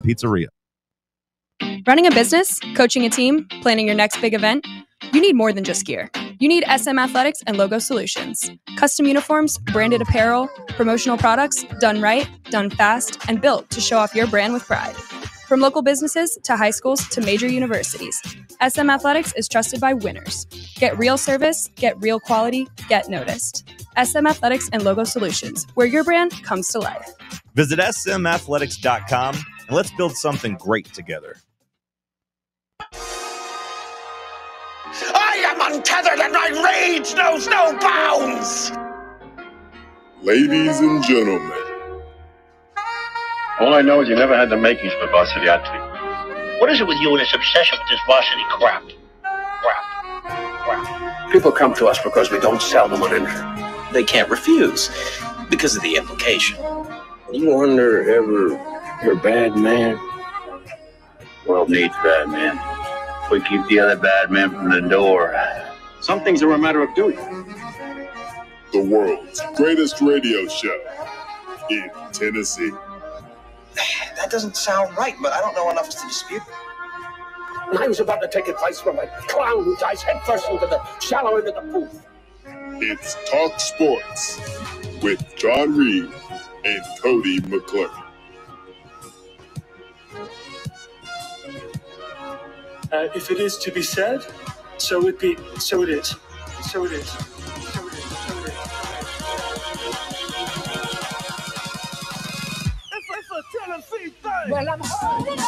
Pizzeria. Running a business, coaching a team, planning your next big event, you need more than just gear. You need SM Athletics and Logo Solutions. Custom uniforms, branded apparel, promotional products, done right, done fast, and built to show off your brand with pride. From local businesses to high schools to major universities, SM Athletics is trusted by winners. Get real service, get real quality, get noticed. SM Athletics and Logo Solutions, where your brand comes to life. Visit smathletics.com and let's build something great together. I am untethered and my rage knows no bounds! Ladies and gentlemen. All I know is you never had the makings of a varsity athlete. What is it with you and this obsession with this varsity crap? People come to us because we don't sell them an They can't refuse because of the implication. You wonder ever you're a bad man? World needs bad men. We keep the other bad men from the door. Some things are a matter of duty. The world's greatest radio show in Tennessee. That doesn't sound right, but I don't know enough to dispute it. And I was about to take advice from a clown who dives headfirst into the shallow end of the pool. It's TalkSports with John Reed and Cody McClure. If it is to be said, so it be. So it is. So it is. So it is. So it is. It's a Tennessee thing! Well, I'm holding on.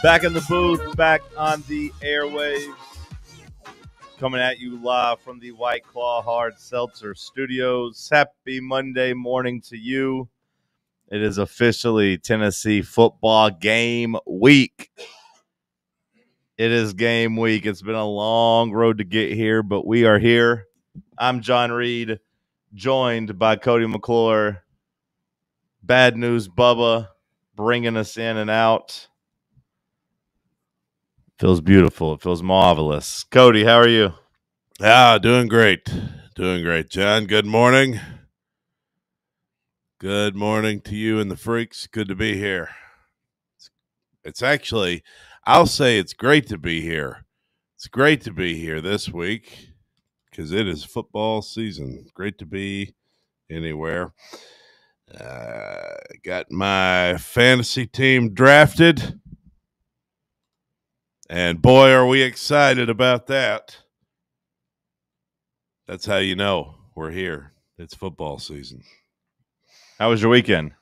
Back in the booth, back on the airwaves, coming at you live from the White Claw Hard Seltzer Studios. Happy Monday morning to you. It is officially Tennessee football game week. It is game week. It's been a long road to get here, but we are here. I'm John Reed, joined by Cody McClure. Bad News Bubba bringing us in and out. Feels beautiful. It feels marvelous. Cody, how are you? Doing great. Doing great, John. Good morning. Good morning to you and the freaks. Good to be here. It's actually, I'll say it's great to be here. It's great to be here this week because it is football season. Great to be anywhere. Got my fantasy team drafted. And boy, are we excited about that. That's how you know we're here. It's football season. How was your weekend?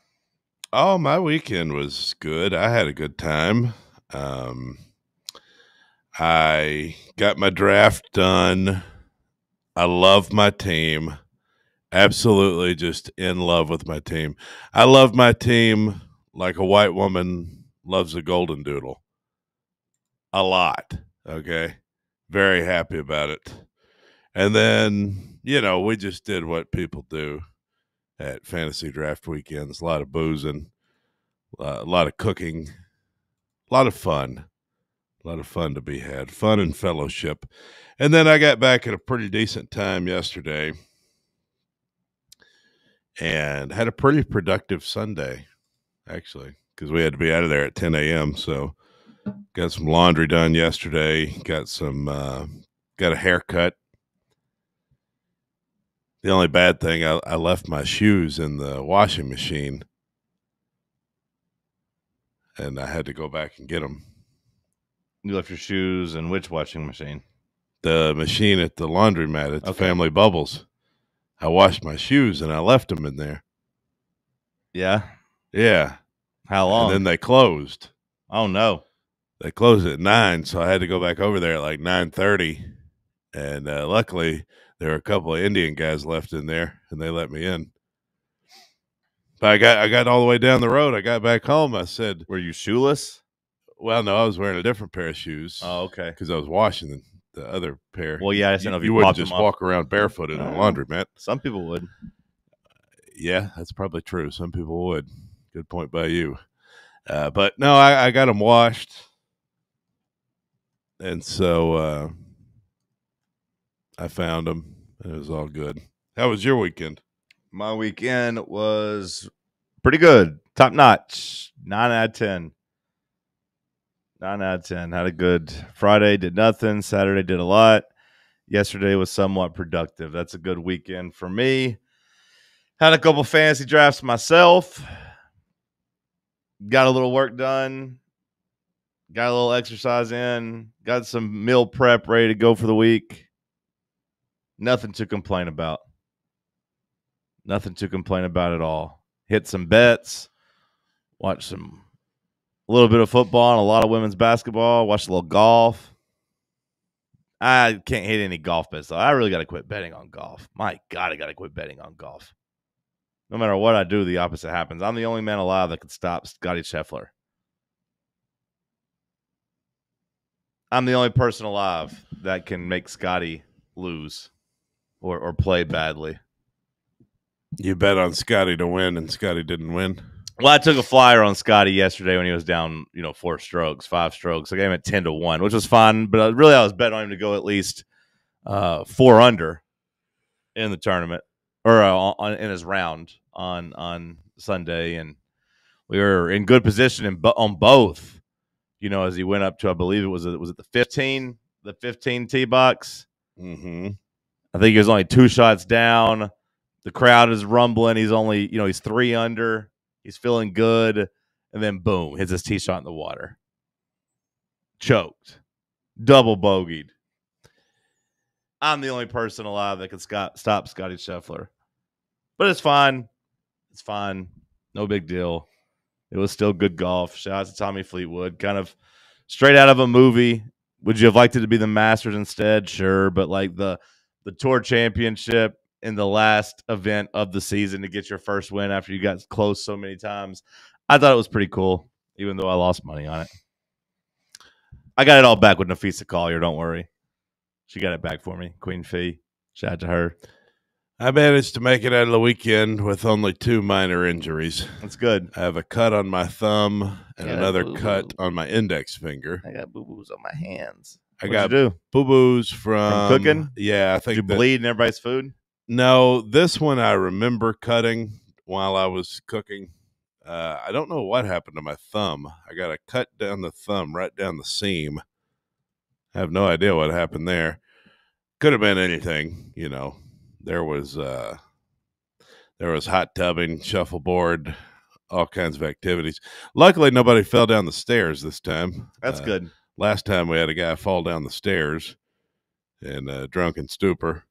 Oh, my weekend was good. I had a good time. I got my draft done. I love my team. Absolutely just in love with my team. I love my team like a white woman loves a golden doodle. A lot, okay? Very happy about it. And then, we just did what people do at fantasy draft weekends. A lot of boozing, a lot of cooking, a lot of fun. A lot of fun to be had, fun and fellowship. And then I got back at a pretty decent time yesterday and had a pretty productive Sunday, actually, because we had to be out of there at 10 a.m., so got some laundry done yesterday. Got a haircut. The only bad thing, I left my shoes in the washing machine, and I had to go back and get them. You left your shoes in which washing machine? The machine at the laundromat at the Family Bubbles. I washed my shoes and I left them in there. Yeah? Yeah. How long? And then they closed. Oh, no. They closed at 9, so I had to go back over there at like 9:30. And luckily, there were a couple of Indian guys left in there, and they let me in. But I got all the way down the road. I got back home. I said, "Were you shoeless?" Well, no, I was wearing a different pair of shoes. Oh, okay. Because I was washing the other pair. Well, yeah, I just didn't know if you wouldn't wouldn't just walk around barefooted in a laundromat. Some people would. Yeah, that's probably true. Some people would. Good point by you. But no, I got them washed. And so I found them. It was all good. How was your weekend? My weekend was pretty good. Top notch. 9 out of 10. 9 out of 10. Had a good Friday, did nothing. Saturday did a lot. Yesterday was somewhat productive. That's a good weekend for me. Had a couple fantasy drafts myself. Got a little work done. Got a little exercise in. Got some meal prep ready to go for the week. Nothing to complain about. Nothing to complain about at all. Hit some bets. Watch a little bit of football and a lot of women's basketball. Watch a little golf. I can't hit any golf bets, though. I really got to quit betting on golf. My God, I got to quit betting on golf. No matter what I do, the opposite happens. I'm the only man alive that could stop Scotty Scheffler. I'm the only person alive that can make Scotty lose or play badly. You bet on Scotty to win, and Scotty didn't win. Well, I took a flyer on Scotty yesterday when he was down, 5 strokes. I gave him at 10-1, which was fun. But really, I was betting on him to go at least 4 under in the tournament or in his round on Sunday, and we were in good position on both. As he went up to, I believe it was the 15 tee box. Mm-hmm. I think he was only 2 shots down. The crowd is rumbling. He's only, he's 3 under. He's feeling good. And then, boom, hits his tee shot in the water. Choked. Double bogeyed. I'm the only person alive that can stop Scotty Scheffler. But it's fine. It's fine. No big deal. It was still good golf. Shout out to Tommy Fleetwood. Kind of straight out of a movie. Would you have liked it to be the Masters instead? Sure. But like the Tour Championship in the last event of the season to get your first win after you got close so many times, I thought it was pretty cool, even though I lost money on it. I got it all back with Nafisa Collier. Don't worry. She got it back for me. Queen Fee. Shout out to her. I managed to make it out of the weekend with only 2 minor injuries. That's good. I have a cut on my thumb and another cut on my index finger. I got boo-boos on my hands. What'd you do? Boo-boos from cooking? Yeah, I think. Did you bleed in everybody's food? No, this one I remember cutting while I was cooking. I don't know what happened to my thumb. I got a cut down the thumb, right down the seam. I have no idea what happened there. Could have been anything, There was hot tubbing, shuffleboard, all kinds of activities. Luckily, nobody fell down the stairs this time. That's good. Last time we had a guy fall down the stairs in a drunken stupor.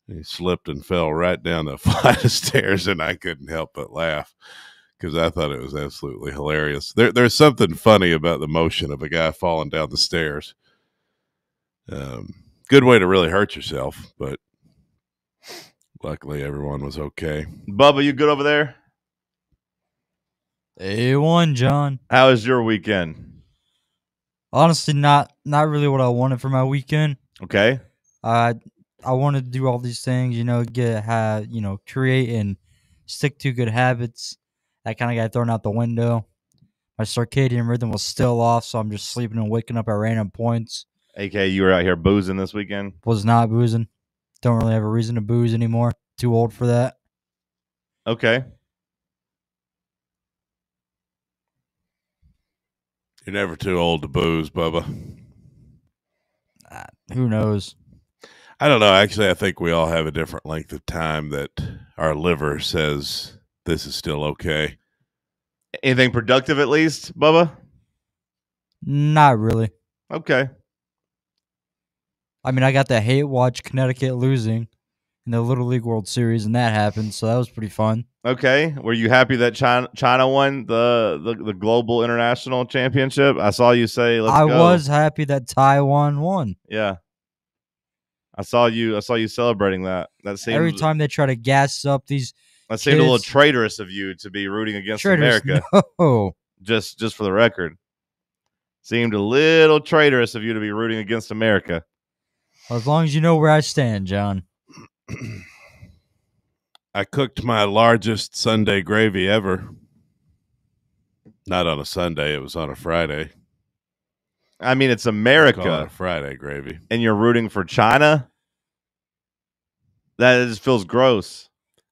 He slipped and fell right down the flight of stairs, and I couldn't help but laugh because I thought it was absolutely hilarious. There's something funny about the motion of a guy falling down the stairs. Good way to really hurt yourself, but luckily everyone was okay. Bubba, you good over there? A1, John. How was your weekend? Honestly, not really what I wanted for my weekend. Okay. I wanted to do all these things, create and stick to good habits. That kind of got thrown out the window. My circadian rhythm was still off, so I'm just sleeping and waking up at random points. AK, you were out here boozing this weekend? Was not boozing. Don't really have a reason to booze anymore. Too old for that. Okay. You're never too old to booze, Bubba. Who knows? I don't know. Actually, I think we all have a different length of time that our liver says this is still okay. Anything productive at least, Bubba? Not really. Okay. I mean, I got to hate watch Connecticut losing in the Little League World Series, and that happened, so that was pretty fun. Okay. Were you happy that China won the Global International Championship? I saw you say, let's go. I was happy that Taiwan won. Yeah. I saw you celebrating that. That seemed, every time they try to gas up these that seemed a little traitorous of you to be rooting against America. No. Just for the record. Seemed a little traitorous of you to be rooting against America. As long as you know where I stand, John. I cooked my largest Sunday gravy ever. Not on a Sunday. It was on a Friday. I mean, it's America. Call it a Friday gravy. And you're rooting for China? That just feels gross,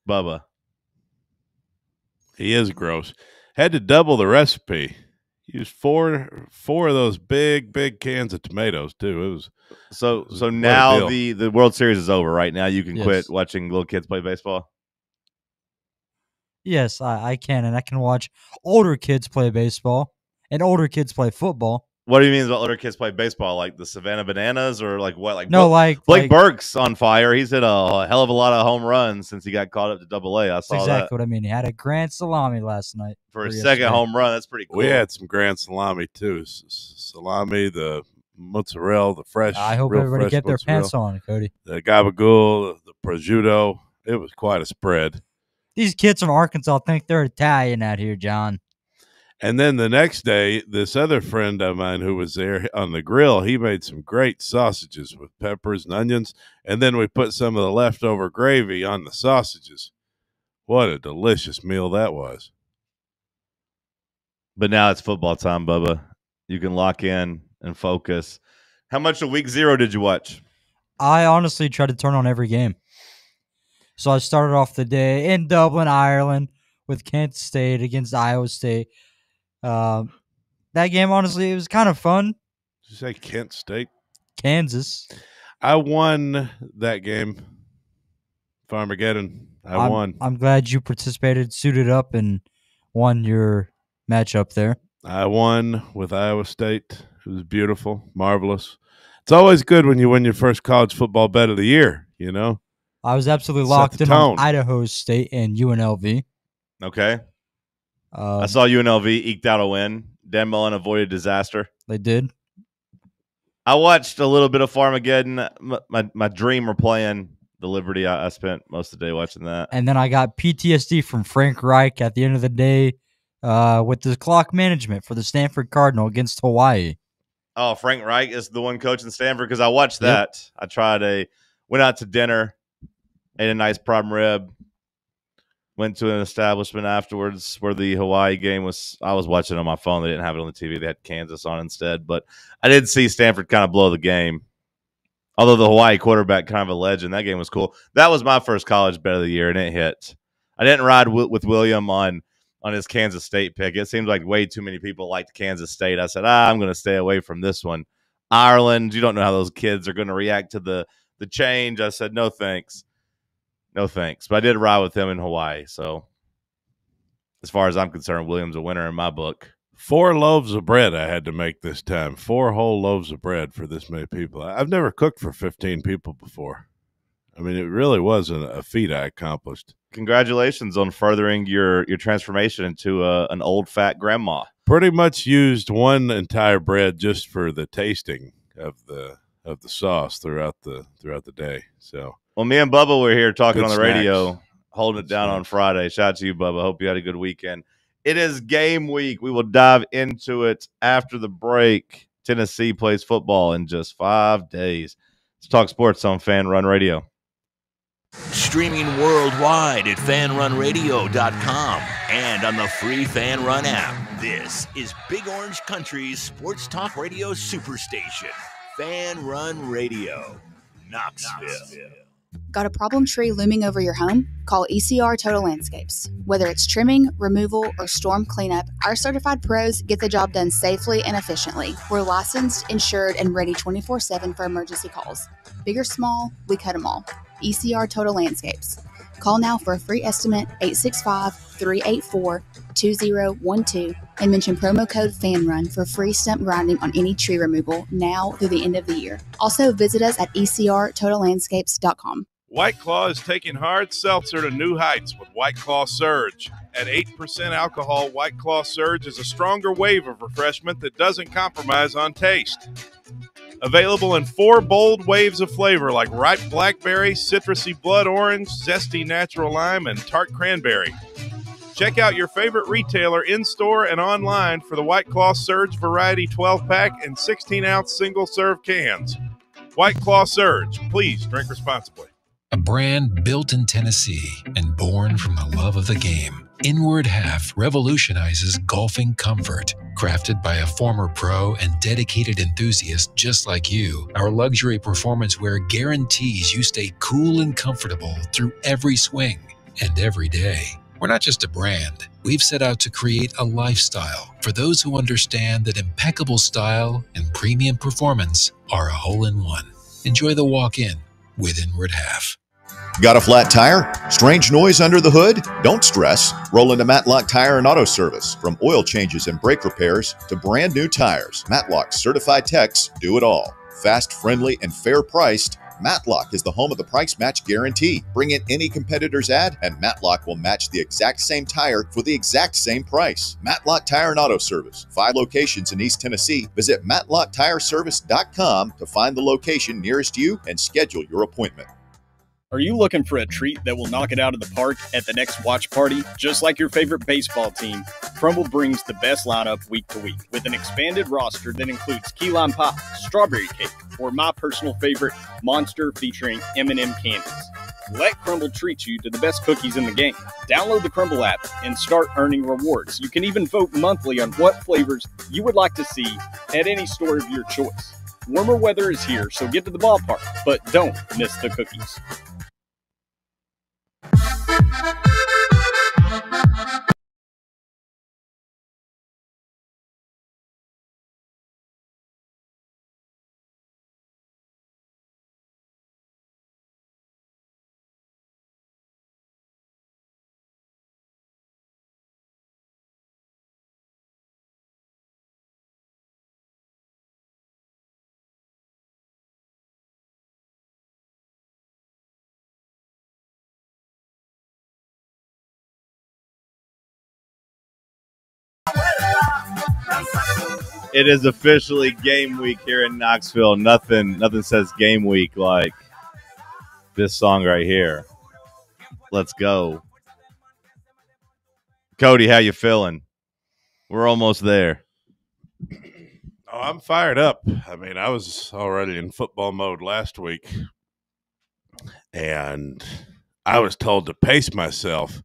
Bubba. He is gross. Had to double the recipe. Used four of those big cans of tomatoes too. It was so now the World Series is over. Right now, you can quit watching little kids play baseball. Yes, I can, and I can watch older kids play baseball and older kids play football. What do you mean about older kids play baseball? Like the Savannah Bananas, or like what? Like no, Blake Burke's on fire. He's hit a hell of a lot of home runs since he got called up to Double-A. I saw That's exactly what I mean. He had a grand salami last night for his second home run. That's pretty cool. We had some grand salami too. Salami, the mozzarella, the fresh. I hope everybody get their pants on, Cody. The gabagool, the prosciutto. It was quite a spread. These kids from Arkansas think they're Italian out here, John. And then the next day, this other friend of mine who was there on the grill, he made some great sausages with peppers and onions. And then we put some of the leftover gravy on the sausages. What a delicious meal that was. But now it's football time, Bubba. You can lock in and focus. How much of week 0 did you watch? I honestly tried to turn on every game. So I started off the day in Dublin, Ireland, with Kansas State against Iowa State. That game, honestly, it was kind of fun. Did you say Kent State? Kansas. I won that game. Farmageddon. I won. I'm glad you participated, suited up, and won your matchup there. I won with Iowa State. It was beautiful, marvelous. It's always good when you win your first college football bet of the year, you know? I was absolutely locked in on Idaho State and UNLV. Okay. I saw UNLV eked out a win. Dan Mullen avoided disaster. They did. I watched a little bit of Farmageddon. My dream were playing the Liberty. I spent most of the day watching that. And then I got PTSD from Frank Reich at the end of the day with the clock management for the Stanford Cardinal against Hawaii. Oh, Frank Reich is the one coaching Stanford because I watched that. Yep. I went out to dinner, ate a nice prime rib. Went to an establishment afterwards where the Hawaii game was. I was watching it on my phone. They didn't have it on the TV. They had Kansas on instead. But I did see Stanford kind of blow the game. Although the Hawaii quarterback, kind of a legend, that game was cool. That was my first college bet of the year, and it hit. I didn't ride with William on his Kansas State pick. It seemed like way too many people liked Kansas State. I said, I'm going to stay away from this one. Ireland, you don't know how those kids are going to react to the change. I said, no thanks. No thanks. But I did ride with him in Hawaii. So as far as I'm concerned, William's a winner in my book. 4 loaves of bread I had to make this time. 4 whole loaves of bread for this many people. I've never cooked for 15 people before. I mean, it really was a feat I accomplished. Congratulations on furthering your transformation into an old fat grandma. Pretty much used one entire bread just for the tasting of the sauce throughout the day. So, well, me and Bubba were here talking on the radio, holding it down on Friday. Shout out to you, Bubba. Hope you had a good weekend. It is game week. We will dive into it after the break. Tennessee plays football in just 5 days. Let's talk sports on FANRUN Radio. Streaming worldwide at FanRunRadio.com and on the free FanRun app. This is Big Orange Country's sports talk radio superstation, FanRun Radio, Knoxville. Got a problem tree looming over your home? Call ECR Total Landscapes. Whether it's trimming, removal, or storm cleanup, our certified pros get the job done safely and efficiently. We're licensed, insured, and ready 24/7 for emergency calls. Big or small, we cut them all. ECR Total Landscapes. Call now for a free estimate, 865-384-2012, and mention promo code FANRUN for free stump grinding on any tree removal now through the end of the year. Also, visit us at ecrtotallandscapes.com. White Claw is taking hard seltzer to new heights with White Claw Surge. At 8% alcohol, White Claw Surge is a stronger wave of refreshment that doesn't compromise on taste. Available in 4 bold waves of flavor like ripe blackberry, citrusy blood orange, zesty natural lime, and tart cranberry. Check out your favorite retailer in-store and online for the White Claw Surge Variety 12-pack and 16-ounce single-serve cans. White Claw Surge. Please drink responsibly. A brand built in Tennessee and born from the love of the game, Inward Half revolutionizes golfing comfort. Crafted by a former pro and dedicated enthusiast just like you, our luxury performance wear guarantees you stay cool and comfortable through every swing and every day. We're not just a brand. We've set out to create a lifestyle for those who understand that impeccable style and premium performance are a hole-in-one. Enjoy the walk-in with Inward Half. Got a flat tire? Strange noise under the hood? Don't stress. Roll into Matlock Tire and Auto Service. From oil changes and brake repairs to brand new tires, Matlock's certified techs do it all. Fast, friendly, and fair priced, Matlock is the home of the price match guarantee. Bring in any competitor's ad and Matlock will match the exact same tire for the exact same price. Matlock Tire and Auto Service. 5 locations in East Tennessee. Visit MatlockTireService.com to find the location nearest you and schedule your appointment. Are you looking for a treat that will knock it out of the park at the next watch party? Just like your favorite baseball team, Crumble brings the best lineup week to week with an expanded roster that includes key lime pie, strawberry cake, or my personal favorite, Monster featuring M&M candies. Let Crumble treat you to the best cookies in the game. Download the Crumble app and start earning rewards. You can even vote monthly on what flavors you would like to see at any store of your choice. Warmer weather is here, so get to the ballpark, but don't miss the cookies. It is officially game week here in Knoxville. Nothing says game week like this song right here. Let's go. Cody, how you feeling? We're almost there. Oh, I'm fired up. I mean, I was already in football mode last week, and I was told to pace myself.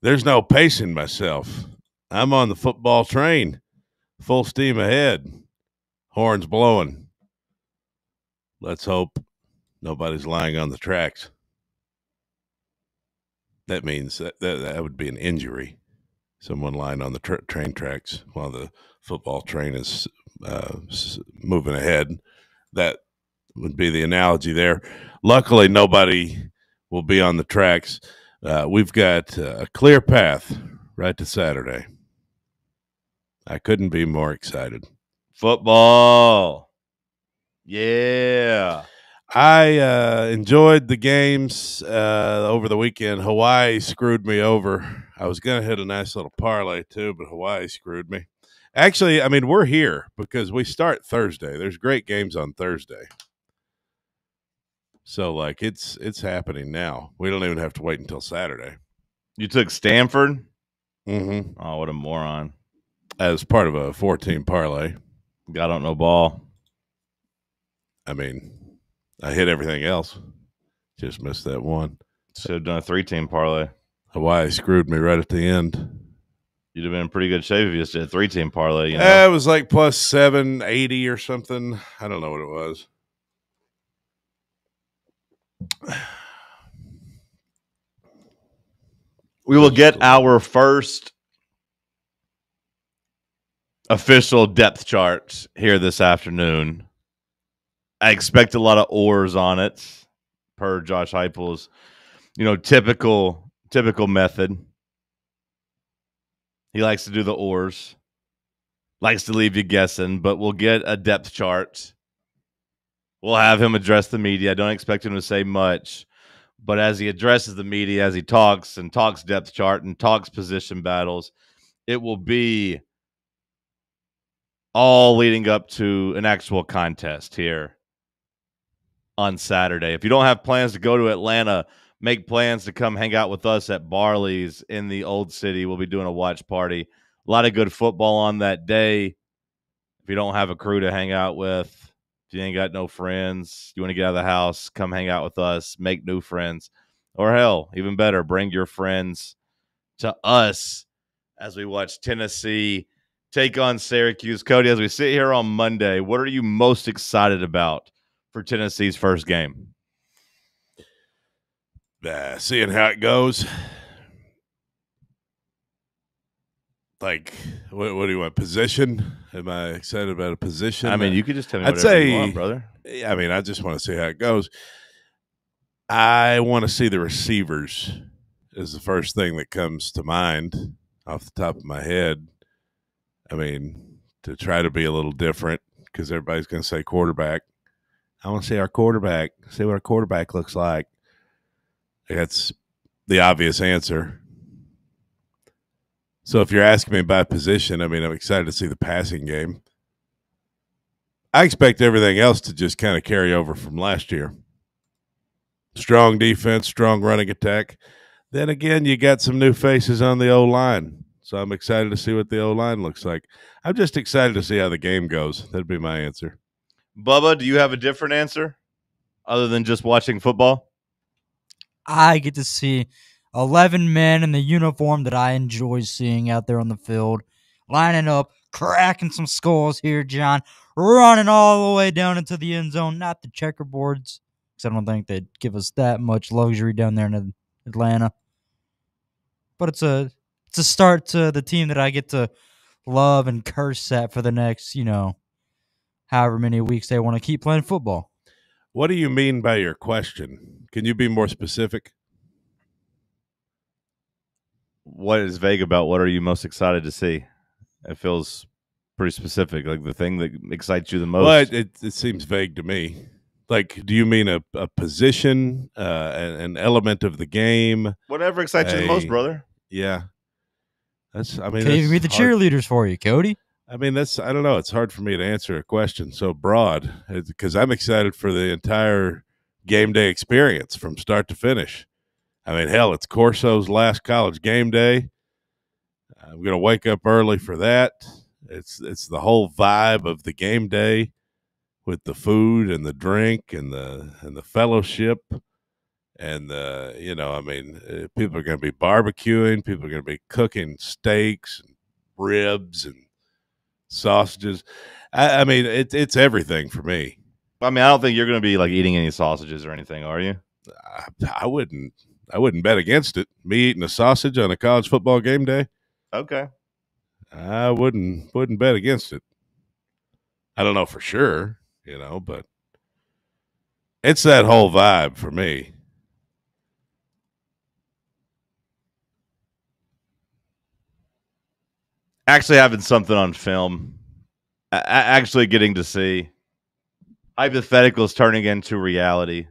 There's no pacing myself. I'm on the football train, full steam ahead, horns blowing. Let's hope nobody's lying on the tracks. That means that would be an injury. Someone lying on the train tracks while the football train is moving ahead. That would be the analogy there. Luckily, nobody will be on the tracks. We've got a clear path right to Saturday. I couldn't be more excited. Football. Yeah. I enjoyed the games over the weekend. Hawaii screwed me over. I was going to hit a nice little parlay too, but Hawaii screwed me. Actually, I mean, we're here because we start Thursday. There's great games on Thursday. So, like, it's happening now. We don't even have to wait until Saturday. You took Stanford? Mm-hmm. Oh, what a moron. As part of a 4-team parlay. Got on no ball. I mean, I hit everything else. Just missed that one. Should have done a 3-team parlay. Hawaii screwed me right at the end. You'd have been in pretty good shape if you just did a 3-team parlay. You know? It was like plus 780 or something. I don't know what it was. We will get our first official depth chart here this afternoon. I expect a lot of oars on it, per Josh Heupel's, typical method. He likes to do the oars, likes to leave you guessing, but we'll get a depth chart. We'll have him address the media. I don't expect him to say much, but as he addresses the media, as he talks depth chart and talks position battles, it will be all leading up to an actual contest here on Saturday. If you don't have plans to go to Atlanta, make plans to come hang out with us at Barley's in the Old City. We'll be doing a watch party. A lot of good football on that day. If you don't have a crew to hang out with, if you ain't got no friends, you want to get out of the house, come hang out with us, make new friends. Or hell, even better, bring your friends to us as we watch Tennessee take on Syracuse. Cody, as we sit here on Monday, what are you most excited about for Tennessee's first game? Seeing how it goes. Like, what do you want? Position? Am I excited about a position? I mean, you could just tell me whatever you want, brother. I mean, I just want to see how it goes. I want to see the receivers is the first thing that comes to mind off the top of my head. I mean, to try to be a little different because everybody's going to say quarterback. I want to see our quarterback, see what our quarterback looks like. That's the obvious answer. So if you're asking me by position, I mean, I'm excited to see the passing game. I expect everything else to just kind of carry over from last year. Strong defense, strong running attack. Then again, you got some new faces on the O-line. So I'm excited to see what the O-line looks like. I'm just excited to see how the game goes. That'd be my answer. Bubba, do you have a different answer other than just watching football? I get to see 11 men in the uniform that I enjoy seeing out there on the field, lining up, cracking some skulls here, John, running all the way down into the end zone, not the checkerboards, because I don't think they'd give us that much luxury down there in Atlanta. But it's a start to the team that I get to love and curse at for the next, however many weeks they want to keep playing football. What do you mean by your question? Can you be more specific? What is vague about what are you most excited to see? It feels pretty specific, like the thing that excites you the most. Well, it seems vague to me. Like, do you mean a position, an element of the game? Whatever excites you the most, brother. Yeah. Can't even meet the cheerleaders for you, Cody. I mean, I don't know. It's hard for me to answer a question so broad because I'm excited for the entire game day experience from start to finish. I mean, hell, it's Corso's last college game day. I'm going to wake up early for that. It's the whole vibe of the game day with the food and the drink and the fellowship. And, people are going to be barbecuing. People are going to be cooking steaks and ribs and sausages. I mean, it's everything for me. I mean, I don't think you're going to be like eating any sausages or anything, are you? I wouldn't bet against it. Me eating a sausage on a college football game day. Okay. I wouldn't bet against it. I don't know for sure, but it's that whole vibe for me. Actually having something on film, actually getting to see hypotheticals turning into reality.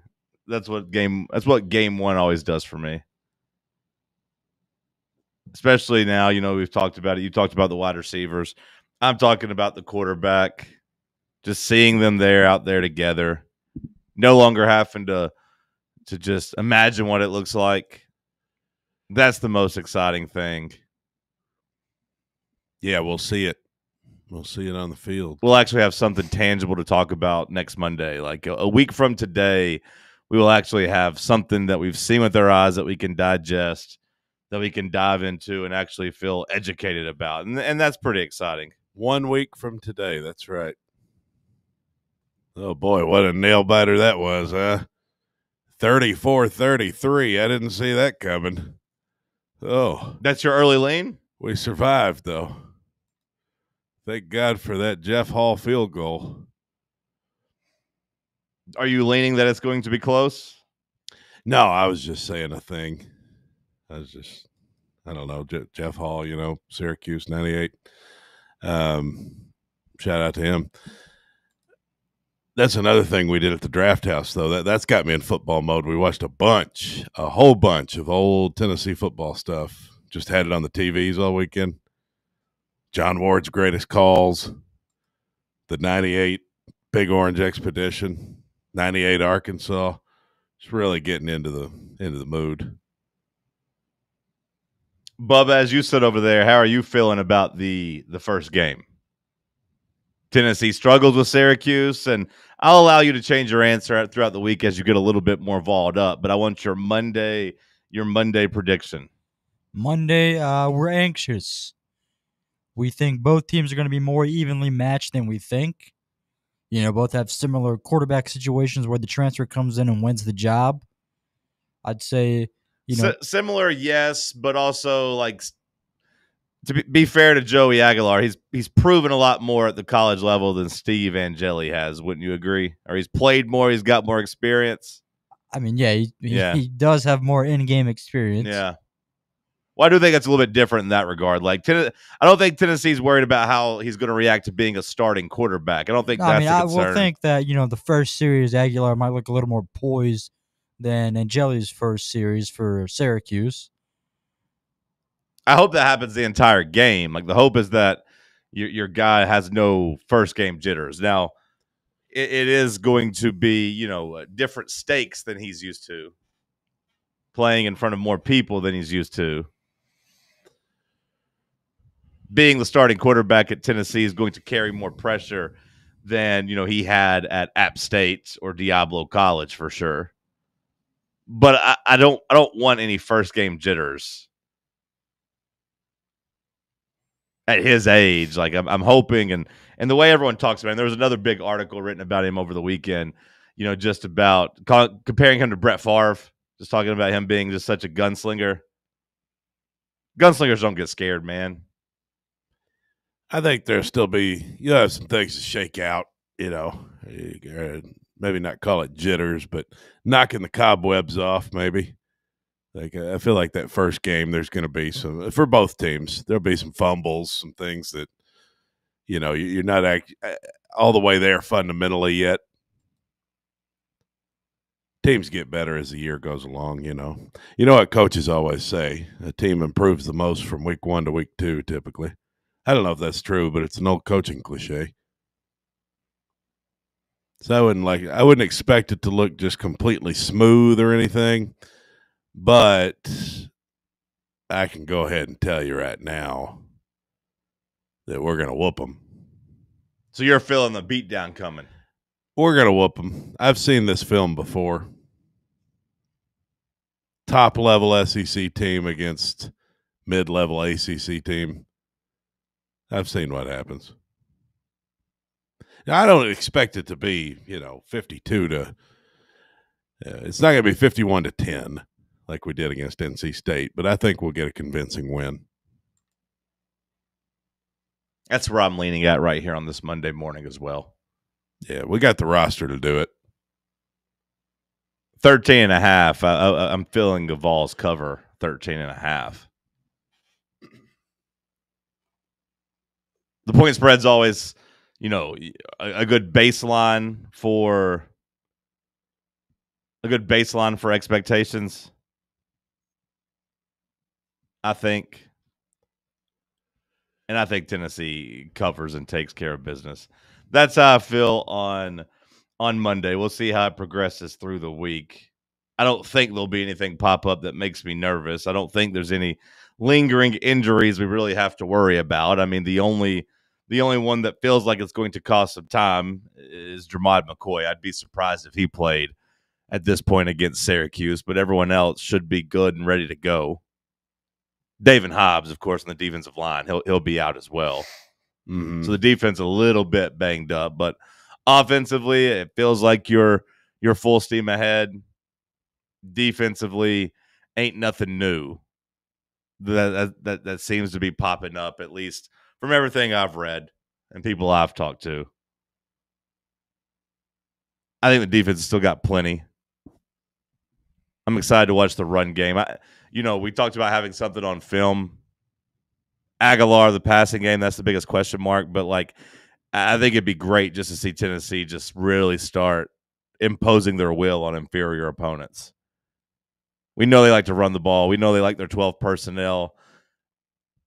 That's what game one always does for me. Especially now, we've talked about it. You talked about the wide receivers. I'm talking about the quarterback. Just seeing them out there together. No longer having to just imagine what it looks like. That's the most exciting thing. Yeah, we'll see it. We'll see it on the field. We'll actually have something tangible to talk about next Monday. Like a week from today, we will actually have something that we've seen with our eyes that we can digest, that we can dive into and actually feel educated about. And that's pretty exciting. 1 week from today, that's right. Oh, boy, what a nail-biter that was, huh? 34-33. I didn't see that coming. Oh. That's your early lean? We survived, though. Thank God for that Jeff Hall field goal. Are you leaning that it's going to be close? No, I was just saying a thing. I don't know, Jeff Hall, Syracuse 98. Shout out to him. That's another thing we did at the Draft House, though. That's got me in football mode. We watched a whole bunch of old Tennessee football stuff. Just had it on the TVs all weekend. John Ward's greatest calls, the 98 Big Orange Expedition, 98 Arkansas, It's really getting into the mood. Bubba, as you sit over there, how are you feeling about the first game? Tennessee struggles with Syracuse, and I'll allow you to change your answer throughout the week as you get a little bit more balled up. But I want your Monday prediction. Monday, we're anxious. We think both teams are going to be more evenly matched than we think. You know, both have similar quarterback situations where the transfer comes in and wins the job. I'd say, similar, yes, but also like to be fair to Joey Aguilar, he's proven a lot more at the college level than Steve Angeli has. Wouldn't you agree? Or he's played more, he's got more experience. I mean, yeah, he does have more in-game experience. Yeah. Well, I do think it's a little bit different in that regard. Like, I don't think Tennessee's worried about how he's going to react to being a starting quarterback. I don't think that's a concern. I will think that, the first series, Aguilar might look a little more poised than Angeli's first series for Syracuse. I hope that happens the entire game. Like, the hope is that your guy has no first game jitters. Now, it is going to be, different stakes than he's used to. Playing in front of more people than he's used to. Being the starting quarterback at Tennessee is going to carry more pressure than, he had at App State or Diablo College for sure. But I don't want any first game jitters at his age. Like I'm hoping, and the way everyone talks about him, there was another big article written about him over the weekend, just about comparing him to Brett Favre, just talking about him being just such a gunslinger. Gunslingers don't get scared, man. I think there'll still be, some things to shake out, maybe not call it jitters, but knocking the cobwebs off, maybe. Like, I feel like that first game, there's going to be some, for both teams, there'll be some fumbles, some things that, you're not all the way there fundamentally yet. Teams get better as the year goes along, You know what coaches always say, a team improves the most from week 1 to week 2, typically. I don't know if that's true, but it's an old coaching cliche. So I wouldn't expect it to look just completely smooth or anything, but I can go ahead and tell you right now that we're going to whoop them. So you're feeling the beatdown coming? We're going to whoop them. I've seen this film before. Top-level SEC team against mid-level ACC team. I've seen what happens. Now, I don't expect it to be, 52 to it's not going to be 51-10 like we did against NC State, but I think we'll get a convincing win. That's where I'm leaning at right here on this Monday morning as well. Yeah, we got the roster to do it. 13.5. I'm feeling the Vols cover 13.5. The point spread's always, a good baseline for expectations. I think. And I think Tennessee covers and takes care of business. That's how I feel on Monday. We'll see how it progresses through the week. I don't think there'll be anything pop up that makes me nervous. I don't think there's any lingering injuries we really have to worry about. I mean, the only one that feels like it's going to cost some time is Jermod McCoy. I'd be surprised if he played at this point against Syracuse, but everyone else should be good and ready to go. David Hobbs, of course, on the defensive line, he'll be out as well. Mm-hmm. So the defense a little bit banged up, but offensively, it feels like you're full steam ahead. Defensively, ain't nothing new that seems to be popping up, at least from everything I've read and people I've talked to. I think the defense has still got plenty. I'm excited to watch the run game. We talked about having something on film. Aguilar, the passing game, that's the biggest question mark. But, I think it'd be great just to see Tennessee just really start imposing their will on inferior opponents. We know they like to run the ball. We know they like their 12 personnel.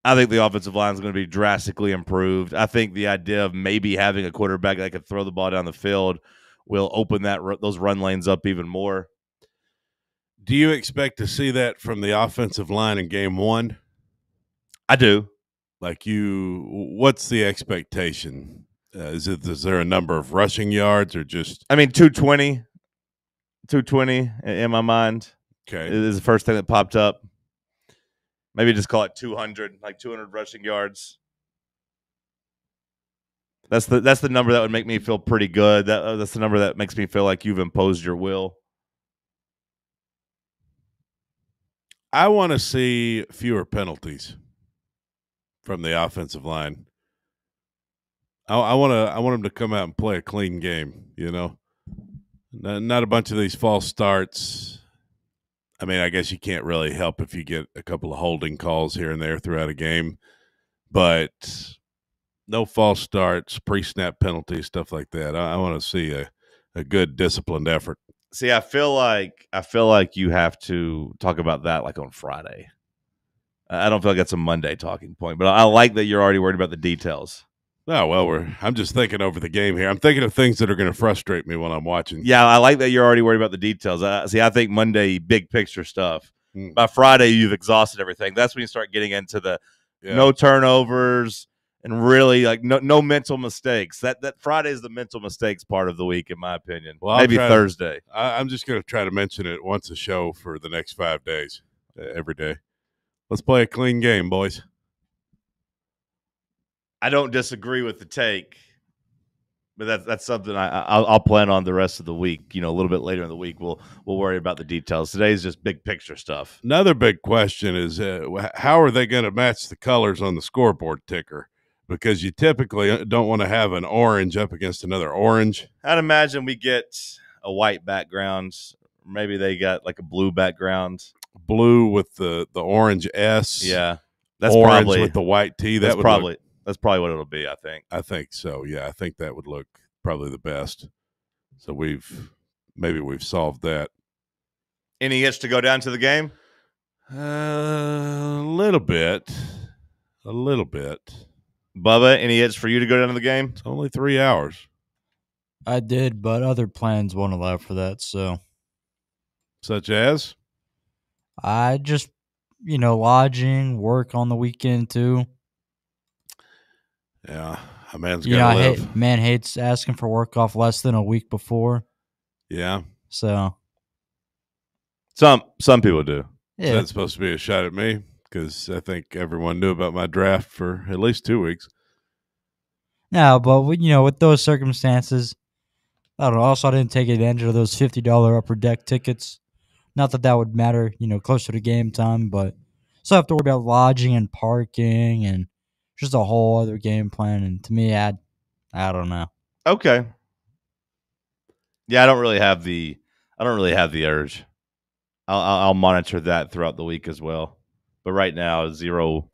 I think the offensive line is going to be drastically improved. I think the idea of maybe having a quarterback that could throw the ball down the field will open those run lanes up even more. Do you expect to see that from the offensive line in game one? I do. What's the expectation? Is there a number of rushing yards or just? I mean, 220 in my mind. Okay, is the first thing that popped up. Maybe just call it 200, like 200 rushing yards. That's the number that would make me feel pretty good. That's the number that makes me feel like you've imposed your will. I want to see fewer penalties from the offensive line. I want them to come out and play a clean game. Not a bunch of these false starts. I mean, I guess you can't really help if you get a couple of holding calls here and there throughout a game, but no false starts, pre-snap penalties, stuff like that. I want to see a good disciplined effort. See, I feel like you have to talk about that like on Friday. I don't feel like that's a Monday talking point, but I like that you're already worried about the details. Oh, well, I'm just thinking over the game here. I'm thinking of things that are going to frustrate me when I'm watching. Yeah, I like that you're already worried about the details. I think Monday, big picture stuff. By Friday, you've exhausted everything. That's when you start getting into the no turnovers and really like no mental mistakes. That Friday is the mental mistakes part of the week, in my opinion. Well, maybe Thursday. I'm just going to try to mention it once a show for the next 5 days, every day. Let's play a clean game, boys. I don't disagree with the take, but that's something I'll plan on the rest of the week. A little bit later in the week, we'll worry about the details. Today's just big picture stuff. Another big question is how are they going to match the colors on the scoreboard ticker? Because you typically don't want to have an orange up against another orange. I'd imagine we get a white background. Maybe they got like a blue background. Blue with the orange S. Yeah, that's orange probably with the white T. That's probably what it'll be. I think. I think so. Yeah, I think that would look probably the best. So we've solved that. Any itch to go down to the game? A little bit. Bubba, any itch for you to go down to the game? It's only 3 hours. I did, but other plans won't allow for that. So, such as? I just, lodging, work on the weekend too. Yeah, a man's got to live. Man hates asking for work off less than a week before. Yeah. So. Some people do. Yeah. So that's supposed to be a shot at me because I think everyone knew about my draft for at least 2 weeks. No, but with those circumstances, I don't know. Also, I didn't take advantage of those $50 upper deck tickets. Not that would matter, closer to game time, but still have to worry about lodging and parking and just a whole other game plan. And to me, I don't know. Okay. Yeah, I don't really have the urge. I'll monitor that throughout the week as well. But right now, zero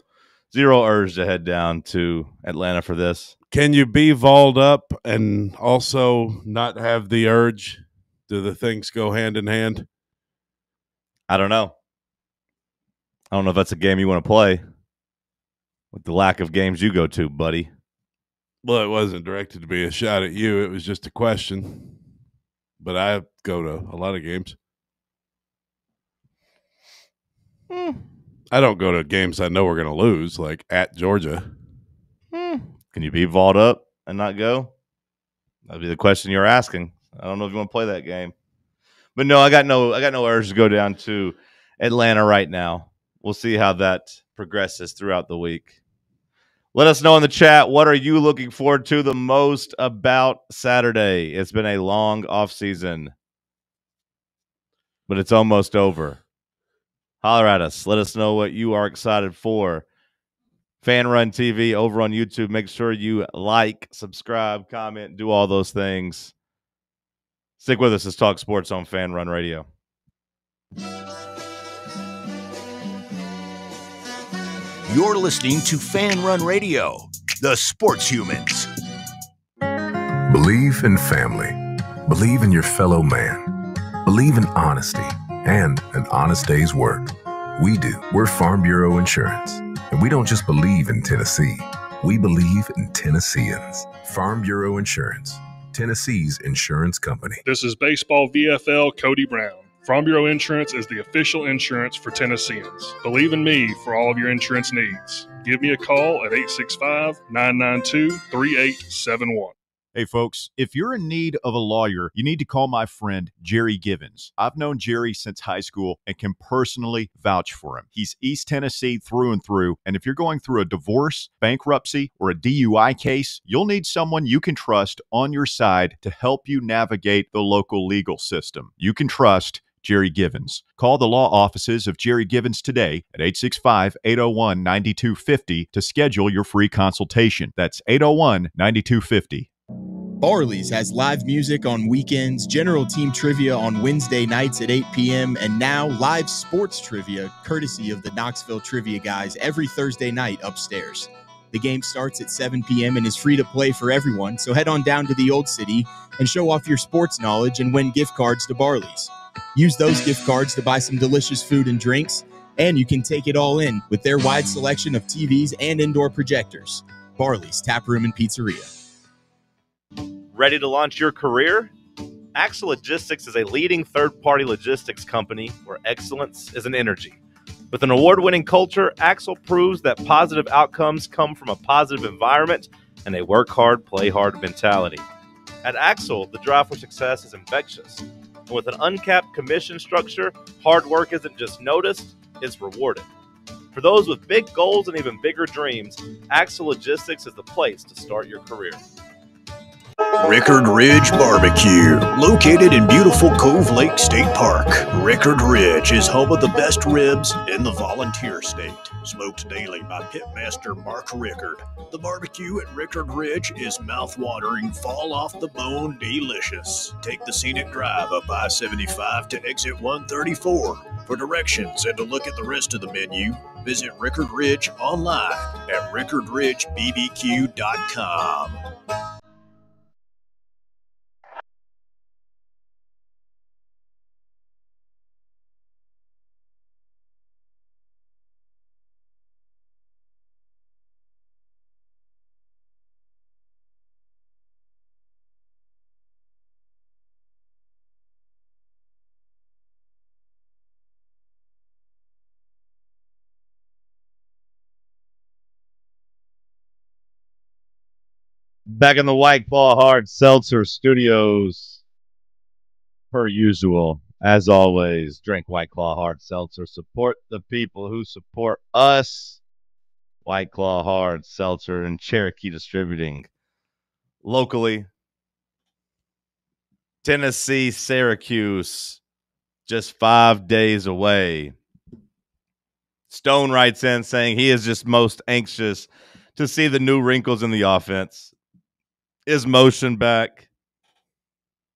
urge to head down to Atlanta for this. Can you be Volled up and also not have the urge? Do the things go hand in hand? I don't know. I don't know if that's a game you want to play with the lack of games you go to, buddy. Well, it wasn't directed to be a shot at you. It was just a question. But I go to a lot of games. I don't go to games I know we're going to lose, like at Georgia. Can you be Volled up and not go? That'd be the question you're asking. I don't know if you want to play that game. But no, I got no urge to go down to Atlanta right now. We'll see how that progresses throughout the week. Let us know in the chat, what are you looking forward to the most about Saturday? It's been a long offseason, but it's almost over. Holler at us. Let us know what you are excited for. FanRun TV over on YouTube. Make sure you like, subscribe, comment, do all those things. Stick with us. It's Talk Sports on FanRun Radio. You're listening to FanRun Radio, the sports humans. Believe in family. Believe in your fellow man. Believe in honesty and an honest day's work. We do. We're Farm Bureau Insurance. And we don't just believe in Tennessee. We believe in Tennesseans. Farm Bureau Insurance. Tennessee's insurance company. This is Baseball VFL Cody Brown. Farm Bureau Insurance is the official insurance for Tennesseans. Believe in me for all of your insurance needs. Give me a call at 865-992-3871. Hey, folks, if you're in need of a lawyer, you need to call my friend Jerry Givens. I've known Jerry since high school and can personally vouch for him. He's East Tennessee through and through, and if you're going through a divorce, bankruptcy, or a DUI case, you'll need someone you can trust on your side to help you navigate the local legal system. You can trust Jerry Givens. Call the law offices of Jerry Givens today at 865-801-9250 to schedule your free consultation. That's 801-9250. Barley's has live music on weekends, general team trivia on Wednesday nights at 8 p.m., and now live sports trivia courtesy of the Knoxville Trivia Guys every Thursday night upstairs. The game starts at 7 p.m. and is free to play for everyone, so head on down to the Old City and show off your sports knowledge and win gift cards to Barley's. Use those gift cards to buy some delicious food and drinks, and you can take it all in with their wide selection of TVs and indoor projectors. Barley's Tap Room and Pizzeria. Ready to launch your career? Axle Logistics is a leading third-party logistics company where excellence is an energy. With an award-winning culture, Axle proves that positive outcomes come from a positive environment and a work hard, play hard mentality. At Axle, the drive for success is infectious. And with an uncapped commission structure, hard work isn't just noticed, it's rewarded. For those with big goals and even bigger dreams, Axle Logistics is the place to start your career. Rickard Ridge Barbecue, located in beautiful Cove Lake State Park. Rickard Ridge is home of the best ribs in the Volunteer State. Smoked daily by pitmaster Mark Rickard. The barbecue at Rickard Ridge is mouth-watering, fall-off-the-bone delicious. Take the scenic drive up I-75 to exit 134. For directions and to look at the rest of the menu, visit Rickard Ridge online at rickardridgebbq.com. Back in the White Claw Hard Seltzer Studios, per usual, as always, drink White Claw Hard Seltzer. Support the people who support us. White Claw Hard Seltzer and Cherokee Distributing. Locally, Tennessee, Syracuse, just 5 days away. Stone writes in saying he is just most anxious to see the new wrinkles in the offense. Is motion back?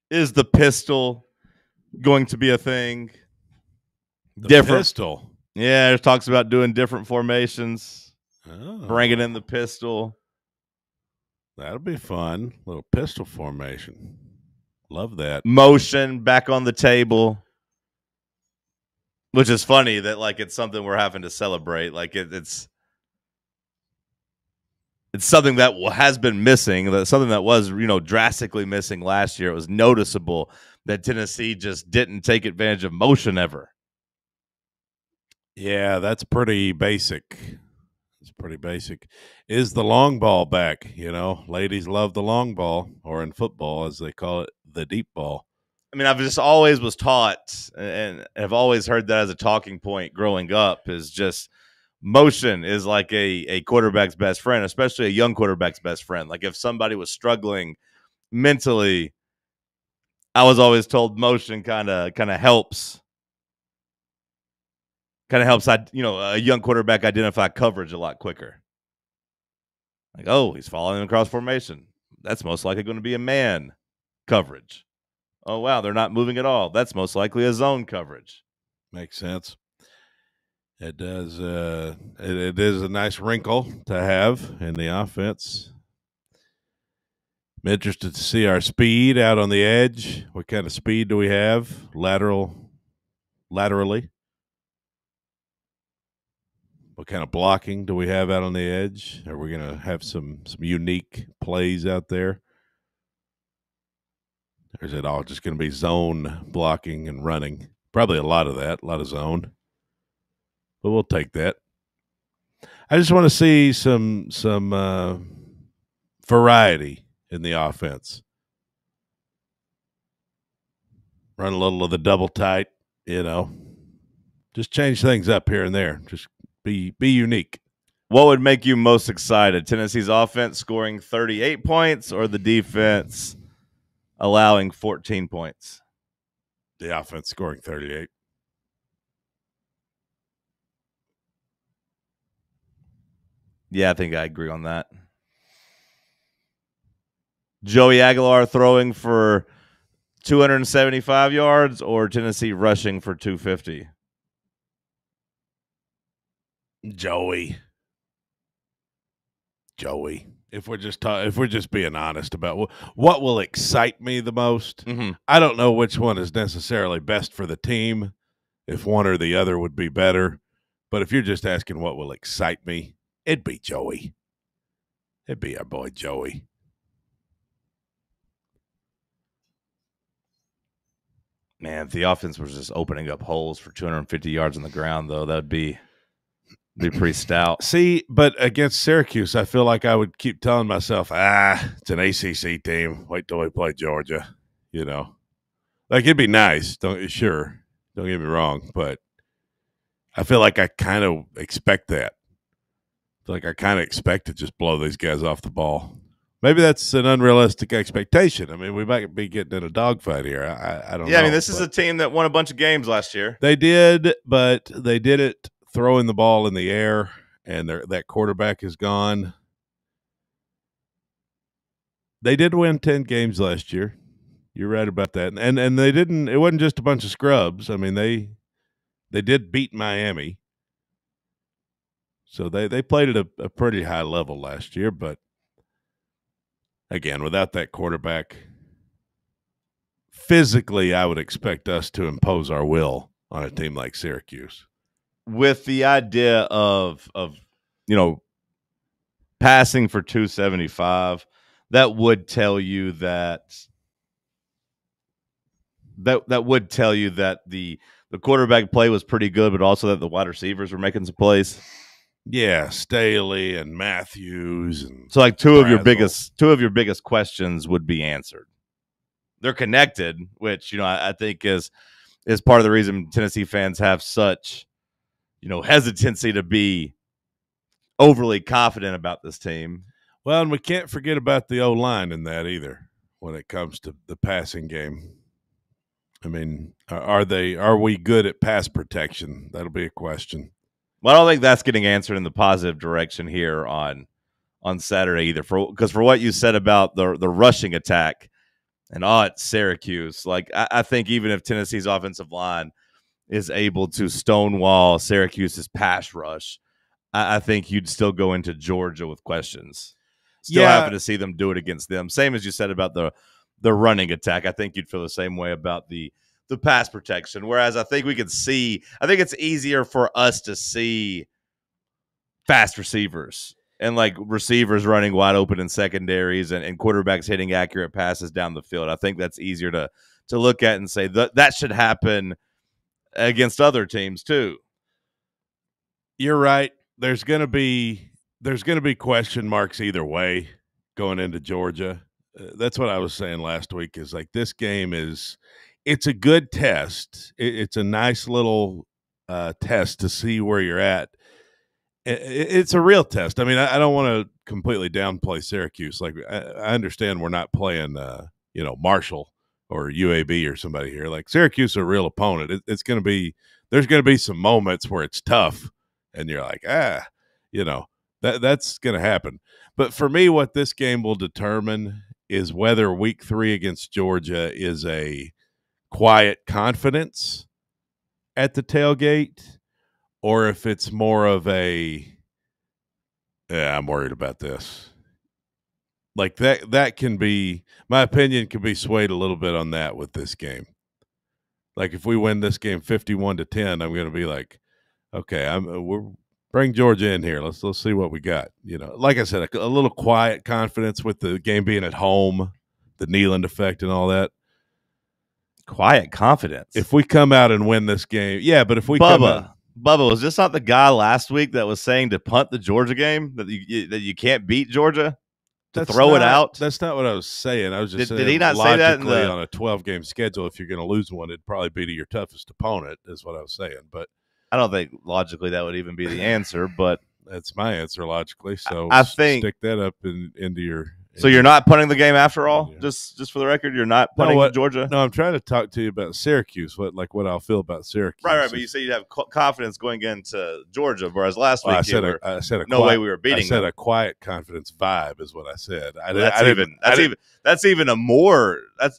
Is the pistol going to be a thing? Different pistol. Yeah, there's talks about doing different formations. Oh. Bringing in the pistol. That'll be fun. Little pistol formation. Love that. Motion back on the table. Which is funny that like it's something we're having to celebrate. Like it's something that has been missing. That something that was, drastically missing last year. It was noticeable that Tennessee just didn't take advantage of motion ever. Yeah, that's pretty basic. It's pretty basic. Is the long ball back? Ladies love the long ball, or in football, as they call it, the deep ball. I mean, I've just always was taught and have always heard that as a talking point growing up is just motion is like a quarterback's best friend, especially a young quarterback's best friend. Like if somebody was struggling mentally, I was always told motion kind of helps. A young quarterback identify coverage a lot quicker. Like, oh, he's following across formation. That's most likely going to be a man coverage. Oh, wow, they're not moving at all. That's most likely a zone coverage. Makes sense. It does. It is a nice wrinkle to have in the offense. I'm interested to see our speed out on the edge. What kind of speed do we have laterally? What kind of blocking do we have out on the edge? Are we going to have some unique plays out there? Or is it all just going to be zone blocking and running Probably a lot of that, a lot of zone. But we'll take that. I just want to see some variety in the offense. Run a little of the double tight, Just change things up here and there. Just be unique. What would make you most excited? Tennessee's offense scoring 38 points or the defense allowing 14 points? The offense scoring 38. Yeah, I think I agree on that. Joey Aguilar throwing for 275 yards or Tennessee rushing for 250? Joey. If we're just being honest about what will excite me the most, I don't know which one is necessarily best for the team. If one or the other would be better, but if you're just asking what will excite me, it'd be Joey. It'd be our boy Joey. Man, if the offense was just opening up holes for 250 yards on the ground, though, that'd be pretty stout. See, but against Syracuse, I feel like I would keep telling myself, it's an ACC team. Wait till we play Georgia, Like, it'd be nice. Don't get me wrong, but I feel like I kind of expect that. I feel like I kind of expect to just blow these guys off the ball. Maybe that's an unrealistic expectation. I mean, we might be getting in a dogfight here. I don't know. Yeah, I mean, this is a team that won a bunch of games last year. They did, but they did it throwing the ball in the air, and that quarterback is gone. They did win 10 games last year. You're right about that. And they didn't – it wasn't just a bunch of scrubs. I mean, they did beat Miami. So they played at a pretty high level last year, but again, without that quarterback, physically I would expect us to impose our will on a team like Syracuse. With the idea of passing for 275, that would tell you that the quarterback play was pretty good, but also that the wide receivers were making some plays. Yeah, Staley and Matthews, and so like two of your biggest questions would be answered. They're connected, which I think is part of the reason Tennessee fans have such hesitancy to be overly confident about this team. Well, and we can't forget about the O-line in that either when it comes to the passing game. I mean, are we good at pass protection? That'll be a question. Well, I don't think that's getting answered in the positive direction here on Saturday either. Because for what you said about the rushing attack and it's Syracuse, like I think even if Tennessee's offensive line is able to stonewall Syracuse's pass rush, I think you'd still go into Georgia with questions. Still happy to see them do it against them. Same as you said about the running attack. I think you'd feel the same way about the pass protection. Whereas I think it's easier for us to see fast receivers and like receivers running wide open in secondaries and quarterbacks hitting accurate passes down the field. I think that's easier to look at and say that should happen against other teams too. You're right. There's going to be question marks either way going into Georgia. That's what I was saying last week is like this game it's a good test. It's a nice little test to see where you're at. It's a real test. I mean, I don't want to completely downplay Syracuse. Like I understand we're not playing, Marshall or UAB or somebody here. Like Syracuse is a real opponent. There's going to be some moments where it's tough, and you're like, that's going to happen. But for me, what this game will determine is whether week 3 against Georgia is a quiet confidence at the tailgate, or if it's more of I'm worried about this. Like that can be, my opinion can be swayed a little bit on that with this game. Like if we win this game 51-10, I'm going to be like, okay, we're bring Georgia in here. Let's see what we got. Like I said, a little quiet confidence with the game being at home, the Neyland effect and all that. Quiet confidence. If we come out and win this game, yeah, but if we come out, Bubba, was this not the guy last week that was saying to punt the Georgia game, that you can't beat Georgia, to throw it out? That's not what I was saying. I was just saying, did he not say that on a 12-game schedule, if you're going to lose one, it'd probably be to your toughest opponent, is what I was saying. But I don't think logically that would even be the answer, but that's my answer logically. So I think stick that up into your. So you're not punting the game after all? Just for the record, you're not punting Georgia? No, I'm trying to talk to you about Syracuse. What I'll feel about Syracuse? Right. But you say you'd have confidence going into Georgia, whereas last week I said way we were beating. I said them. A quiet confidence vibe is what I said. That's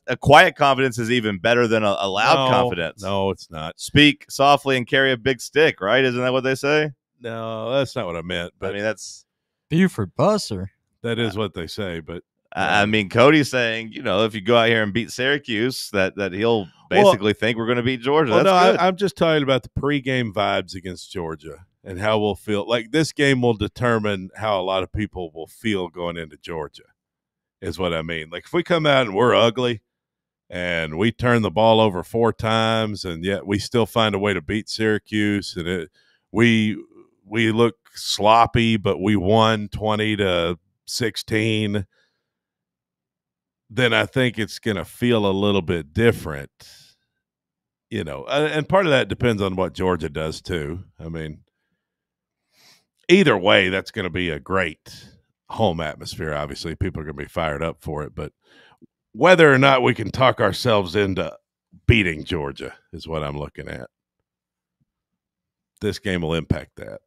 a quiet confidence is even better than a loud confidence. No, it's not. Speak softly and carry a big stick. Right? Isn't that what they say? No, that's not what I meant. But I mean, that's Buford Busser. That is what they say, but I mean, Cody's saying, if you go out here and beat Syracuse, that he'll basically think we're going to beat Georgia. Well, That's good. I'm just talking about the pregame vibes against Georgia and how we'll feel. Like, this game will determine how a lot of people will feel going into Georgia, is what I mean. Like, if we come out and we're ugly and we turn the ball over 4 times and yet we still find a way to beat Syracuse and we look sloppy, but we won 20-16, then I think it's going to feel a little bit different, and part of that depends on what Georgia does too. I mean, either way, that's going to be a great home atmosphere. Obviously, people are going to be fired up for it, but whether or not we can talk ourselves into beating Georgia is what I'm looking at. This game will impact that.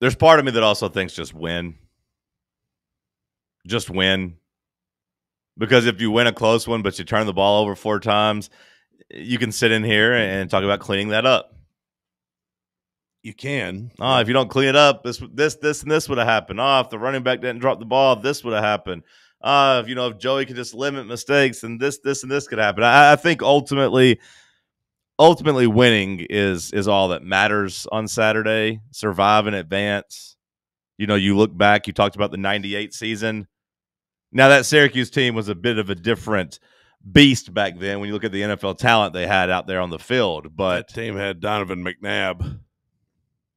There's part of me that also thinks just win. Just win. Because if you win a close one, but you turn the ball over 4 times, you can sit in here and talk about cleaning that up. You can. If you don't clean it up, this and this would have happened. If the running back didn't drop the ball, this would have happened. If Joey could just limit mistakes, then this and this could happen. I think ultimately winning is all that matters on Saturday. Survive and advance. You look back, you talked about the 98 season. Now, that Syracuse team was a bit of a different beast back then when you look at the NFL talent they had out there on the field. But that team had Donovan McNabb.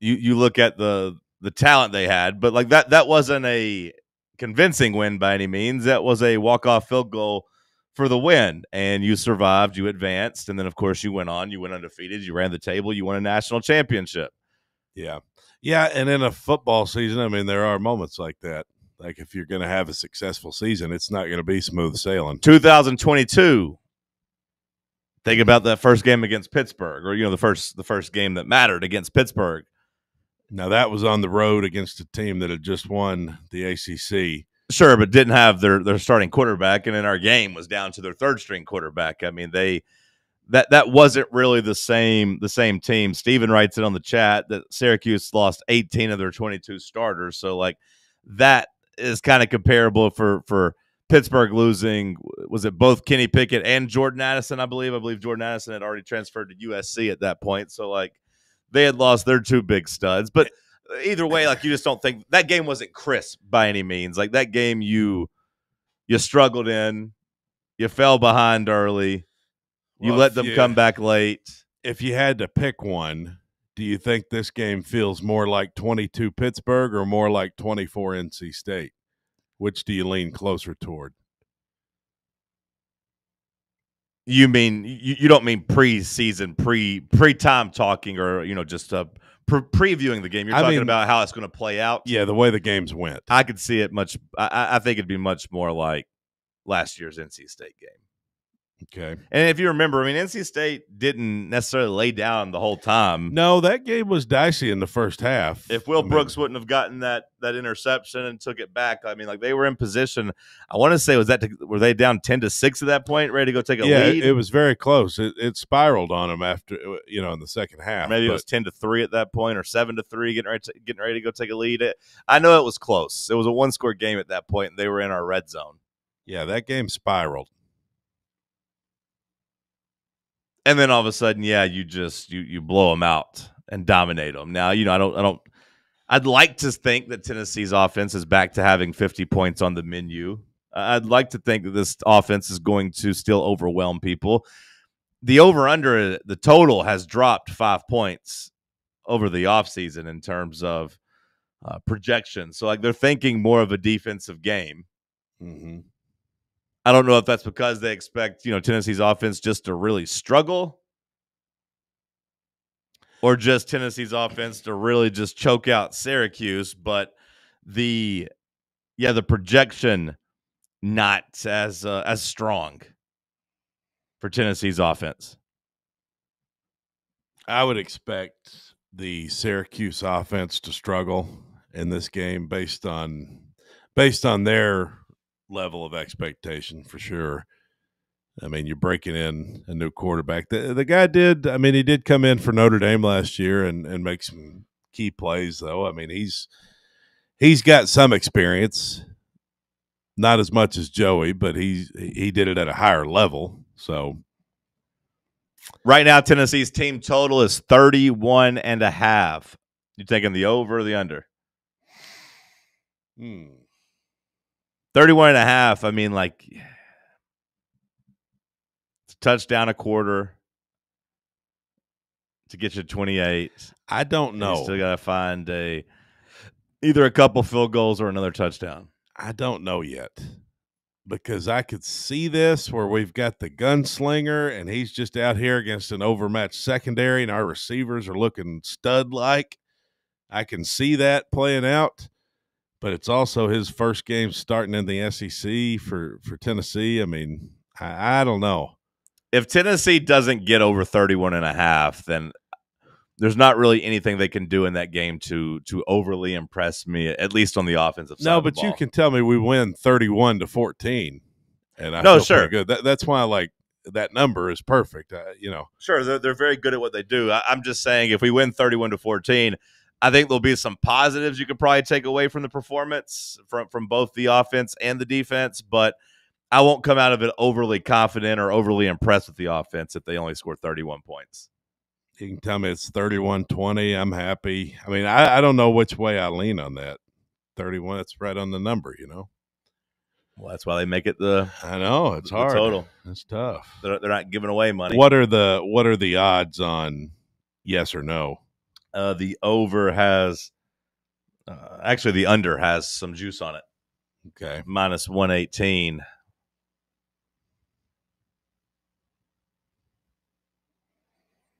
You look at the talent they had, but like that wasn't a convincing win by any means. That was a walk-off field goal for the win, and you survived, you advanced, and then, of course, you went on, you went undefeated, you ran the table, you won a national championship. Yeah. Yeah, and in a football season, I mean, there are moments like that. Like, if you're going to have a successful season, it's not going to be smooth sailing. 2022, think about that first game against Pittsburgh, or, the first game that mattered against Pittsburgh. Now, that was on the road against a team that had just won the ACC. Sure, but didn't have their starting quarterback, and in our game was down to their third-string quarterback. I mean, that wasn't really the same team. Steven writes it on the chat that Syracuse lost 18 of their 22 starters. So, like, that is kind of comparable for Pittsburgh losing. Was it both Kenny Pickett and Jordan Addison, I believe? I believe Jordan Addison had already transferred to USC at that point. So, like, they had lost their 2 big studs. But either way, like, you just don't think that game wasn't crisp by any means. Like, that game you struggled in, you fell behind early, you let them come back late. If you had to pick one, do you think this game feels more like 22 Pittsburgh or more like 24 NC State? Which do you lean closer toward? You mean you don't mean preseason, pre-time talking, or just previewing the game? You're talking about how it's going to play out. Yeah, the way the games went. I could see it much. I think it'd be much more like last year's NC State game. Okay. And if you remember, I mean, NC State didn't necessarily lay down the whole time. No, that game was dicey in the first half. If Will Brooks wouldn't have gotten that interception and took it back, I mean, like, they were in position. I want to say, were they down 10-6 at that point, ready to go take a lead? Yeah, it was very close. It spiraled on them after, in the second half. Maybe it was 10-3 at that point, or 7-3, getting ready to go take a lead. I know it was close. It was a 1-score game at that point, and they were in our red zone. Yeah, that game spiraled. And then all of a sudden, yeah, you blow them out and dominate them. Now, I'd like to think that Tennessee's offense is back to having 50 points on the menu. I'd like to think that this offense is going to still overwhelm people. The over-under, the total has dropped 5 points over the offseason in terms of projection. So, they're thinking more of a defensive game. Mm-hmm. I don't know if that's because they expect, Tennessee's offense just to really struggle, or just Tennessee's offense to really just choke out Syracuse. But the projection not as strong for Tennessee's offense. I would expect the Syracuse offense to struggle in this game based on their level of expectation, for sure. I mean, you're breaking in a new quarterback. The guy did, he did come in for Notre Dame last year and make some key plays, though. I mean, he's got some experience, not as much as Joey, but he did it at a higher level. So right now, Tennessee's team total is 31.5. You taking the over or the under? 31.5. It's a touchdown a quarter to get you 28. I don't know. You still got to find either a couple field goals or another touchdown. I don't know yet, because I could see this where we've got the gunslinger and he's just out here against an overmatched secondary and our receivers are looking stud-like. I can see that playing out, but it's also his first game starting in the SEC for Tennessee. I mean, I don't know. If Tennessee doesn't get over 31.5, then there's not really anything they can do in that game to overly impress me, at least on the offensive side. No, of the but ball. you can tell me we win 31-14, and I no, feel sure. pretty good. That's why that number is perfect. Sure, they're very good at what they do. I'm just saying, if we win 31-14, I think there'll be some positives you could probably take away from the performance from both the offense and the defense, but I won't come out of it overly confident or overly impressed with the offense if they only score 31 points. You can tell me it's 31-20. I'm happy. I mean, I don't know which way I lean on that. 31, it's right on the number, Well, that's why they make it I know, it's hard. Total. It's tough. They're not giving away money. What are the odds on yes or no? The over has actually the under has some juice on it. Okay. Minus 118.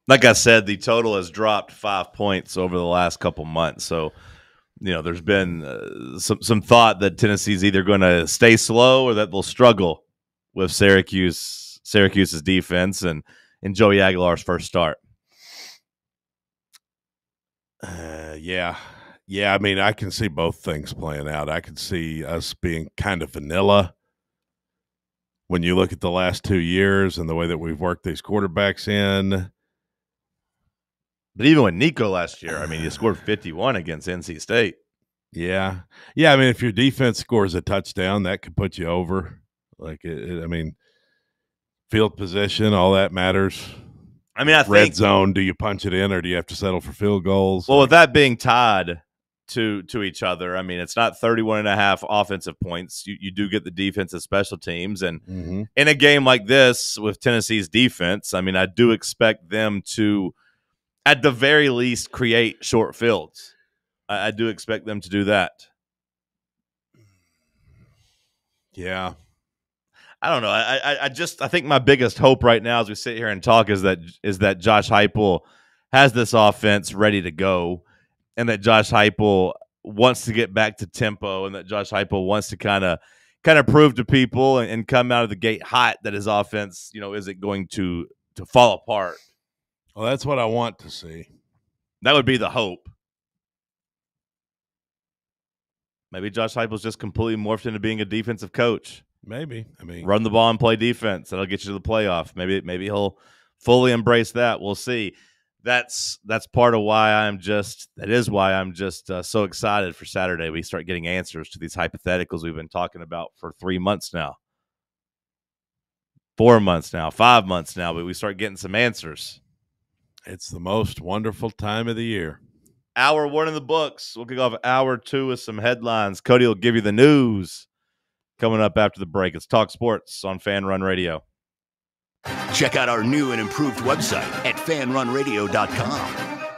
Like I said, the total has dropped 5 points over the last couple months. So, there's been some thought that Tennessee's either going to stay slow or that they'll struggle with Syracuse's defense and Joey Aguilar's first start. Yeah. I mean, I can see both things playing out. I can see us being kind of vanilla when you look at the last 2 years and the way that we've worked these quarterbacks in. But even with Nico last year, he scored 51 against NC State. Yeah. I mean, if your defense scores a touchdown, that could put you over. Field position, all that matters. I red think zone. Do you punch it in, or do you have to settle for field goals? Well, with that being tied to each other, it's not 31.5 offensive points. You do get the defensive special teams, and in a game like this with Tennessee's defense, I do expect them to, at the very least, create short fields. I do expect them to do that. Yeah. I don't know. I think my biggest hope right now as we sit here and talk is that Josh Heupel has this offense ready to go, and that Josh Heupel wants to get back to tempo, and that Josh Heupel wants to kind of prove to people and come out of the gate hot that his offense, isn't going to fall apart. Well, that's what I want to see. That would be the hope. Maybe Josh Heupel's just completely morphed into being a defensive coach. Maybe. Run the ball and play defense. That'll get you to the playoff. Maybe he'll fully embrace that. We'll see. That's part of why I'm just so excited for Saturday. We start getting answers to these hypotheticals we've been talking about for 3 months now, 4 months now, 5 months now, but we start getting some answers. It's the most wonderful time of the year. Hour 1 in the books. We'll kick off hour 2 with some headlines. Cody will give you the news. Coming up after the break, it's Talk Sports on FanRun Radio. Check out our new and improved website at fanrunradio.com.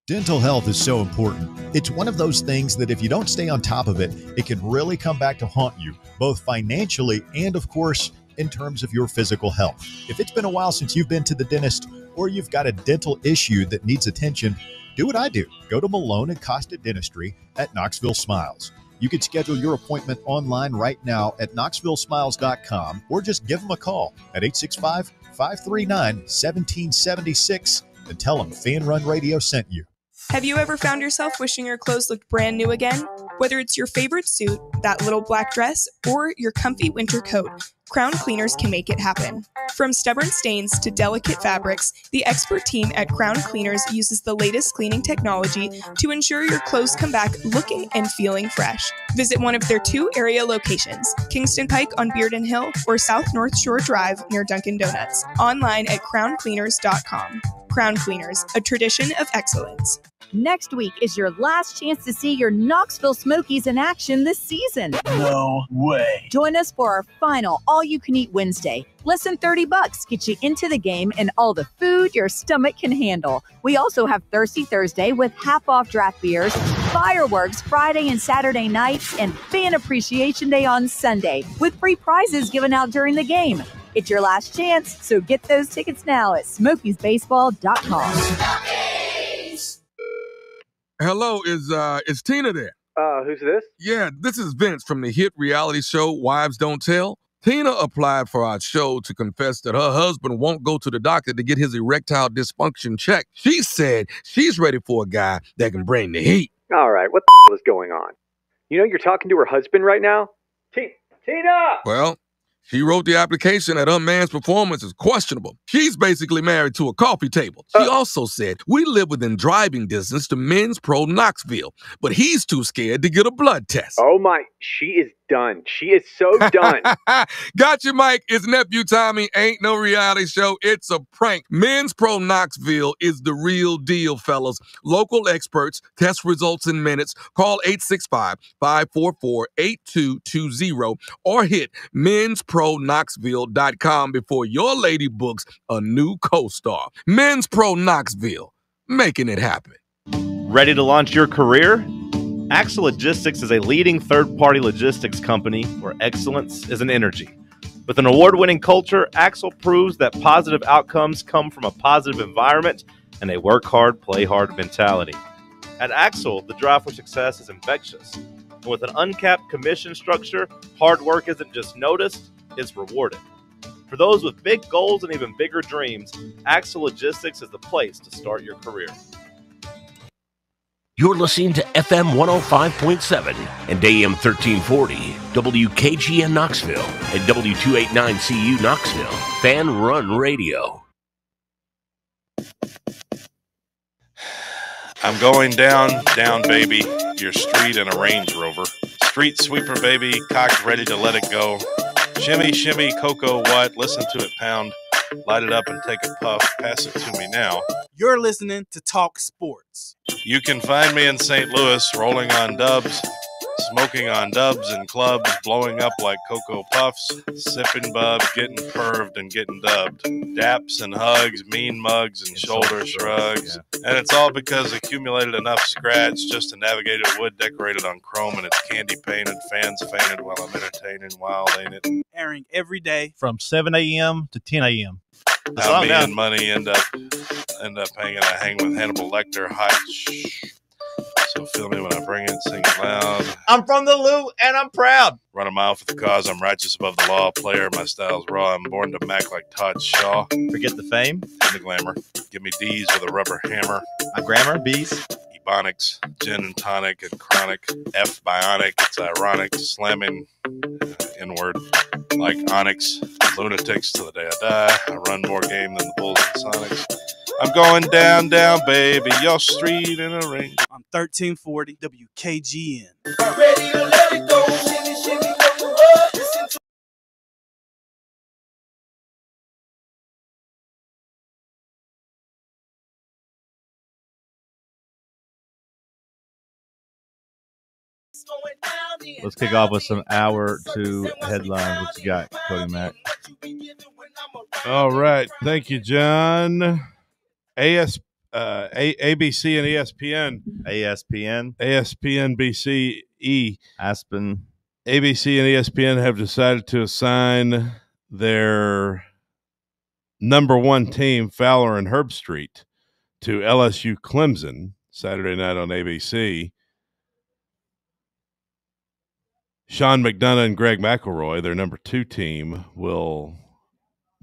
Dental health is so important. It's one of those things that if you don't stay on top of it, it can really come back to haunt you, both financially and, of course, in terms of your physical health. If it's been a while since you've been to the dentist or you've got a dental issue that needs attention, do what I do. Go to Malone and Costa Dentistry at Knoxville Smiles. You can schedule your appointment online right now at knoxvillesmiles.com or just give them a call at 865-539-1776 and tell them Fan Run Radio sent you. Have you ever found yourself wishing your clothes looked brand new again? Whether it's your favorite suit, that little black dress, or your comfy winter coat, Crown Cleaners can make it happen. From stubborn stains to delicate fabrics, the expert team at Crown Cleaners uses the latest cleaning technology to ensure your clothes come back looking and feeling fresh. Visit one of their 2 area locations, Kingston Pike on Bearden Hill or South North Shore Drive near Dunkin' Donuts. Online at crowncleaners.com. Crown Cleaners, a tradition of excellence. Next week is your last chance to see your Knoxville Smokies in action this season. No way. Join us for our final all-you-can-eat Wednesday. Less than $30 gets you into the game and all the food your stomach can handle. We also have Thirsty Thursday with half-off draft beers, fireworks Friday and Saturday nights, and Fan Appreciation Day on Sunday with free prizes given out during the game. It's your last chance, so get those tickets now at smokiesbaseball.com. Hello, is Tina there? Who's this? Yeah, this is Vince from the hit reality show Wives Don't Tell. Tina applied for our show to confess that her husband won't go to the doctor to get his erectile dysfunction checked. She said she's ready for a guy that can bring the heat. All right, what the hell is going on? You know you're talking to her husband right now? Tina! Well, she wrote the application that her man's performance is questionable. She's basically married to a coffee table. She also said, we live within driving distance to Men's Pro Knoxville, but he's too scared to get a blood test. Oh my, she is done. She is so done. Gotcha, Mike. It's Nephew Tommy. Ain't no reality show. It's a prank. Men's Pro Knoxville is the real deal, fellas. Local experts, test results in minutes. Call 865-544-8220 or hit men'sproKnoxville.com before your lady books a new co-star. Men's Pro Knoxville, making it happen. Ready to launch your career? Axel Logistics is a leading third-party logistics company where excellence is an energy. With an award-winning culture, Axel proves that positive outcomes come from a positive environment and a work hard, play hard mentality. At Axel, the drive for success is infectious. And with an uncapped commission structure, hard work isn't just noticed, it's rewarded. For those with big goals and even bigger dreams, Axel Logistics is the place to start your career. You're listening to FM 105.7 and AM 1340, WKGN Knoxville, and W289CU Knoxville, Fan Run Radio. I'm going down, baby, your street in a Range Rover. Street sweeper, baby, cocked, ready to let it go. Shimmy, shimmy, cocoa, what? Listen to it pound. Light it up and take a puff. Pass it to me now. You're listening to Talk Sports. You can find me in St. Louis, rolling on dubs, smoking on dubs and clubs, blowing up like Cocoa Puffs, sipping bub, getting curved and getting dubbed. Daps and hugs, mean mugs and shoulder shrugs. Yeah. And it's all because accumulated enough scratch just to navigate a wood decorated on chrome and it's candy painted. Fans fainted while I'm entertaining. Wild, ain't it? Airing every day from 7 a.m. to 10 a.m. How me and money end up hanging. I hang with Hannibal Lecter. Hot. So feel me when I bring it, sing it loud. I'm from the Lou, and I'm proud. Run a mile for the cause, I'm righteous above the law. Player, my style's raw, I'm born to mac like Todd Shaw. Forget the fame and the glamour. Give me D's with a rubber hammer. My grammar, B's. Ebonics, gin and tonic and chronic. F bionic, it's ironic. Slamming inward like Onyx. Lunatics till the day I die. I run more game than the Bulls and Sonics. I'm going down, baby, your street in a Range. On 1340 WKGN. Ready to let it go. Shimmy, shimmy, what you want? Listen to Let's kick off with some hour 2 headlines. What you got, Cody Mack? All right. Thank you, John. ABC and ESPN. ESPN, BCE. Aspen. ABC and ESPN have decided to assign their number 1 team, Fowler and Herb Street, to LSU Clemson Saturday night on ABC. Sean McDonough and Greg McElroy, their number 2 team, will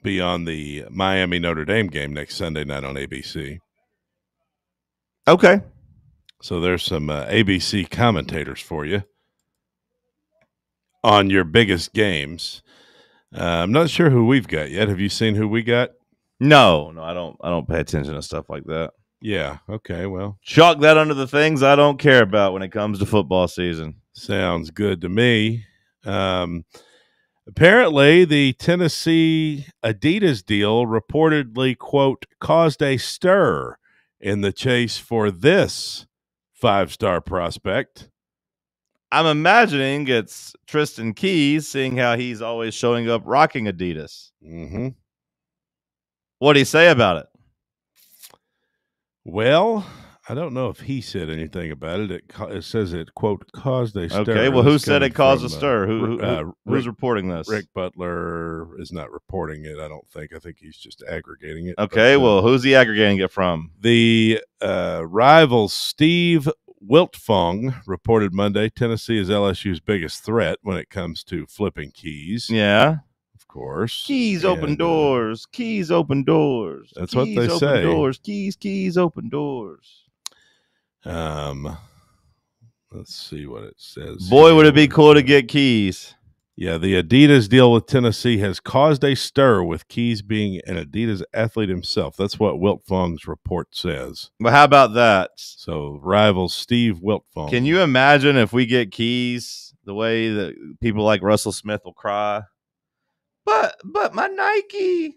be on the Miami Notre Dame game next Sunday night on ABC. Okay. So there's some ABC commentators for you on your biggest games. I'm not sure who we've got yet. Have you seen who we got? No, I don't pay attention to stuff like that. Yeah. Okay. Well, chalk that under the things I don't care about when it comes to football season. Sounds good to me. Apparently, the Tennessee Adidas deal reportedly, quote, caused a stir in the chase for this 5-star prospect. I'm imagining it's Tristan Keys, seeing how he's always showing up rocking Adidas. Mm-hmm. What do you say about it? Well, I don't know if he said anything about it. It says it, quote, caused a stir. Okay, well, who said it caused a stir? Who's reporting this? Rick Butler is not reporting it, I don't think. I think he's just aggregating it. Okay, well, who's he aggregating it from? The rival Steve Wiltfong reported Monday Tennessee is LSU's biggest threat when it comes to flipping keys. Yeah. Of course. Keys open doors. Keys open doors. That's keys what they open say. Doors. Keys open doors. Let's see what it says. Boy, would it be cool to get Keys. Yeah, the Adidas deal with Tennessee has caused a stir, with Keys being an Adidas athlete himself. That's what Wiltfong's report says. But how about that? So, rival Steve Wiltfong. Can you imagine if we get Keys, the way that people like Russell Smith will cry? But my Nike.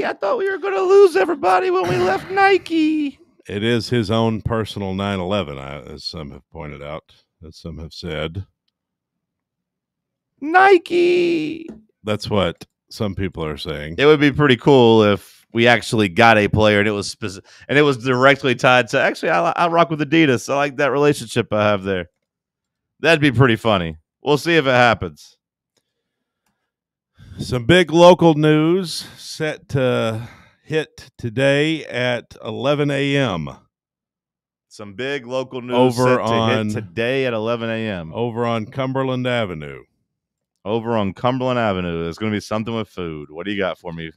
I thought we were going to lose everybody when we left Nike. It is his own personal 9/11, as some have pointed out, as some have said. Nike. That's what some people are saying. It would be pretty cool if we actually got a player and it was directly tied to. Actually, I rock with Adidas. I like that relationship I have there. That'd be pretty funny. We'll see if it happens. Some big local news set to hit today at 11 a.m. Some big local news hit today at 11 a.m. Over on Cumberland Avenue. Over on Cumberland Avenue. There's going to be something with food. What do you got for me?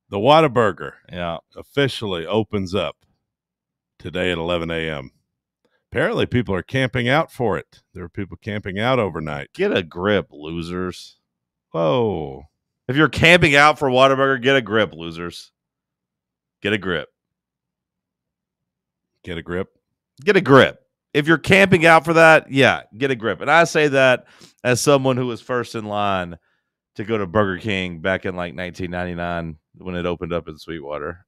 The Whataburger. Yeah. Officially opens up today at 11 a.m. Apparently, people are camping out for it. There are people camping out overnight. Get a grip, losers. Whoa. If you're camping out for Whataburger, get a grip, losers. Get a grip. Get a grip. Get a grip. If you're camping out for that, yeah, get a grip. And I say that as someone who was first in line to go to Burger King back in like 1999 when it opened up in Sweetwater.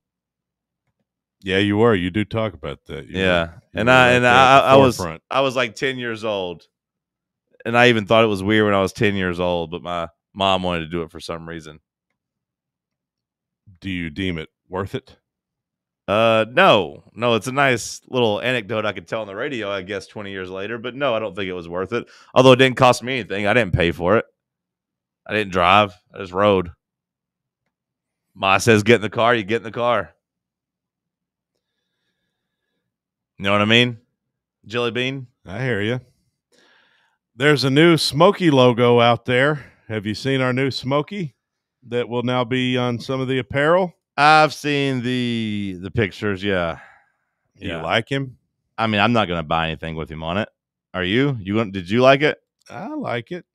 Yeah, you were. You do talk about that. I was like 10 years old. And I even thought it was weird when I was 10 years old, but my mom wanted to do it for some reason. Do you deem it worth it? No, it's a nice little anecdote I could tell on the radio, I guess, 20 years later. But no, I don't think it was worth it. Although it didn't cost me anything. I didn't pay for it. I didn't drive. I just rode. Ma says, get in the car. You get in the car. You know what I mean? Jelly bean. I hear you. There's a new Smokey logo out there. Have you seen our new Smokey that will now be on some of the apparel? I've seen the pictures, yeah. You like him? I mean, I'm not going to buy anything with him on it. Are you? Did you like it? I like it.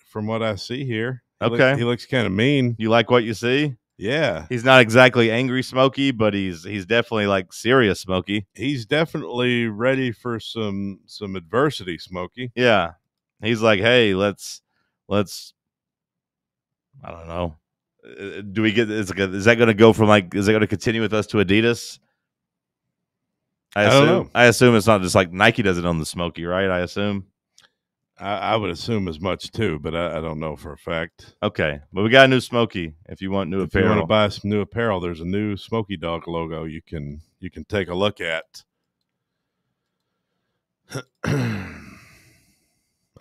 From what I see here. Okay. He looks kind of mean. You like what you see? Yeah. He's not exactly angry Smokey, but he's definitely like serious Smokey. He's definitely ready for some adversity, Smokey. Yeah. He's like, hey, let's I don't know. Do we get is that going to go from is it going to continue with us to Adidas? I don't assume, know. I assume it's not just like Nike does it on the Smoky, right? I assume. I would assume as much too, but I don't know for a fact. Okay, but we got a new Smoky. If you want new If you want apparel, to buy some new apparel, there's a new Smoky Dog logo you can take a look at.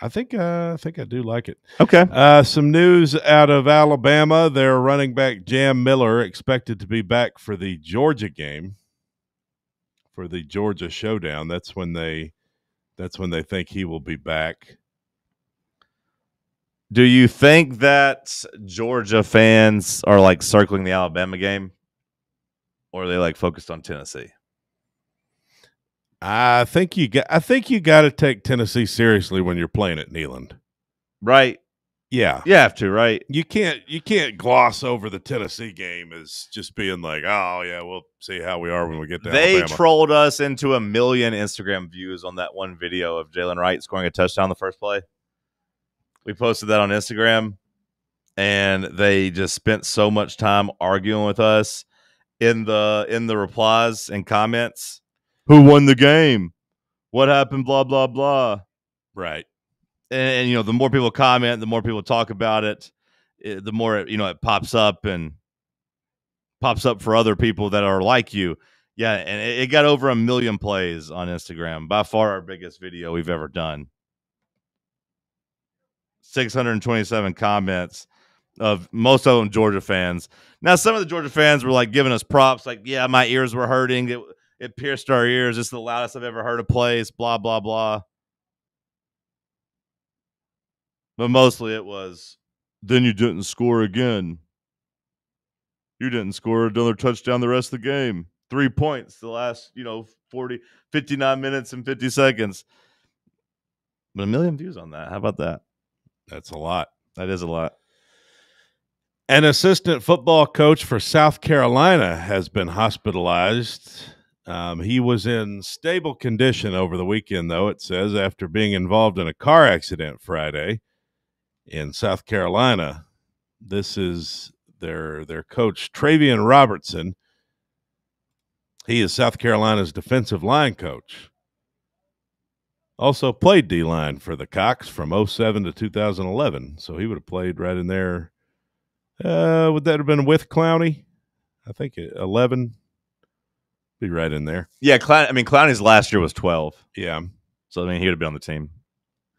I think I do like it. Okay. Some news out of Alabama. Their running back Jam Miller expected to be back for the Georgia game, for the Georgia showdown. That's when they think he will be back. do you think that Georgia fans are like circling the Alabama game, or are they like focused on Tennessee? I think you got to take Tennessee seriously when you're playing at Neyland. Right. Yeah. You have to, right? You can't gloss over the Tennessee game as just being like, oh yeah, we'll see how we are when we get to They Alabama. trolled us into 1 million Instagram views on that one video of Jalen Wright scoring a touchdown the first play. We posted that on Instagram, and they just spent so much time arguing with us in the replies and comments. Who won the game? What happened? Blah, blah, blah. Right. And you know, the more people comment, the more people talk about it, the more it pops up and pops up for other people that are like you. Yeah, and it got over 1 million plays on Instagram. By far our biggest video we've ever done. 627 comments, of most of them Georgia fans. Now, some of the Georgia fans were like giving us props, like, yeah, my ears were hurting. It pierced our ears. It's the loudest I've ever heard of plays, blah, blah, blah. But mostly it was, then you didn't score again. You didn't score another touchdown the rest of the game. 3 points the last, 59 minutes and 50 seconds. But 1 million views on that. How about that? That's a lot. That is a lot. An assistant football coach for South Carolina has been hospitalized. He was in stable condition over the weekend, though, it says, after being involved in a car accident Friday in South Carolina. This is their coach, Travian Robertson. He is South Carolina's defensive line coach. Also played D-line for the Cox from 2007 to 2011. So he would have played right in there. Would that have been with Clowney? I think 11. Be right in there. Yeah, Clowney's last year was 12. Yeah. So, he would have been on the team.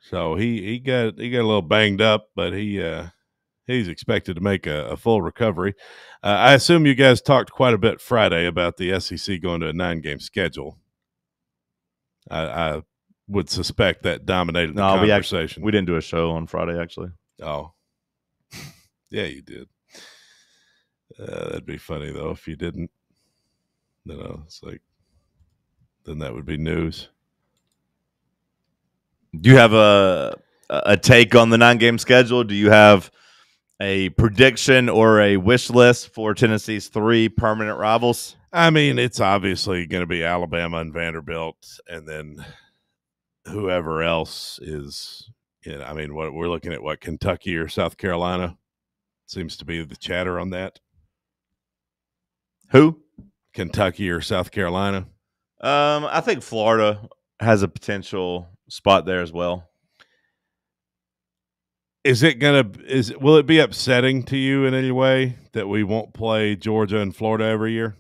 So he got a little banged up, but he's expected to make a full recovery. I assume you guys talked quite a bit Friday about the SEC going to a 9-game schedule. I would suspect that dominated the conversation. We didn't do a show on Friday, actually. Oh. Yeah, you did. That'd be funny, though, if you didn't. It's like, then that would be news. Do you have a take on the 9-game schedule? Do you have a prediction or a wish list for Tennessee's 3 permanent rivals? It's obviously going to be Alabama and Vanderbilt, and then whoever else is. What we're looking at, Kentucky or South Carolina seems to be the chatter on that. Who? Kentucky or South Carolina? I think Florida has a potential spot there as well. Will it be upsetting to you in any way that we won't play Georgia and Florida every year?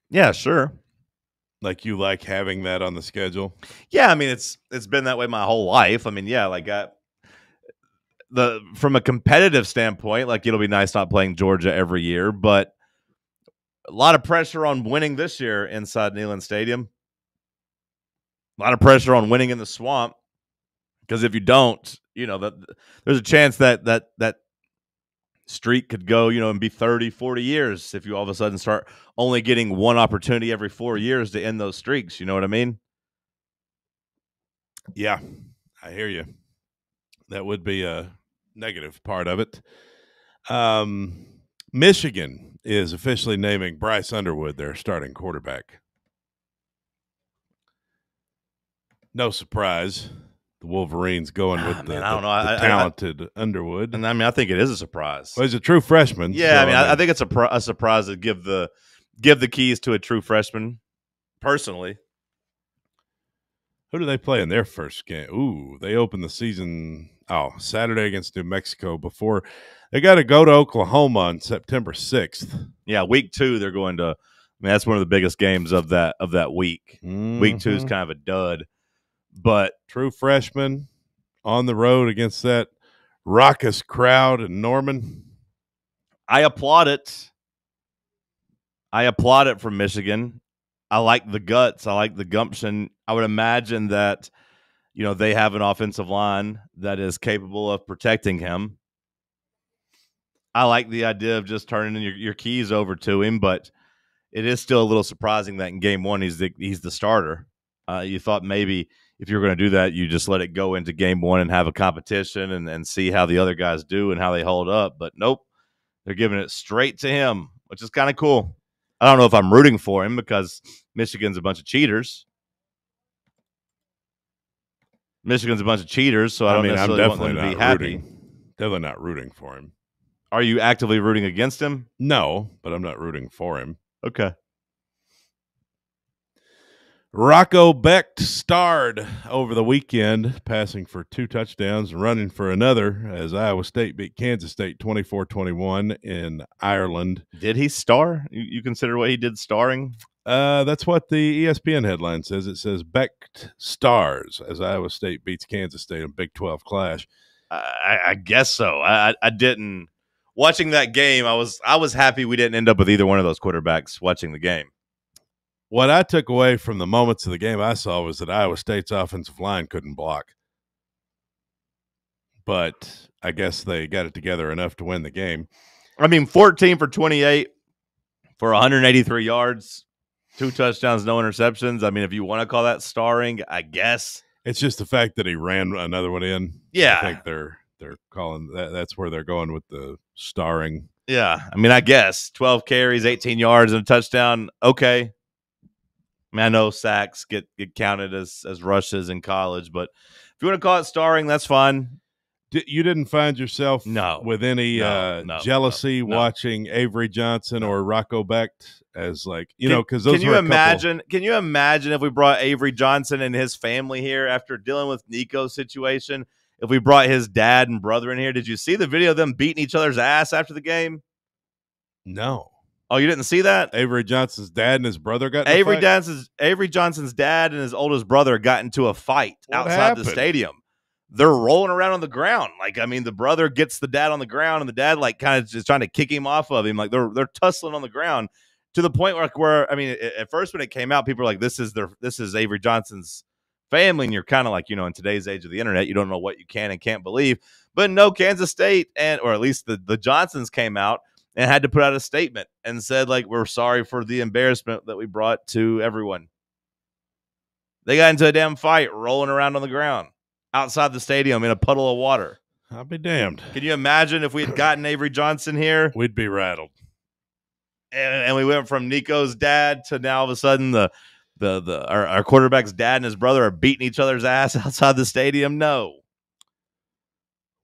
Yeah, sure. Like you like having that on the schedule? Yeah, it's been that way my whole life. From a competitive standpoint, it'll be nice not playing Georgia every year, but a lot of pressure on winning this year inside Neyland Stadium. A lot of pressure on winning in the Swamp, because if you don't, there's a chance that streak could go, and be 30, 40 years if you all of a sudden start only getting one opportunity every 4 years to end those streaks. You know what I mean? Yeah, I hear you. That would be a negative part of it. Michigan is officially naming Bryce Underwood their starting quarterback. No surprise. The Wolverines going with the talented Underwood. And I think it is a surprise. Well, he's a true freshman. Yeah, so, I think it's a surprise to give the give the keys to a true freshman, personally. Who do they play in their first game? Ooh, they open the season Saturday against New Mexico before they got to go to Oklahoma on September 6th. Yeah, week 2 they're going to. I mean, that's one of the biggest games of that week. Mm-hmm. Week 2 is kind of a dud, but true freshman on the road against that raucous crowd in Norman. I applaud it. I applaud it from Michigan. I like the guts. I like the gumption. I would imagine that, they have an offensive line that is capable of protecting him. I like the idea of just turning your keys over to him, but it is still a little surprising that in game 1 he's the starter. You thought maybe if you're going to do that, you just let it go into game 1 and have a competition and see how the other guys do and how they hold up. But nope, they're giving it straight to him, which is kind of cool. I don't know if I'm rooting for him because Michigan's a bunch of cheaters. So I don't necessarily want them to be happy. Definitely not rooting for him. Are you actively rooting against him? No, but I'm not rooting for him. Okay. Rocco Becht starred over the weekend, passing for 2 touchdowns and running for another as Iowa State beat Kansas State 24-21 in Ireland. Did he star? You consider what he did starring? That's what the ESPN headline says. It says Becht stars as Iowa State beats Kansas State in Big 12 clash. I guess so. I didn't. Watching that game, I was happy we didn't end up with either one of those quarterbacks watching the game. What I took away from the moments of the game I saw was that Iowa State's offensive line couldn't block. But I guess they got it together enough to win the game. I mean, 14 for 28 for 183 yards, 2 touchdowns, no interceptions. I mean, if you want to call that starring, I guess. It's just the fact that he ran another one in. Yeah. I think they're calling that. That's where they're going with the starring. Yeah. I mean, I guess 12 carries, 18 yards, and a touchdown. Okay. I mean, I know sacks get counted as rushes in college, but if you want to call it starring, that's fine. You didn't find yourself with any jealousy watching Avery Johnson or Rocco Becht as because those. Can you imagine if we brought Avery Johnson and his family here after dealing with Nico's situation? If we brought his dad and brother in here, did you see the video of them beating each other's ass after the game? No. Oh, you didn't see that? Avery Johnson's dad and his brother got in a fight? Avery Johnson's dad and his oldest brother got into a fight outside the stadium. They're rolling around on the ground. The brother gets the dad on the ground, and the dad kind of just trying to kick him off of him. They're tussling on the ground to the point where at first when it came out, people were like, "This is Avery Johnson's family," and you're kind of in today's age of the internet, you don't know what you can and can't believe. But no, Kansas State or at least the Johnsons came out and had to put out a statement and said, we're sorry for the embarrassment that we brought to everyone. They got into a damn fight rolling around on the ground outside the stadium in a puddle of water. I'll be damned. Can you imagine if we had gotten Avery Johnson here? We'd be rattled. And we went from Nico's dad to now all of a sudden our quarterback's dad and his brother are beating each other's ass outside the stadium. No.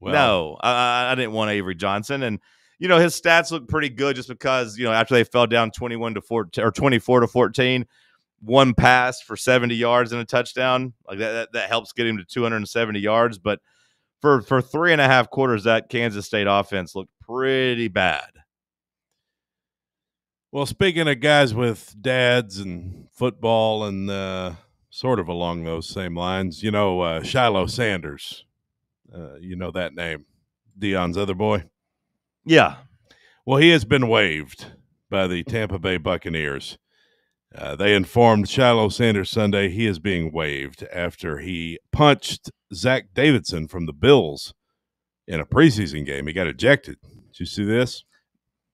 Well, no, I didn't want Avery Johnson. And, his stats look pretty good just because, after they fell down 21-14 or 24-14, one pass for 70 yards and a touchdown. That helps get him to 270 yards. But for 3.5 quarters, that Kansas State offense looked pretty bad. Well, speaking of guys with dads and football and sort of along those same lines, Shiloh Sanders, that name, Deion's other boy. Yeah. Well, he has been waived by the Tampa Bay Buccaneers. They informed Shiloh Sanders Sunday he is being waived after he punched Zach Davidson from the Bills in a preseason game. He got ejected. Did you see this?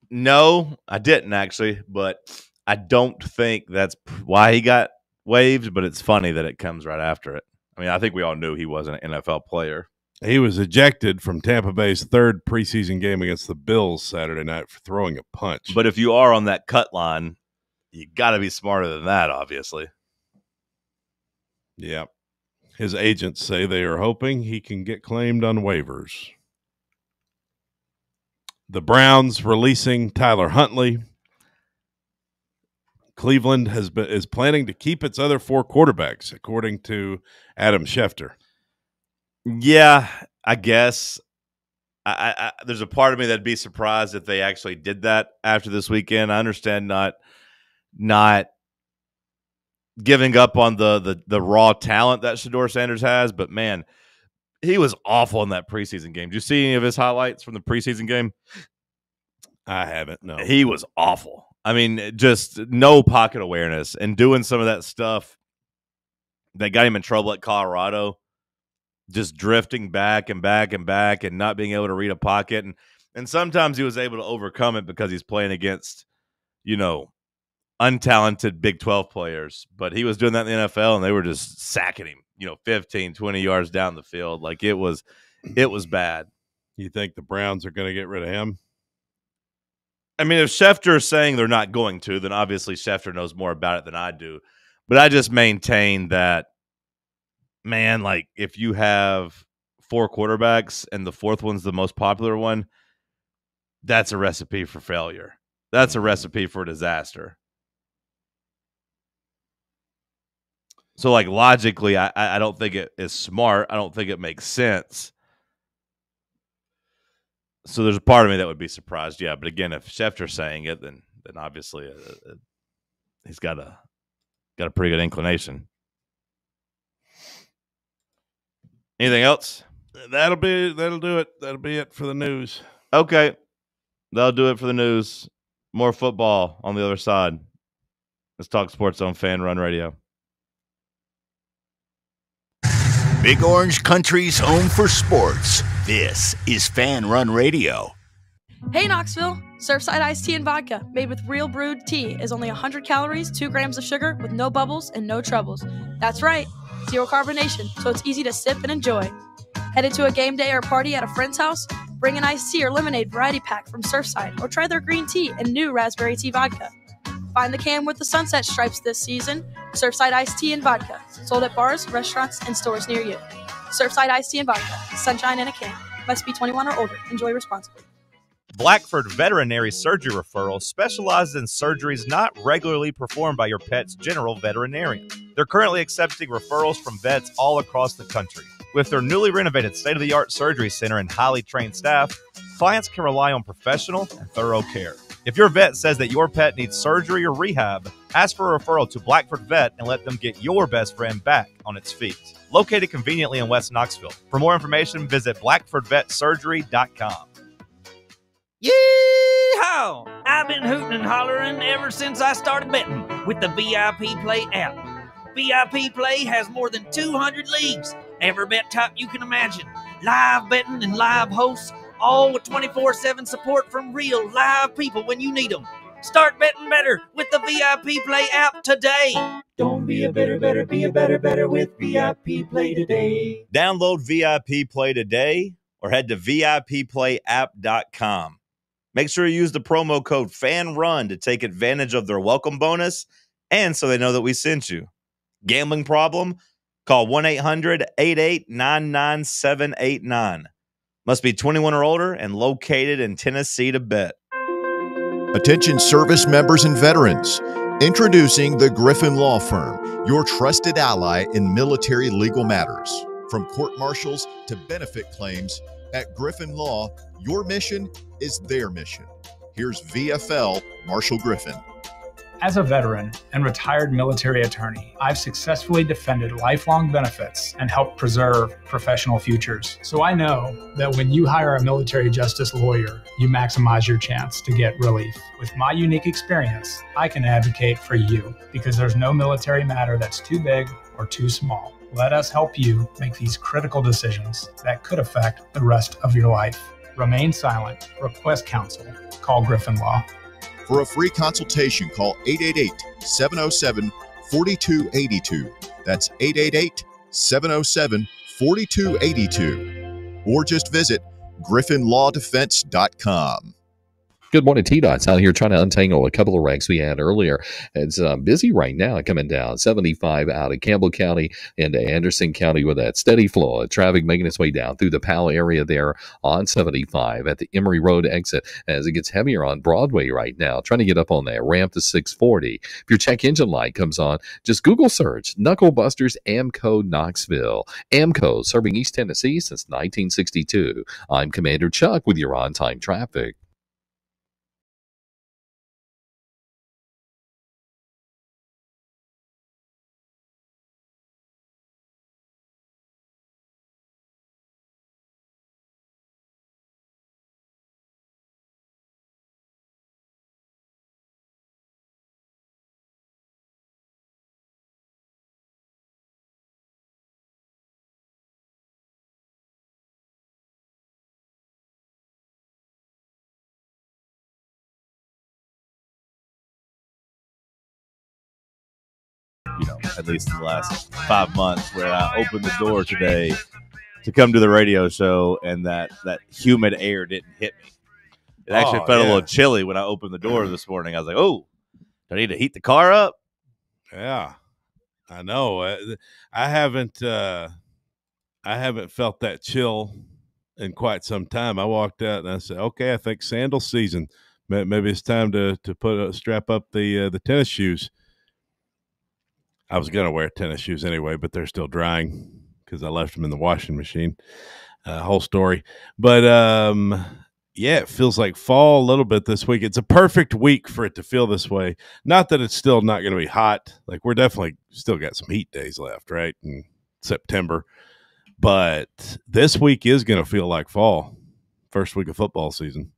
No, I didn't actually, but I don't think that's why he got waived, but it's funny that it comes right after it. I mean, I think we all knew he wasn't an NFL player. He was ejected from Tampa Bay's 3rd preseason game against the Bills Saturday night for throwing a punch. But if you are on that cut line, you got to be smarter than that, obviously. Yeah. His agents say they are hoping he can get claimed on waivers. The Browns releasing Tyler Huntley. Cleveland is planning to keep its other 4 quarterbacks, according to Adam Schefter. Yeah, I guess. There's a part of me that'd be surprised if they actually did that after this weekend. I understand not giving up on the raw talent that Shedeur Sanders has, but man, he was awful in that preseason game. Did you see any of his highlights from the preseason game? I haven't, no. He was awful. I mean, just no pocket awareness and doing some of that stuff that got him in trouble at Colorado, just drifting back and back and back and not being able to read a pocket. And sometimes he was able to overcome it because he's playing against, untalented Big 12 players. But he was doing that in the NFL, and they were just sacking him, 15, 20 yards down the field. Like, it was bad. You think the Browns are going to get rid of him? I mean, if Schefter is saying they're not going to, then obviously Schefter knows more about it than I do. But I just maintain that, man, like, if you have 4 quarterbacks and the 4th one's the most popular one, that's a recipe for failure. That's a recipe for disaster. So, like, logically, I don't think it is smart. I don't think it makes sense. So there's a part of me that would be surprised, yeah. But again, if Schefter's saying it, then obviously he's got a pretty good inclination. Anything else? That'll do it. That'll be it for the news. Okay, that'll do it for the news. More football on the other side. Let's talk sports on FanRun Radio. Big Orange Country's home for sports. This is FanRun Radio. Hey Knoxville, Surfside iced tea and vodka made with real brewed tea is only 100 calories, 2 grams of sugar with no bubbles and no troubles. That's right, 0 carbonation, so it's easy to sip and enjoy. Headed to a game day or party at a friend's house? Bring an iced tea or lemonade variety pack from Surfside or try their green tea and new raspberry tea vodka. Find the can with the sunset stripes this season. Surfside iced tea and vodka, sold at bars, restaurants, and stores near you. Surfside iced tea and vodka, sunshine in a can. Must be 21 or older. Enjoy responsibly. Blackford Veterinary Surgery Referral specializes in surgeries not regularly performed by your pet's general veterinarian. They're currently accepting referrals from vets all across the country. With their newly renovated state-of-the-art surgery center and highly trained staff, clients can rely on professional and thorough care. If your vet says that your pet needs surgery or rehab, ask for a referral to Blackford Vet and let them get your best friend back on its feet. Located conveniently in West Knoxville. For more information, visit blackfordvetsurgery.com. Yeehaw! I've been hooting and hollering ever since I started betting with the VIP Play app. VIP Play has more than 200 leagues, every bet type you can imagine, live betting and live hosts, all with 24/7 support from real live people when you need them. Start betting better with the VIP Play app today. Don't be a better, be a better with VIP Play today. Download VIP Play today or head to VIPPlayApp.com. Make sure you use the promo code FANRUN to take advantage of their welcome bonus and so they know that we sent you. Gambling problem? Call 1-800-88-99789. Must be 21 or older and located in Tennessee to bet. Attention service members and veterans. Introducing the Griffin Law Firm, your trusted ally in military legal matters. From court-martials to benefit claims, at Griffin Law, your mission is their mission. Here's VFL Marshall Griffin. As a veteran and retired military attorney, I've successfully defended lifelong benefits and helped preserve professional futures. So I know that when you hire a military justice lawyer, you maximize your chance to get relief. With my unique experience, I can advocate for you because there's no military matter that's too big or too small. Let us help you make these critical decisions that could affect the rest of your life. Remain silent. Request counsel. Call Griffin Law. For a free consultation, call 888-707-4282. That's 888-707-4282. Or just visit griffinlawdefense.com. Good morning, T-Dots out here trying to untangle a couple of wrecks we had earlier. It's busy right now coming down 75 out of Campbell County into Anderson County with that steady flow of traffic making its way down through the Powell area there on 75 at the Emory Road exit as it gets heavier on Broadway right now, trying to get up on that ramp to 640. If your check engine light comes on, just Google search Knuckle Busters Amco Knoxville. Amco serving East Tennessee since 1962. I'm Commander Chuck with your on-time traffic. At least in the last 5 months, where I opened the door today to come to the radio show and that humid air didn't hit me. It actually felt a little chilly when I opened the door this morning. I was like, oh, do I need to heat the car up? Yeah, I know. I haven't felt that chill in quite some time. I walked out and I said, okay, I think sandal season. Maybe it's time to strap up the tennis shoes. I was going to wear tennis shoes anyway, but they're still drying because I left them in the washing machine. Whole story. But, yeah, it feels like fall a little bit this week. It's a perfect week for it to feel this way. Not that it's still not going to be hot. Like, we're definitely still got some heat days left, right, in September. But this week is going to feel like fall, first week of football season.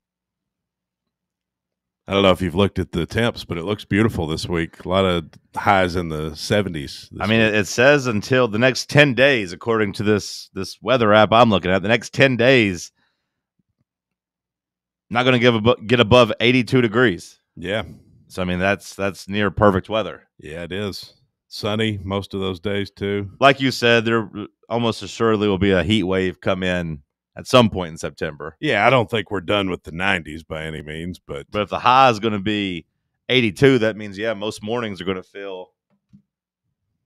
I don't know if you've looked at the temps, but it looks beautiful this week. A lot of highs in the 70s. I mean, it says until the next 10 days, according to this weather app I'm looking at, the next 10 days, not going to get above 82 degrees. Yeah. So, I mean, that's near perfect weather. Yeah, it is. Sunny most of those days, too. Like you said, there almost assuredly will be a heat wave come in at some point in September. Yeah, I don't think we're done with the 90s by any means. But if the high is going to be 82, that means, yeah, most mornings are going to feel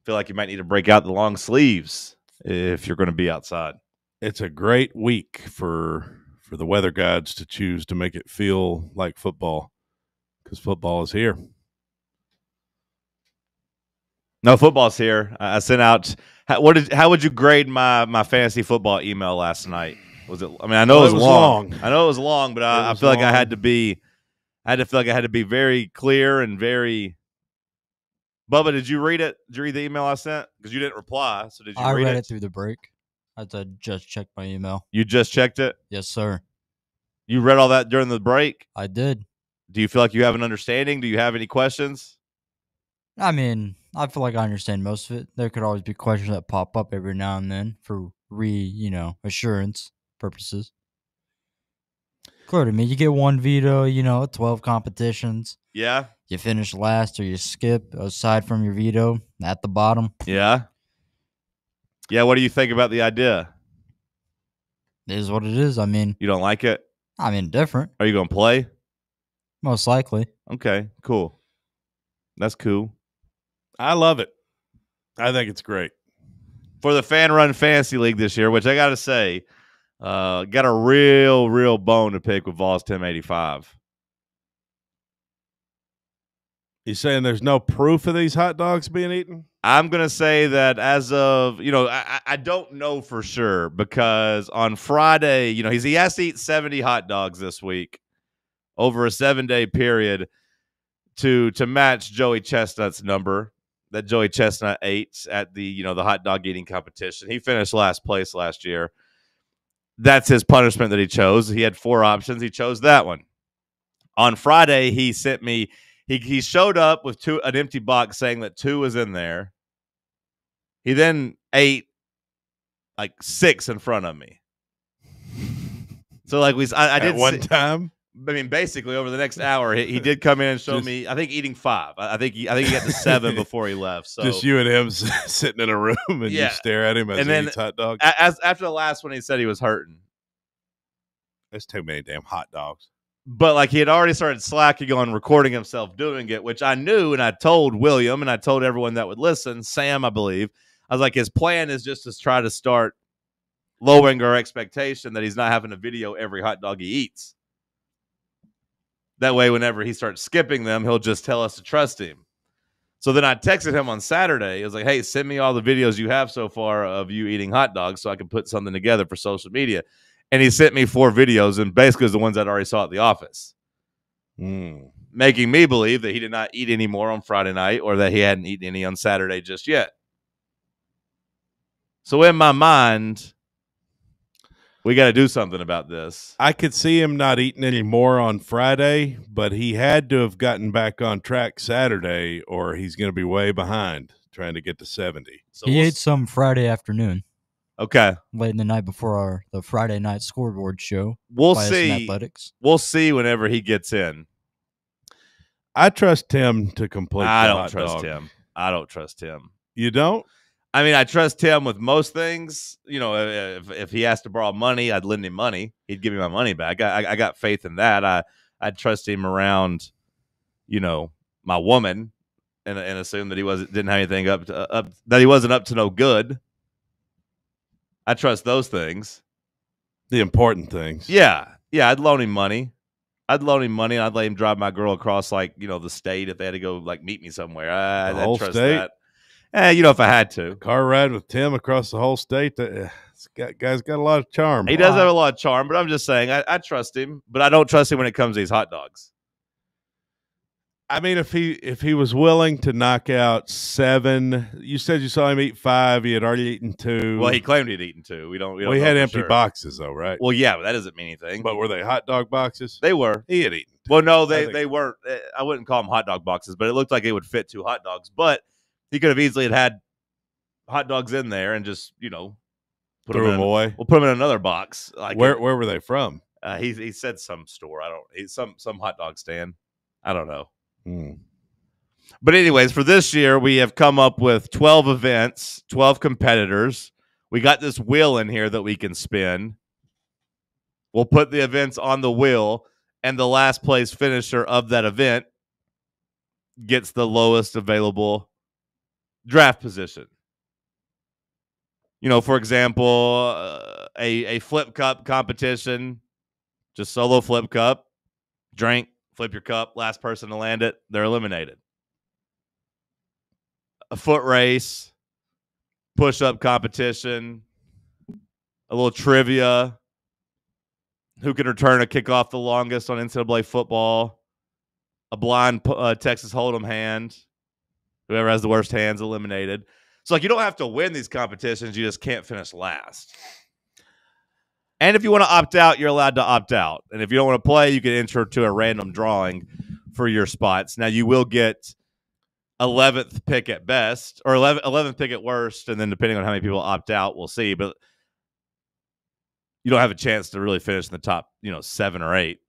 like you might need to break out the long sleeves if you're going to be outside. It's a great week for the weather gods to choose to make it feel like football, because football is here. No, football's here. I sent out. How would you grade my fantasy football email last night? Was it? I mean, I know it was long. I know it was long, but I feel like I had to be very clear and very. Bubba, did you read it? Did you read the email I sent? Because you didn't reply. So did you? I read read it through the break. I had to just check my email. You just checked it? Yes, sir. You read all that during the break? I did. Do you feel like you have an understanding? Do you have any questions? I mean, I feel like I understand most of it. There could always be questions that pop up every now and then for assurance purposes. Clear to me. You get one veto, 12 competitions. Yeah. You finish last or you skip, aside from your veto at the bottom. Yeah. Yeah, what do you think about the idea? It is what it is. I mean, you don't like it? I mean, different. Are you going to play? Most likely. Okay, cool. That's cool. I love it. I think it's great. For the FANRUN Fantasy League this year, which I got to say, got a real bone to pick with Vols 1085. You saying there's no proof of these hot dogs being eaten? I'm going to say that as of, I don't know for sure, because on Friday, he has to eat 70 hot dogs this week over a 7-day period to match Joey Chestnut's number that Joey Chestnut ate at the, the hot dog eating competition. He finished last place last year. That's his punishment that he chose. He had 4 options. He chose that one. On Friday, he sent me, he showed up with an empty box saying that 2 was in there. He then ate like 6 in front of me. So like I did at one time. I mean, basically over the next hour, he did come in and show me. I think eating 5. I think he got to 7 before he left. So just you and him sitting in a room and you stare at him as he eats hot dogs. After the last one, he said he was hurting. There's too many damn hot dogs. But like he had already started slacking on recording himself doing it, which I knew, and I told William and I told everyone that would listen, Sam, I believe. I was like, his plan is just to try to start lowering our expectation that he's not having a video every hot dog he eats. That way, whenever he starts skipping them, he'll just tell us to trust him. So then I texted him on Saturday. I was like, hey, send me all the videos you have so far of you eating hot dogs so I can put something together for social media. And he sent me 4 videos, and basically it was the ones I'd already saw at the office. Making me believe that he did not eat any more on Friday night or that he hadn't eaten any on Saturday just yet. So in my mind, we got to do something about this. I could see him not eating any more on Friday, but he had to have gotten back on track Saturday or he's going to be way behind trying to get to 70. So he ate some Friday afternoon. Okay. Late in the night before the Friday night scoreboard show. We'll by see. SM Athletics. We'll see whenever he gets in. I trust Tim to complete I the don't hot trust dog. him. I don't trust him. You don't? I mean, I trust him with most things. You know, if he has to borrow money, I'd lend him money. He'd give me my money back. I got faith in that. I'd trust him around, you know, my woman, and assume that he didn't have anything that he wasn't up to no good. I trust those things. The important things. Yeah. I'd loan him money. And I'd let him drive my girl across, like, you know, the state if they had to go, like, meet me somewhere. I'd whole trust state? that. You know, if I had to. Car ride with Tim across the whole state. Guy's got a lot of charm. He does have a lot of charm, but I'm just saying I trust him, but I don't trust him when it comes to these hot dogs. I mean, if he was willing to knock out 7, you said you saw him eat 5. He had already eaten 2. Well, he claimed he'd eaten 2. We don't. He know had for empty sure. boxes though, right? Well, yeah, but that doesn't mean anything. But were they hot dog boxes? They were. He had eaten. Well, no, they weren't. I wouldn't call them hot dog boxes, but it looked like it would fit 2 hot dogs. But he could have easily had hot dogs in there and just, you know, threw them away. We'll put them in another box. Like where were they from? He said some store. Some hot dog stand. I don't know. But anyways, for this year, we have come up with 12 events, 12 competitors. We got this wheel in here that we can spin. We'll put the events on the wheel, and the last place finisher of that event gets the lowest available draft position. You know, for example, a flip cup competition, just solo flip cup, drink, flip your cup, last person to land it, they're eliminated. A foot race, push-up competition, a little trivia, who can return a kickoff the longest on NCAA football, a blind Texas Hold'em hand, whoever has the worst hands eliminated. So, like, you don't have to win these competitions. You just can't finish last. And if you want to opt out, you're allowed to opt out. And if you don't want to play, you can enter to a random drawing for your spots. Now, you will get 11th pick at best, or 11th pick at worst, and then depending on how many people opt out, we'll see. But you don't have a chance to really finish in the top, 7 or 8.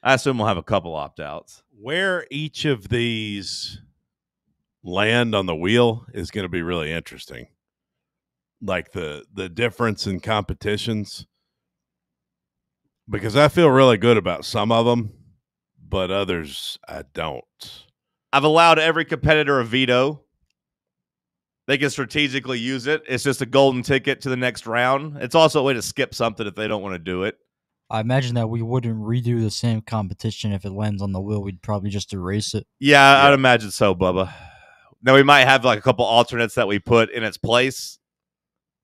I assume we'll have a couple opt-outs. Where each of these land on the wheel is going to be really interesting. Like the difference in competitions. Because I feel really good about some of them, but others I don't. I've allowed every competitor a veto. They can strategically use it. It's just a golden ticket to the next round. It's also a way to skip something if they don't want to do it. I imagine that we wouldn't redo the same competition if it lands on the wheel. We'd probably just erase it. Yeah, I'd imagine so, Bubba. Now, we might have like a couple alternates that we put in its place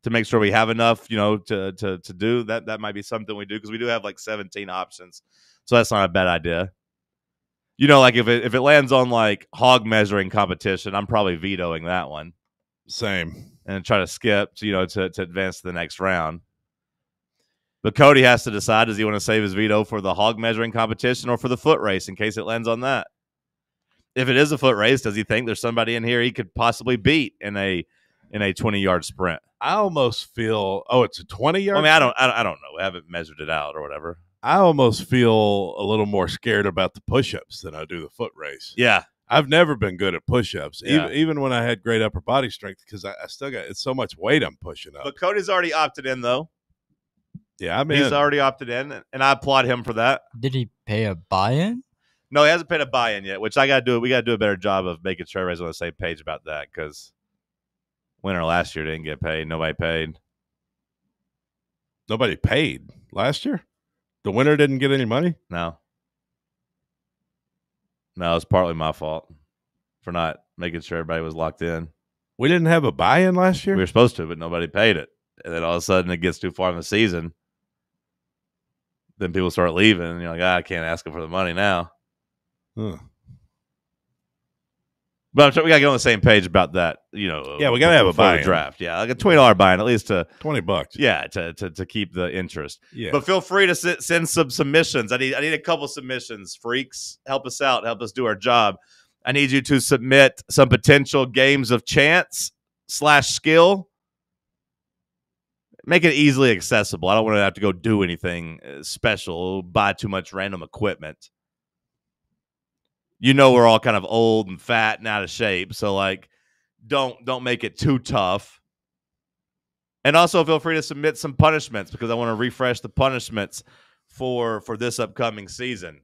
to make sure we have enough, to do that. That might be something we do because we do have like 17 options. So that's not a bad idea. Like if it lands on like hog measuring competition, I'm probably vetoing that one. Same. And try to skip, to advance to the next round. But Cody has to decide, does he want to save his veto for the hog measuring competition or for the foot race in case it lands on that? If it is a foot race, does he think there's somebody in here he could possibly beat in a 20-yard sprint? I almost feel, it's a 20-yard. I mean, I don't know. I haven't measured it out or whatever. I almost feel a little more scared about the push-ups than I do the foot race. Yeah. I've never been good at push-ups, Yeah. even when I had great upper body strength, because I still got it's so much weight I'm pushing up. But Cody's already opted in, though. Yeah, I'm He's in. already opted in, and I applaud him for that. Did he pay a buy-in? No, he hasn't paid a buy-in yet, which I got to do. We got to do a better job of making sure everybody's on the same page about that because winner last year didn't get paid. Nobody paid. Nobody paid last year? The winner didn't get any money? No. No, it's partly my fault for not making sure everybody was locked in. We didn't have a buy-in last year? We were supposed to, but nobody paid it. And then all of a sudden it gets too far in the season. Then people start leaving, and you're like, I can't ask them for the money now. Huh. But I'm sure we got to get on the same page about that, Yeah, we got to have a before the buy-in. draft. Yeah, like a $20 buy-in, at least to $20. Yeah, to keep the interest. Yeah. But feel free to send some submissions. I need a couple submissions. Freaks, help us out. Help us do our job. I need you to submit some potential games of chance / skill. Make it easily accessible. I don't want to have to go do anything special, buy too much random equipment. We're all kind of old and fat and out of shape, so don't make it too tough. And also feel free to submit some punishments because I want to refresh the punishments for this upcoming season.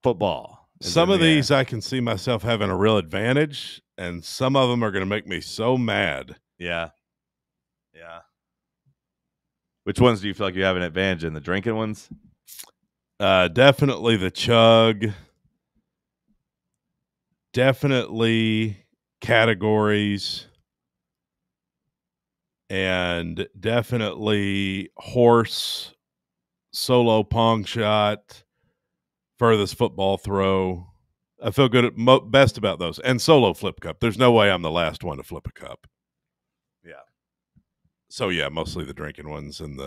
Football. Some of these I can see myself having a real advantage, and some of them are going to make me so mad. Yeah. Yeah. Which ones do you feel like you have an advantage in? The drinking ones? Definitely the chug. Definitely categories. And definitely horse, solo pong shot, furthest football throw. I feel good at best about those. And solo flip cup. There's no way I'm the last one to flip a cup. Yeah. So yeah, mostly the drinking ones and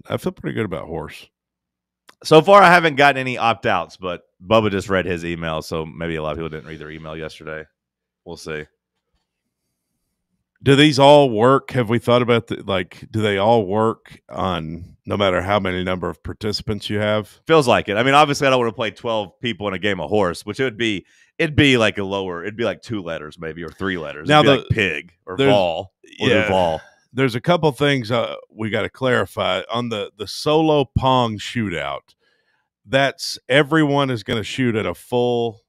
I feel pretty good about horse. So far, I haven't gotten any opt-outs, but Bubba just read his email, so maybe a lot of people didn't read their email yesterday. We'll see. Do these all work? Have we thought about do they all work on no matter how many number of participants you have? Feels like it. I mean, obviously I don't want to play 12 people in a game of horse, which it'd be like it'd be like 2 letters maybe, or 3 letters. Now it'd be like pig or Vol. Yeah. Vol. There's a couple things we got to clarify on the solo pong shootout. That's everyone is going to shoot at a full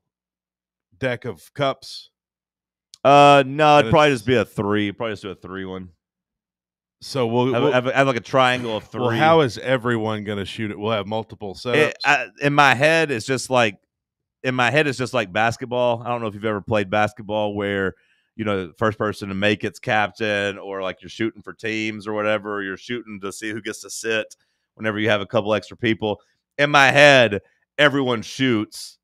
deck of cups. No, it'd probably just be a 3. Probably just do a 3 one. So we'll have like a triangle of 3. Well, how is everyone going to shoot it? We'll have multiple setups. In my head, it's just like basketball. I don't know if you've ever played basketball where the first person to make it's captain, or like you're shooting for teams or whatever. Or you're shooting to see who gets to sit whenever you have a couple extra people. In my head, everyone shoots,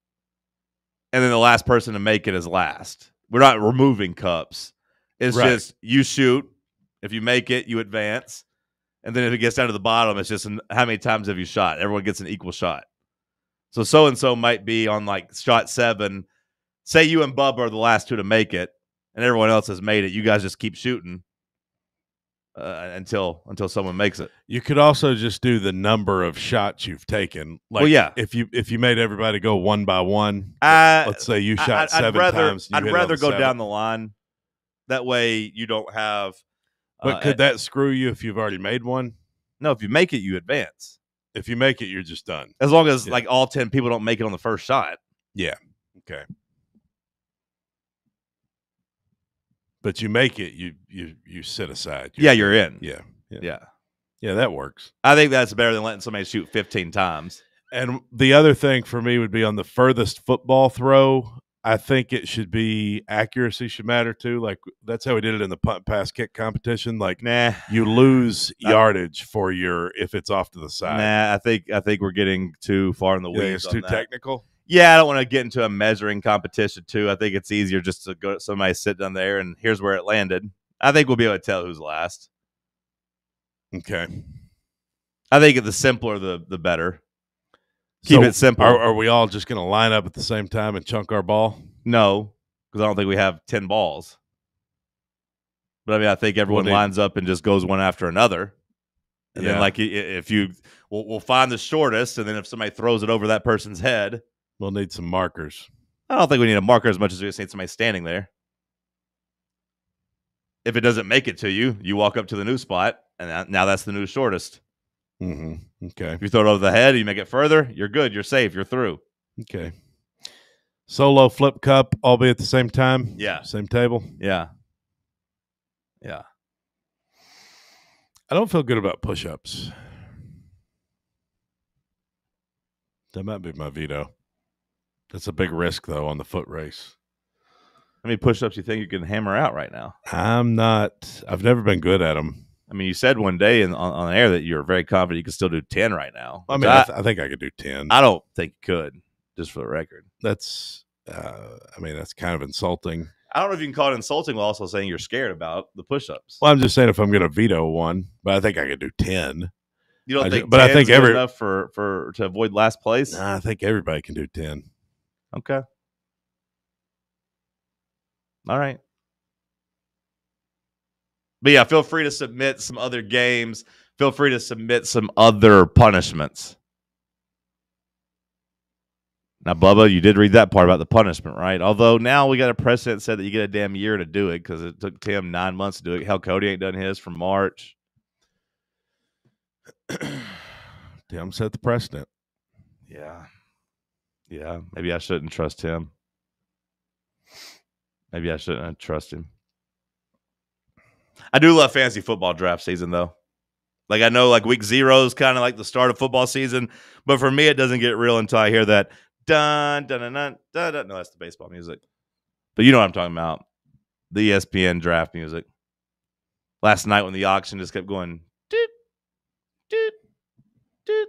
and then the last person to make it is last. We're not removing cups. It's just you shoot. If you make it, you advance. And then if it gets down to the bottom, it's just how many times have you shot? Everyone gets an equal shot. So-and-so might be on like shot 7. Say you and Bubba are the last 2 to make it, and everyone else has made it. You guys just keep shooting until someone makes it. You could also just do the number of shots you've taken. Like, if you made everybody go one by one, let's say you shot 7 times. I'd rather go down the line. That way you don't have. But could that screw you if you've already made one? No, if you make it, you advance. If you make it, you're just done. As long as like all 10 people don't make it on the first shot. Yeah. Okay. But you make it, you sit aside. You're in. Yeah, that works. I think that's better than letting somebody shoot 15 times. And the other thing for me would be on the furthest football throw. I think it should be accuracy should matter too. Like that's how we did it in the punt, pass, kick competition. Like, you lose yardage for if it's off to the side. I think we're getting too far in the weeds. It's too technical. Yeah, I don't want to get into a measuring competition too. I think it's easier just to go somebody sit down there and here's where it landed. I think we'll be able to tell who's last. Okay. I think the simpler the better. Keep it simple. Are we all just going to line up at the same time and chunk our ball? No, because I don't think we have 10 balls. But I mean, I think everyone lines up and just goes one after another. And then, like, if we'll find the shortest, and then if somebody throws it over that person's head, we'll need some markers. I don't think we need a marker as much as we just need somebody standing there. If it doesn't make it to you, you walk up to the new spot, and now that's the new shortest. Mm-hmm. Okay. If you throw it over the head, you make it further, you're good. You're safe. You're through. Okay. Solo flip cup, all be at the same time? Yeah. Same table? Yeah. Yeah. I don't feel good about push-ups. That might be my veto. That's a big risk, though, on the foot race. How many push-ups do you think you can hammer out right now? I've never been good at them. I mean, you said one day on air that you were very confident you could still do 10 right now. I mean, I think I could do 10. I don't think you could, just for the record. That's kind of insulting. I don't know if you can call it insulting while also saying you're scared about the push-ups. Well, I'm just saying if I'm going to veto one, but I think I could do 10. You don't think 10 I think is good enough to avoid last place? Nah, I think everybody can do 10. Okay. All right. But yeah, feel free to submit some other games. Feel free to submit some other punishments. Now, Bubba, you did read that part about the punishment, right? Although now we got a precedent said that you get a damn year to do it because it took Tim 9 months to do it. Hell, Cody ain't done his from March. Tim set the precedent. Yeah. Yeah. Maybe I shouldn't trust him. Maybe I shouldn't trust him. I do love fantasy football draft season, though. Like, I know, like, week 0 is kind of like the start of football season, but for me, it doesn't get real until I hear that dun, dun, dun, dun, dun, dun. No, that's the baseball music. But you know what I'm talking about. The ESPN draft music. Last night when the auction just kept going, doot, doot, doot.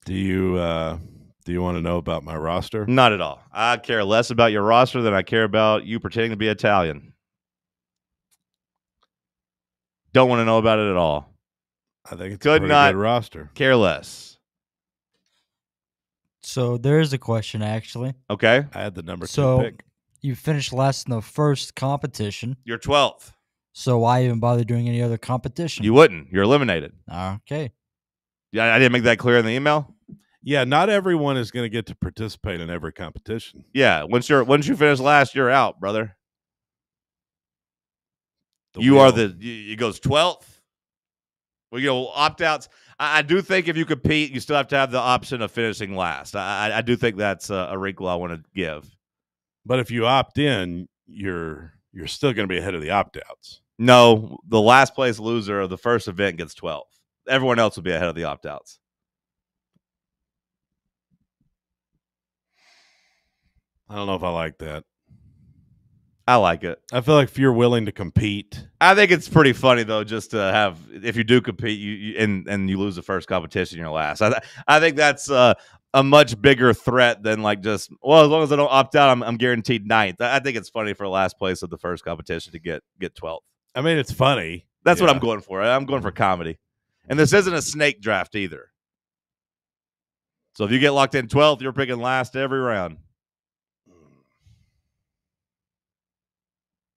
Do you want to know about my roster? Not at all. I care less about your roster than I care about you pretending to be Italian. Don't want to know about it at all. I think it's a pretty good roster. Care less. So there is a question, actually. Okay. I had the number 2 So pick. you finished last in the first competition. You're 12th. So why even bother doing any other competition? You wouldn't. You're eliminated. Okay. Yeah, I didn't make that clear in the email. Yeah, not everyone is going to get to participate in every competition. Yeah, once you finish last, you're out, brother. It goes 12th. Well, opt-outs. I do think if you compete, you still have to have the option of finishing last. I do think that's a wrinkle I want to give. But if you opt in, you're still going to be ahead of the opt-outs. No, the last place loser of the first event gets 12th. Everyone else will be ahead of the opt-outs. I don't know if I like that. I like it. I feel like if you're willing to compete. I think it's pretty funny, though, just to have, if you do compete and you lose the first competition, you're last. I think that's a much bigger threat than like just, well, as long as I don't opt out, I'm guaranteed 9th. I think it's funny for last place of the first competition to get 12th. I mean, it's funny. That's what I'm going for. I'm going for comedy. And this isn't a snake draft either. So if you get locked in 12th, you're picking last every round.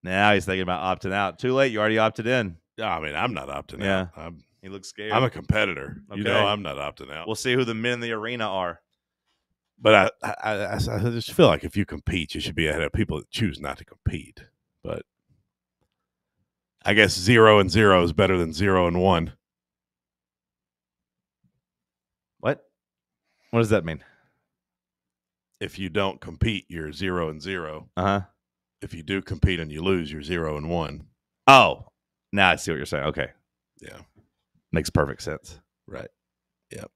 Now he's thinking about opting out. Too late. You already opted in. I mean, I'm not opting out. He looks scared. I'm a competitor. Okay. You know I'm not opting out. We'll see who the men in the arena are. But I just feel like if you compete, you should be ahead of people that choose not to compete. But I guess 0 and 0 is better than 0 and 1. What? What does that mean? If you don't compete, you're 0 and 0. Uh-huh. If you do compete and you lose, you're 0 and 1. Oh, now I see what you're saying. Okay. Yeah. Makes perfect sense. Right. Yep.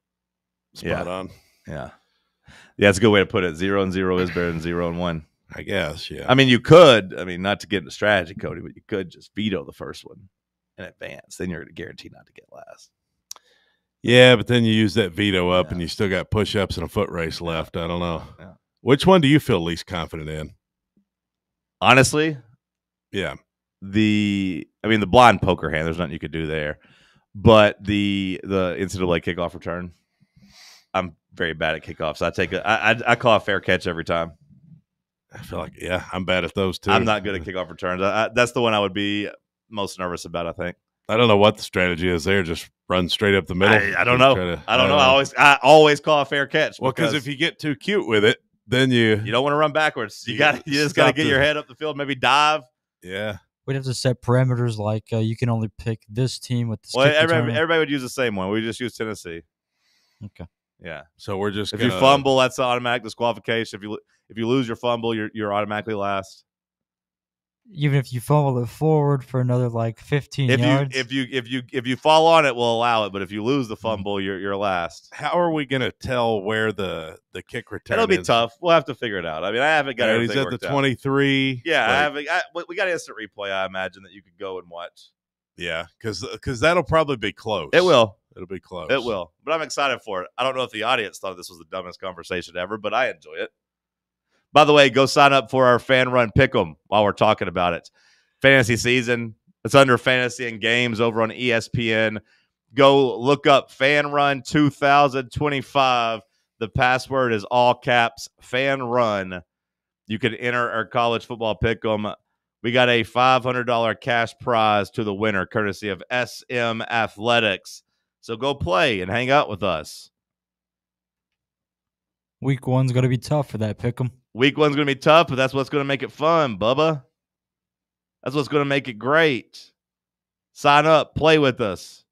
Spot on. Yeah. Yeah, that's a good way to put it. 0 and 0 is better than 0 and 1. I guess, yeah. I mean, you could, not to get into strategy, Cody, but you could just veto the first one in advance. Then you're guaranteed not to get last. Yeah, but then you use that veto up and you still got push-ups and a foot race left. I don't know. Yeah. Which one do you feel least confident in? Honestly, yeah. The blind poker hand, there's nothing you could do there. But the NCAA kickoff return, I'm very bad at kickoffs. I call a fair catch every time. I feel like, I'm bad at those too. I'm not good at kickoff returns. That's the one I would be most nervous about, I think. I don't know what the strategy is there. Just run straight up the middle. I don't know. I don't know. I always call a fair catch. Well, because if you get too cute with it, then you don't want to run backwards. You just got to get your head up the field, maybe dive. Yeah. We'd have to set parameters like you can only pick this team with this. Well, everybody would use the same one. We just use Tennessee. Okay. Yeah. So we're just if you fumble, that's an automatic disqualification. If you lose your fumble, you're automatically last. Even if you fumble it forward for another like 15 yards. If you fall on it, we'll allow it. But if you lose the fumble, you're last. How are we going to tell where the kick return? It'll be is? Tough. We'll have to figure it out. I mean, I haven't got everything He's at worked the out. 23. Yeah, we got instant replay. I imagine that you could go and watch. Yeah, because that'll probably be close. It will. It'll be close. It will. But I'm excited for it. I don't know if the audience thought this was the dumbest conversation ever, but I enjoy it. By the way, go sign up for our Fan Run Pick'em while we're talking about it. Fantasy season. It's under Fantasy and Games over on ESPN. Go look up Fan Run 2025. The password is all caps Fan Run. You can enter our college football pick'em. We got a $500 cash prize to the winner, courtesy of SM Athletics. So go play and hang out with us. Week 1's going to be tough for that pick'em. Week 1's going to be tough, but that's what's going to make it fun, Bubba. That's what's going to make it great. Sign up. Play with us.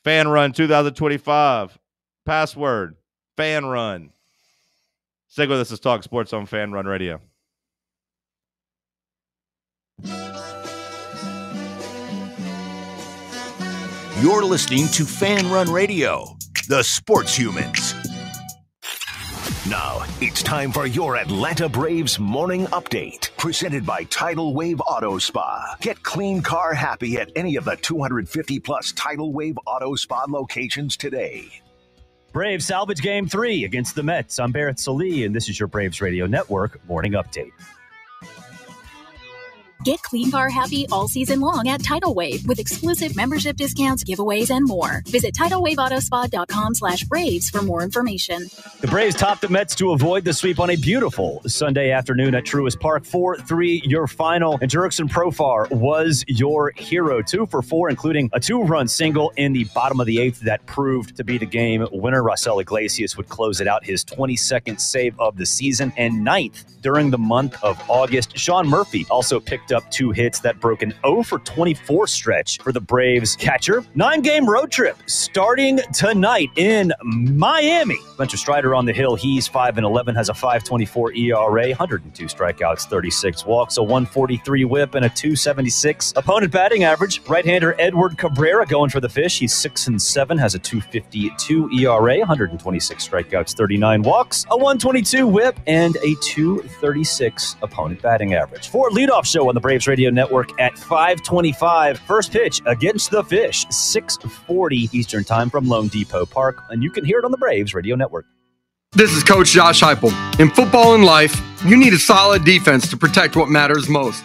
Fan Run 2025. Password, Fan Run. Stick with us. This is Talk Sports on Fan Run Radio. You're listening to Fan Run Radio, the sports humans. Now, it's time for your Atlanta Braves morning update. Presented by Tidal Wave Auto Spa. Get clean car happy at any of the 250-plus Tidal Wave Auto Spa locations today. Braves salvage Game 3 against the Mets. I'm Barrett Salee, and this is your Braves Radio Network morning update. Get clean car happy all season long at Tidal Wave with exclusive membership discounts, giveaways, and more. Visit TidalWaveAutoSpa.com/Braves for more information. The Braves topped the Mets to avoid the sweep on a beautiful Sunday afternoon at Truist Park. 4-3 your final, and Jurickson Profar was your hero. 2 for 4, including a 2-run single in the bottom of the 8th that proved to be the game winner. Raisel Iglesias would close it out, his 22nd save of the season and 9th during the month of August. Sean Murphy also picked up 2 hits that broke an 0 for 24 stretch for the Braves catcher. 9-game road trip starting tonight in Miami. Spencer Strider on the hill. He's 5-11, has a 5.24 ERA, 102 strikeouts, 36 walks, a 143 whip, and a 276 opponent batting average. Right-hander Edward Cabrera going for the fish. He's 6-7, has a 2.52 ERA, 126 strikeouts, 39 walks, a 122 whip, and a 2.36 opponent batting average. For leadoff show on the Braves Radio Network at 5:25. First pitch against the Fish, 6:40 Eastern Time from Lone Depot Park, and you can hear it on the Braves Radio Network. This is Coach Josh Heupel. In football and life, you need a solid defense to protect what matters most.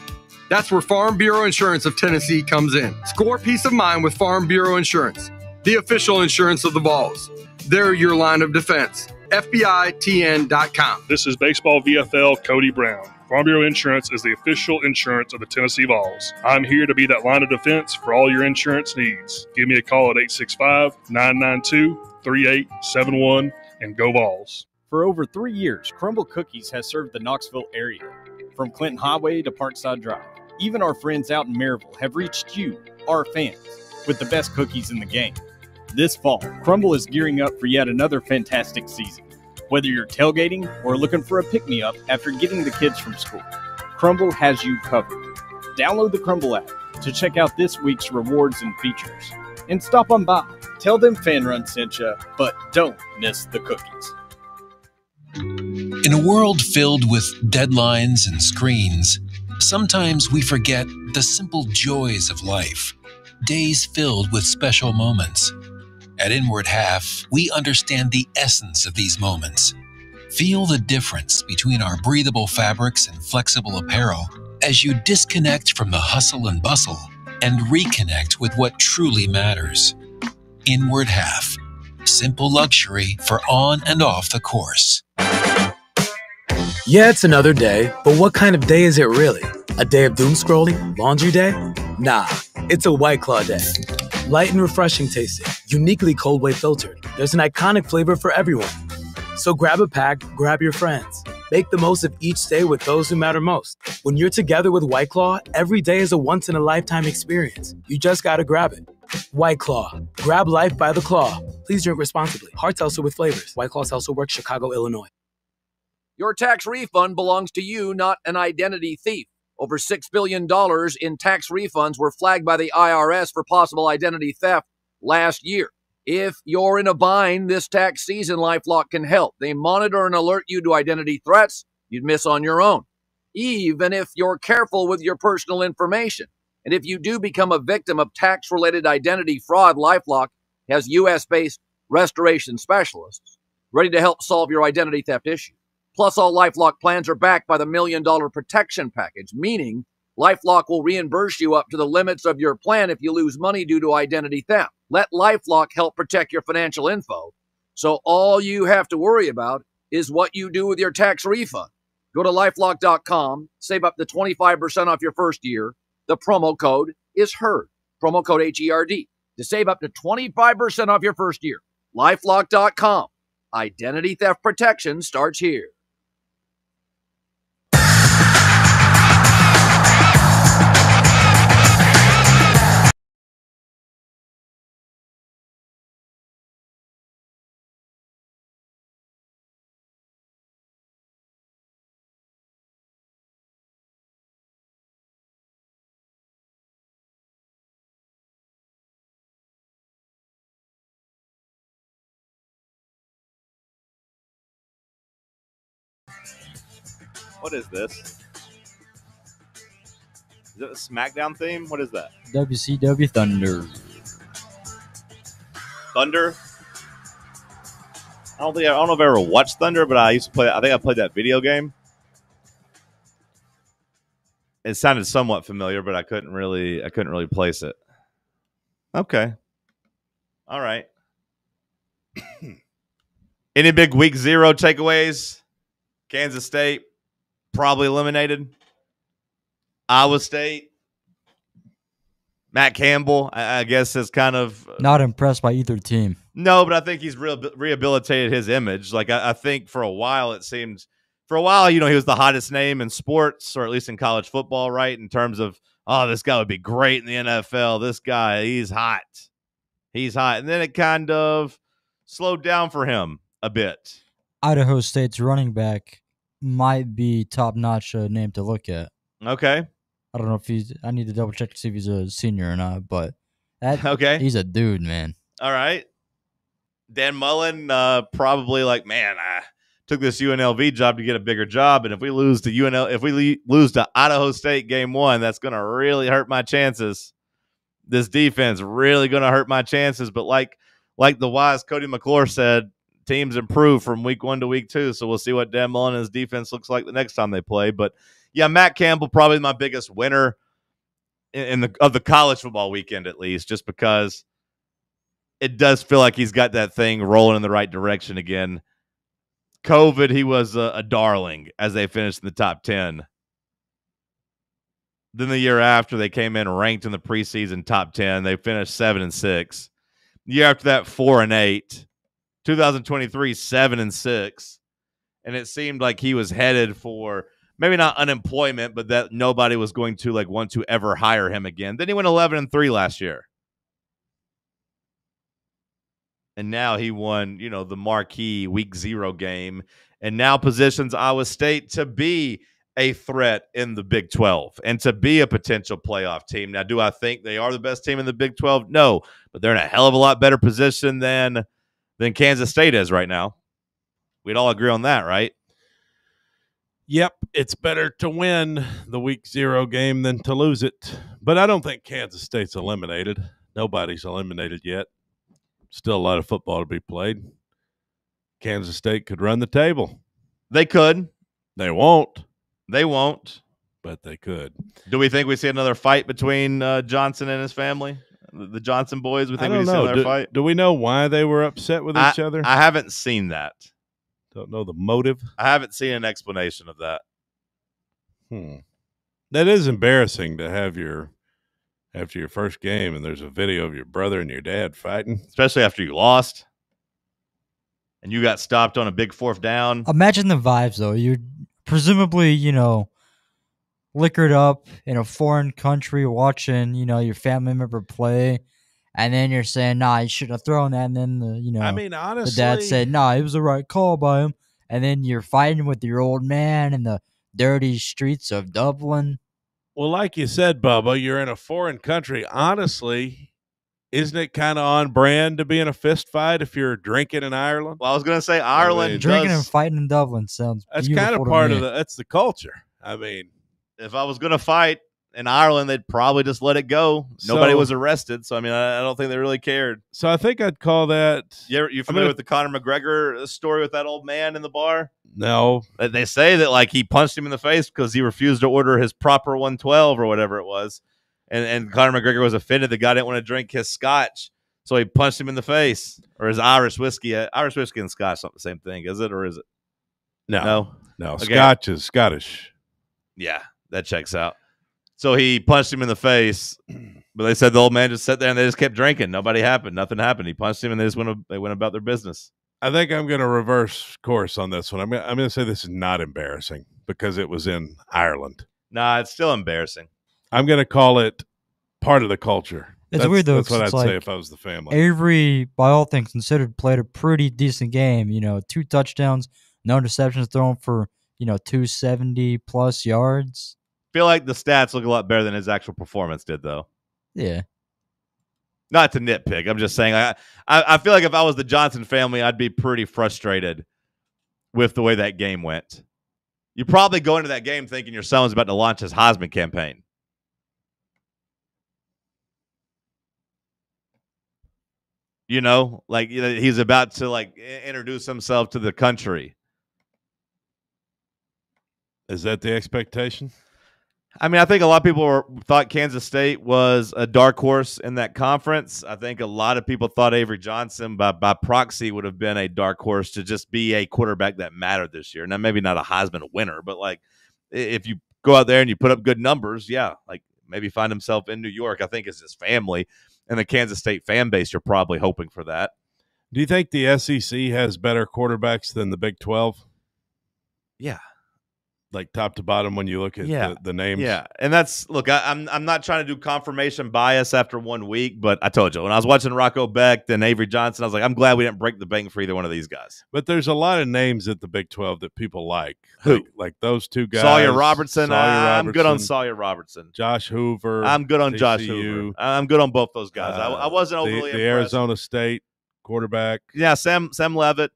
That's where Farm Bureau Insurance of Tennessee comes in. Score peace of mind with Farm Bureau Insurance, the official insurance of the Vols. They're your line of defense. FBITN.com. This is Baseball VFL Cody Brown. Farm Bureau Insurance is the official insurance of the Tennessee Vols. I'm here to be that line of defense for all your insurance needs. Give me a call at 865-992-3871 and go Vols. For over 3 years, Crumble Cookies has served the Knoxville area. From Clinton Highway to Parkside Drive, even our friends out in Maryville have reached you, our fans, with the best cookies in the game. This fall, Crumble is gearing up for yet another fantastic season. Whether you're tailgating or looking for a pick-me-up after getting the kids from school, Crumble has you covered. Download the Crumble app to check out this week's rewards and features. And stop on by. Tell them FanRun sent you, but don't miss the cookies. In a world filled with deadlines and screens, sometimes we forget the simple joys of life. Days filled with special moments. At Inward Half, we understand the essence of these moments. Feel the difference between our breathable fabrics and flexible apparel as you disconnect from the hustle and bustle and reconnect with what truly matters. Inward Half. Simple luxury for on and off the course. Yeah, it's another day, but what kind of day is it really? A day of doom scrolling? Laundry day? Nah, it's a White Claw day. Light and refreshing tasting, uniquely cold way filtered. There's an iconic flavor for everyone. So grab a pack, grab your friends. Make the most of each day with those who matter most. When you're together with White Claw, every day is a once-in-a-lifetime experience. You just gotta grab it. White Claw. Grab life by the claw. Please drink responsibly. Hard seltzer with flavors. White Claw Seltzer Works, Chicago, Illinois. Your tax refund belongs to you, not an identity thief. Over $6 billion in tax refunds were flagged by the IRS for possible identity theft last year. If you're in a bind this tax season, LifeLock can help. They monitor and alert you to identity threats you'd miss on your own, even if you're careful with your personal information. And if you do become a victim of tax-related identity fraud, LifeLock has U.S.-based restoration specialists ready to help solve your identity theft issue. Plus, all LifeLock plans are backed by the $1 Million Protection Package, meaning LifeLock will reimburse you up to the limits of your plan if you lose money due to identity theft. Let LifeLock help protect your financial info, so all you have to worry about is what you do with your tax refund. Go to LifeLock.com, save up to 25% off your first year. The promo code is HERD, promo code HERD, to save up to 25% off your first year. LifeLock.com. Identity theft protection starts here. What is this? Is it a SmackDown theme? What is that? WCW Thunder. Thunder? I don't know if I ever watched Thunder, but I used to play. I think I played that video game. It sounded somewhat familiar, but I couldn't really place it. Okay. All right. Any big week 0 takeaways? Kansas State probably eliminated. Iowa State. Matt Campbell, I guess, is kind of not impressed by either team. No, but I think he's rehabilitated his image. Like I think for a while he was the hottest name in sports, or at least in college football, right? In terms of, oh, this guy would be great in the NFL. This guy, he's hot. He's hot. And then it kind of slowed down for him a bit. Idaho State's running back might be top-notch name to look at. Okay. I don't know if I need to double-check to see if he's a senior or not, but he's a dude, man. All right. Dan Mullen probably like, man, I took this UNLV job to get a bigger job, and if we lose to lose to Idaho State game 1, that's going to really hurt my chances. This defense really going to hurt my chances. But like the wise Cody McClure said, teams improve from week 1 to week 2, so we'll see what Dan Mullen and his defense looks like the next time they play. But yeah, Matt Campbell probably my biggest winner of the college football weekend, at least, just because it does feel like he's got that thing rolling in the right direction again. COVID, he was a darling as they finished in the top 10. Then the year after, they came in ranked in the preseason top 10. They finished 7-6. The year after that, 4-8. 2023, 7-6. And it seemed like he was headed for maybe not unemployment, but that nobody was going to want to ever hire him again. Then he went 11-3 last year. And now he won, the marquee week 0 game, and now positions Iowa State to be a threat in the Big 12 and to be a potential playoff team. Now, do I think they are the best team in the Big 12? No, but they're in a hell of a lot better position than Kansas State is right now. We'd all agree on that, right? Yep, it's better to win the week 0 game than to lose it. But I don't think Kansas State's eliminated. Nobody's eliminated yet. Still a lot of football to be played. Kansas State could run the table. They could. They won't. They won't. But they could. Do we think we see another fight between Johnson and his family? The Johnson boys? We think we see another fight? Do we know why they were upset with each other? I haven't seen that. Don't know the motive? I haven't seen an explanation of that. That is embarrassing to have after your first game and there's a video of your brother and your dad fighting. Especially after you lost. and you got stopped on a big fourth down. Imagine the vibes, though. You're presumably, liquored up in a foreign country watching, your family member play, and then you're saying, nah, you shouldn't have thrown that, and then, I mean, honestly, the dad said, nah, it was the right call by him, and then you're fighting with your old man in the dirty streets of Dublin. Well, like you said, Bubba, you're in a foreign country. Honestly, isn't it kind of on brand to be in a fist fight if you're drinking in Ireland? Well, I was going to say Ireland Drinking and fighting in Dublin sounds That's beautiful kind of to part me. of that's the culture. I mean, if I was going to fight in Ireland, they'd probably just let it go. Nobody was arrested, so I mean, I don't think they really cared. So I think I'd call that. You familiar with the Conor McGregor story with that old man in the bar? No. They say that like he punched him in the face because he refused to order his proper 112 or whatever it was, and Conor McGregor was offended. The guy didn't want to drink his scotch, so he punched him in the face, or his Irish whiskey. Irish whiskey and scotch not the same thing, is it, or is it? No. Okay. Scotch is Scottish. Yeah, that checks out. So he punched him in the face, but they said the old man just sat there and they just kept drinking. Nothing happened. He punched him and they went about their business. I think I'm going to reverse course on this one. I'm going to say this is not embarrassing because it was in Ireland. Nah, it's still embarrassing. I'm going to call it part of the culture. It's weird, though. That's what I'd like say if I was the family. Avery, by all things considered, played a pretty decent game. 2 touchdowns, no interceptions thrown for, 270-plus yards. Feel like the stats look a lot better than his actual performance did, though. Yeah. Not to nitpick. I'm just saying I feel like if I was the Johnson family, I'd be pretty frustrated with the way that game went. You probably go into that game thinking your son was about to launch his Heisman campaign. He's about to introduce himself to the country. Is that the expectation? I mean, I think a lot of people thought Kansas State was a dark horse in that conference. I think a lot of people thought Avery Johnson, by proxy, would have been a dark horse to just be a quarterback that mattered this year. Now, maybe not a Heisman winner, but if you go out there and you put up good numbers, maybe find himself in New York. I think it's his family and the Kansas State fan base. You're probably hoping for that. Do you think the SEC has better quarterbacks than the Big 12? Yeah. Like top to bottom when you look at the names. Yeah, and I'm not trying to do confirmation bias after 1 week, but I told you, when I was watching Rocco Becht and Avery Johnson, I was like, I'm glad we didn't break the bank for either one of these guys. But there's a lot of names at the Big 12 that people like. Who? Like those two guys. Sawyer Robertson. I'm good on Sawyer Robertson. Josh Hoover. I'm good on TCU. Josh Hoover. I'm good on both those guys. I wasn't overly impressed. The Arizona State quarterback. Yeah, Sam Leavitt.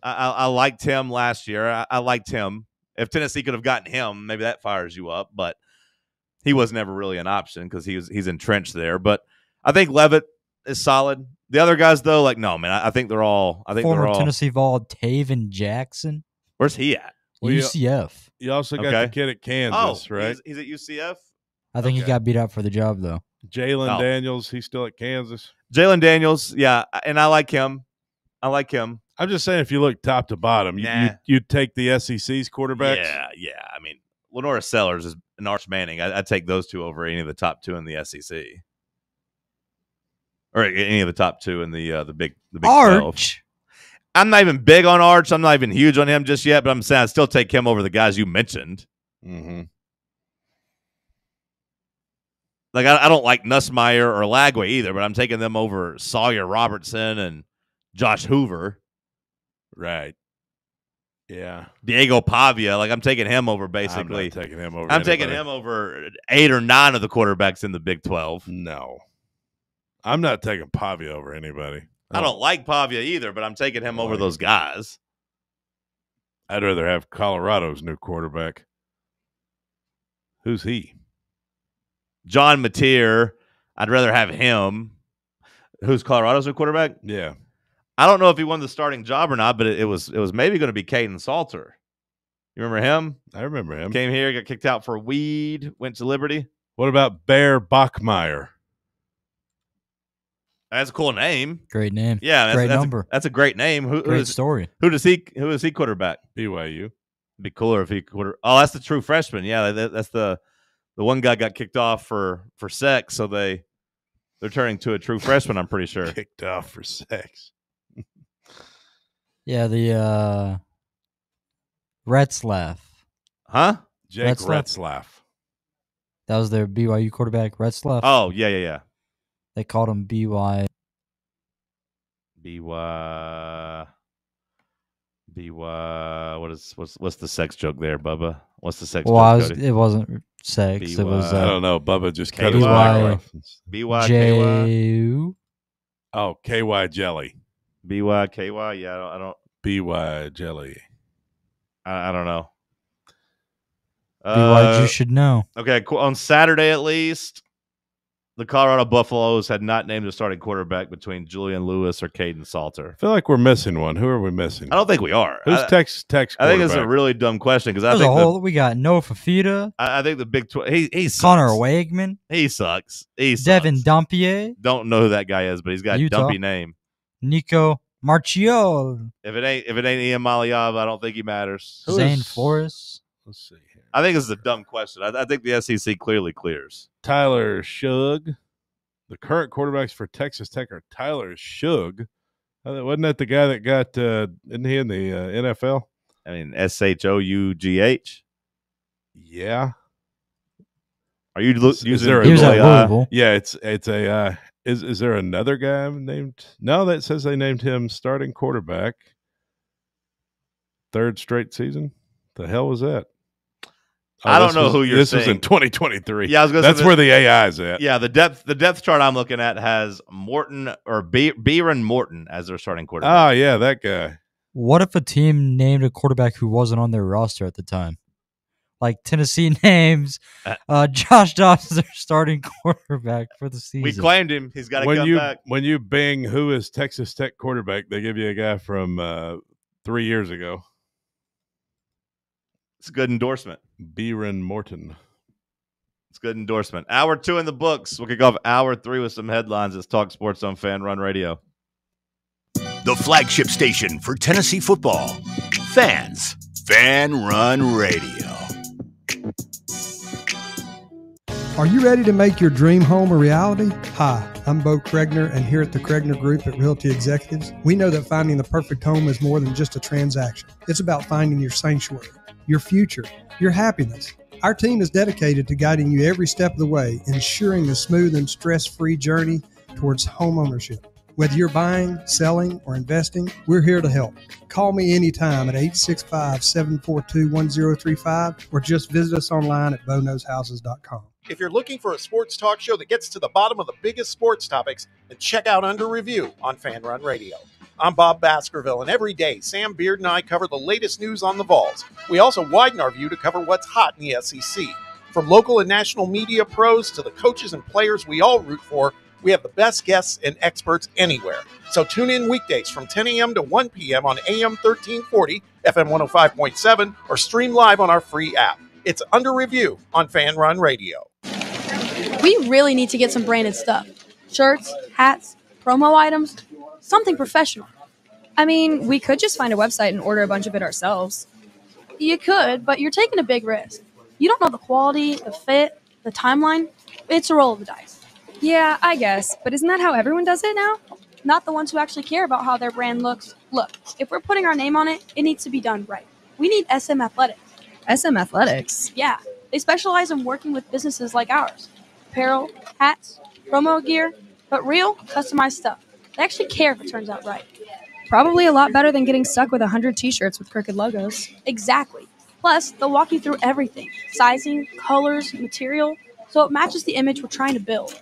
I liked him last year. I liked him. If Tennessee could have gotten him, maybe that fires you up. But he was never really an option because he's entrenched there. But I think Leavitt is solid. The other guys, though, no, man. I think they're all. Former Tennessee Vol Taven Jackson. Where's he at? Well, UCF. You also got the kid at Kansas, right? He's at UCF? I think he got beat up for the job, though. Jalen Daniels, he's still at Kansas. Jalen Daniels, yeah, and I like him. I'm just saying, if you look top to bottom, you'd take the SEC's quarterbacks. Yeah. I mean, Lenora Sellers and Arch Manning. I'd take those two over any of the top two in the SEC, or any of the top two in the Big Arch. 12. I'm not even big on Arch. I'm not even huge on him just yet, but I'm saying I'd still take him over the guys you mentioned. Mm-hmm. I don't like Nussmeier or Lagway either, but I'm taking them over Sawyer Robertson and Josh Hoover. Right. Yeah. Diego Pavia. I'm taking him over basically. I'm not taking him over. I'm taking him over 8 or 9 of the quarterbacks in the Big 12. No. I'm not taking Pavia over anybody. I don't like Pavia either, but I'm taking him over those guys. I'd rather have Colorado's new quarterback. Who's he? John Mateer. I'd rather have him. Who's Colorado's new quarterback? Yeah. I don't know if he won the starting job or not, but it was maybe going to be Caden Salter. You remember him? I remember him. Came here, got kicked out for weed, went to Liberty. What about Bear Bachmeier? That's a cool name. Great name. Yeah, great number. That's a great name. Great story. Who is he quarterback? BYU. It'd be cooler if he Oh, that's the true freshman. Yeah, that's the one guy got kicked off for sex, so they're turning to a true freshman. I'm pretty sure. Kicked off for sex. Yeah, the Retzlaff. Huh? Jake Retzlaff. That was their BYU quarterback, Retzlaff. Oh, yeah. They called him BY. What's the sex joke there, Bubba? What's the sex Well, joke, Cody? it wasn't sex. It was. I don't know. Bubba just cut his mic off. BYKY. Oh, KY jelly. BYKY. Yeah, I don't. BY jelly. I don't know. BYU should know. Okay, cool. On Saturday at least, the Colorado Buffaloes had not named a starting quarterback between Julian Lewis or Caden Salter. I feel like we're missing one. Who are we missing? I don't think we are. Who's Texas Tech I think it's a really dumb question because I think we got Noah Fafita. I think the Big 12. He sucks. Connor Wegman. He sucks. Devin Dampier. Don't know who that guy is, but he's got a dumpy name. Nico Marchiol. If it ain't Ian Maliava, I don't think he matters. Zane Flores. Let's see here. I think it's a dumb question. I think the SEC clearly clears. Tyler Shug. The current quarterbacks for Texas Tech are Tyler Shug. Wasn't that the guy that got, isn't he in the NFL? I mean, SHOUGH? Yeah. Are you using he was at Louisville. Yeah, it's a, is there another guy named? No, that says they named him starting quarterback. Third straight season? The hell was that? I don't know who you're This saying. was in 2023. Yeah, I was going to say that's where the AI is at. Yeah, the depth chart I'm looking at has Morton or Beeran Morton as their starting quarterback. Oh, yeah, that guy. What if a team named a quarterback who wasn't on their roster at the time? Like Tennessee names Josh Dobbs their starting quarterback for the season. We claimed him. He's got to come back. When you bing who is Texas Tech quarterback, they give you a guy from 3 years ago. It's a good endorsement. Beeran Morton. It's a good endorsement. Hour 2 in the books. We'll kick off hour 3 with some headlines. It's Talk Sports on FanRun Radio. The flagship station for Tennessee football. Fans. FanRun Radio. Are you ready to make your dream home a reality? Hi, I'm Bo Kregner, and here at the Kregner Group at Realty Executives, we know that finding the perfect home is more than just a transaction. It's about finding your sanctuary, your future, your happiness. Our team is dedicated to guiding you every step of the way, ensuring a smooth and stress-free journey towards home ownership. Whether you're buying, selling, or investing, we're here to help. Call me anytime at 865-742-1035 or just visit us online at bonowshouses.com. If you're looking for a sports talk show that gets to the bottom of the biggest sports topics, then check out Under Review on FanRun Radio. I'm Bob Baskerville, and every day, Sam Beard and I cover the latest news on the Vols. We also widen our view to cover what's hot in the SEC. From local and national media pros to the coaches and players we all root for, we have the best guests and experts anywhere. So tune in weekdays from 10 a.m. to 1 p.m. on AM 1340, FM 105.7, or stream live on our free app. It's Under Review on FanRun Radio. We really need to get some branded stuff. Shirts, hats, promo items, something professional. I mean, we could just find a website and order a bunch of it ourselves. You could, but you're taking a big risk. You don't know the quality, the fit, the timeline. It's a roll of the dice. Yeah, I guess. But isn't that how everyone does it now? Not the ones who actually care about how their brand looks. Look, if we're putting our name on it, it needs to be done right. We need SM Athletics. SM Athletics? Yeah. They specialize in working with businesses like ours. Apparel, hats, promo gear, but real, customized stuff. They actually care if it turns out right. Probably a lot better than getting stuck with 100 t-shirts with crooked logos. Exactly. Plus, they'll walk you through everything. Sizing, colors, material, so it matches the image we're trying to build.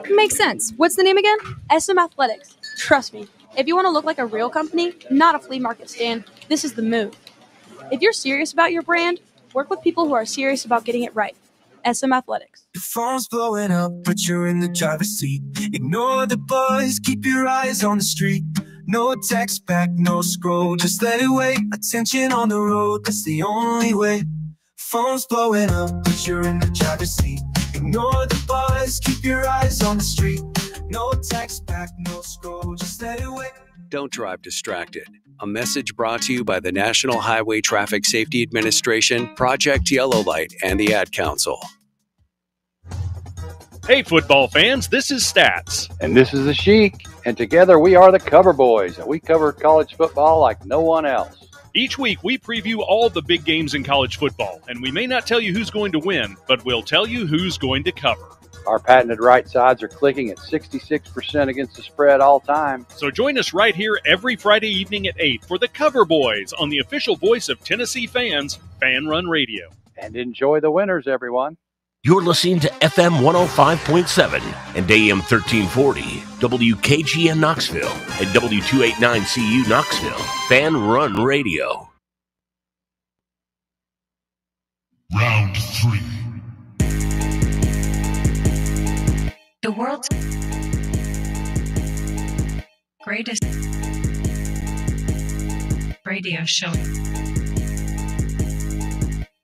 Makes sense. What's the name again? SM Athletics. Trust me, if you want to look like a real company, not a flea market stand, this is the move. If you're serious about your brand, work with people who are serious about getting it right. SM Athletics. Your phone's blowing up, but you're in the driver's seat. Ignore the buzz, keep your eyes on the street. No text back, no scroll, just let it wait. Attention on the road, that's the only way. Phone's blowing up, but you're in the driver's seat. Ignore the buzz, keep your eyes on the street. No text back, no scroll, just let it wait. Don't drive distracted. A message brought to you by the National Highway Traffic Safety Administration, Project Yellow Light, and the Ad Council. Hey, football fans, this is Stats. And this is the Sheik. And together we are the Cover Boys, and we cover college football like no one else. Each week, we preview all the big games in college football, and we may not tell you who's going to win, but we'll tell you who's going to cover. Our patented right sides are clicking at 66% against the spread all time. So join us right here every Friday evening at 8 for the Cover Boys on the official voice of Tennessee fans, FANRUN Radio. And enjoy the winners, everyone. You're listening to FM 105.7 and AM 1340, WKGN Knoxville, and W289CU Knoxville, FANRUN Radio. Round 3. The world's greatest radio show.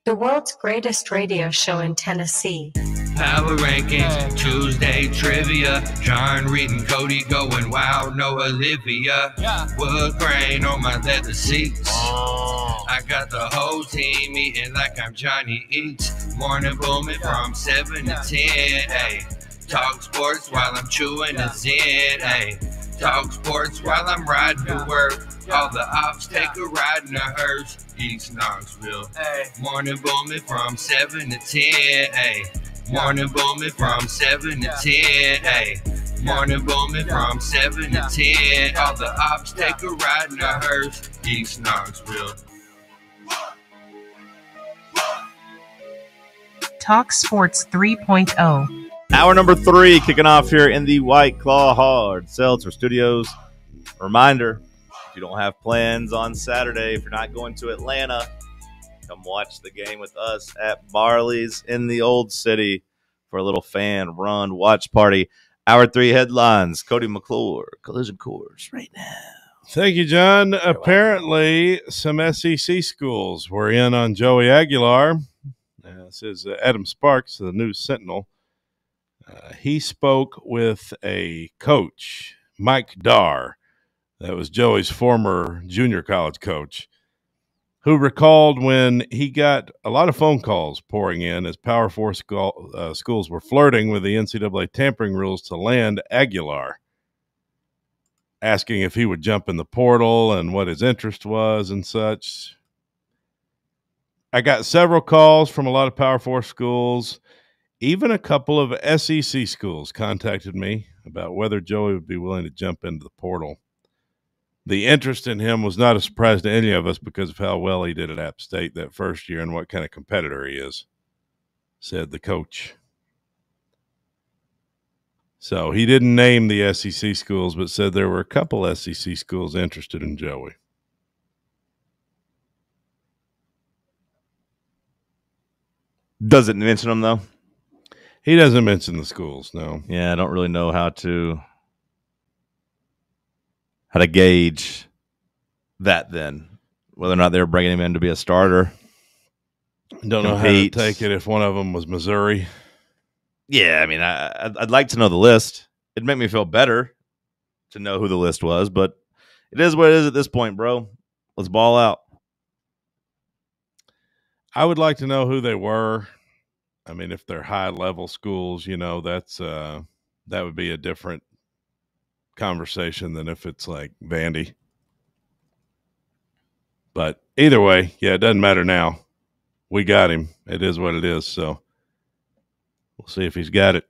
The world's greatest radio show in Tennessee. Power Rankings, Tuesday Trivia. John Reed and Cody going wild, no Olivia. Wood grain on my leather seats. I got the whole team eating like I'm Johnny Eats. Morning booming from 7 to 10, ayy. Talk sports while I'm chewing a Zen, ayy. Talk sports while I'm riding to work. All the ops take a ride in a hearse. East Knoxville. Morning booming from 7 to 10, ayy. Morning booming from 7 to 10, ayy. Morning booming from 7 to 10. All the ops take a ride in a hearse. East Knoxville. TalkSports 3.0. Hour number 3 kicking off here in the White Claw Hard Seltzer Studios. Reminder, if you don't have plans on Saturday, if you're not going to Atlanta, come watch the game with us at Barley's in the Old City for a little fan run watch party. Hour 3 headlines. Cody McClure, Collision Course right now. Thank you, John. Apparently, some SEC schools were in on Joey Aguilar. This is Adam Sparks, the News Sentinel. He spoke with a coach, Mike Darr. That was Joey's former junior college coach, who recalled when he got a lot of phone calls pouring in as Power 4 schools were flirting with the NCAA tampering rules to land Aguilar, asking if he would jump in the portal and what his interest was and such. I got several calls from a lot of Power 4 schools. Even a couple of SEC schools contacted me about whether Joey would be willing to jump into the portal. The interest in him was not a surprise to any of us because of how well he did at App State that first year and what kind of competitor he is, said the coach. So he didn't name the SEC schools, but said there were a couple SEC schools interested in Joey. Doesn't mention them, though? He doesn't mention the schools, no. Yeah, I don't really know how to gauge that then, whether or not they were bringing him in to be a starter. Don't know how to take it if one of them was Missouri. Yeah, I mean, I'd like to know the list. It'd make me feel better to know who the list was, but it is what it is at this point, bro. Let's ball out. I would like to know who they were. I mean, if they're high-level schools, you know, that's that would be a different conversation than if it's like Vandy. But either way, yeah, it doesn't matter now. We got him. It is what it is, so we'll see if he's got it.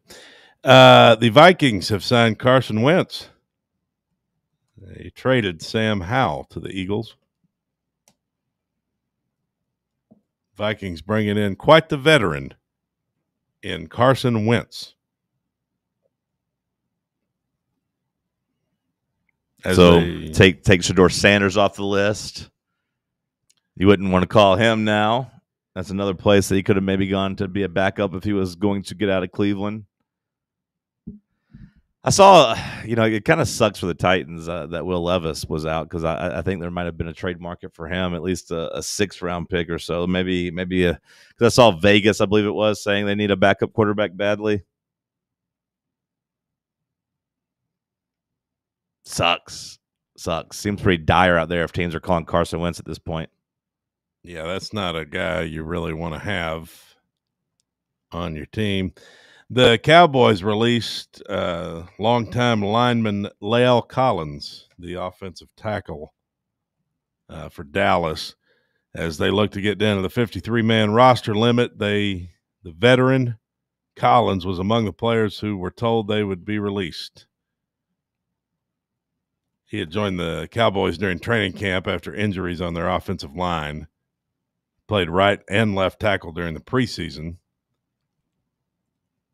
The Vikings have signed Carson Wentz. They traded Sam Howell to the Eagles. Vikings bringing in quite the veteran in Carson Wentz. Take Shedeur Sanders off the list. You wouldn't want to call him now. That's another place that he could have maybe gone to be a backup if he was going to get out of Cleveland. I saw, it kind of sucks for the Titans that Will Levis was out because I think there might have been a trade market for him, at least a 6th-round pick or so. Maybe because I saw Vegas, I believe it was, saying they need a backup quarterback badly. Sucks. Seems pretty dire out there if teams are calling Carson Wentz at this point. Yeah, that's not a guy you really want to have on your team. The Cowboys released longtime lineman Lael Collins, the offensive tackle for Dallas, as they look to get down to the 53-man roster limit. The veteran Collins was among the players who were told they would be released. He had joined the Cowboys during training camp after injuries on their offensive line. Played right and left tackle during the preseason.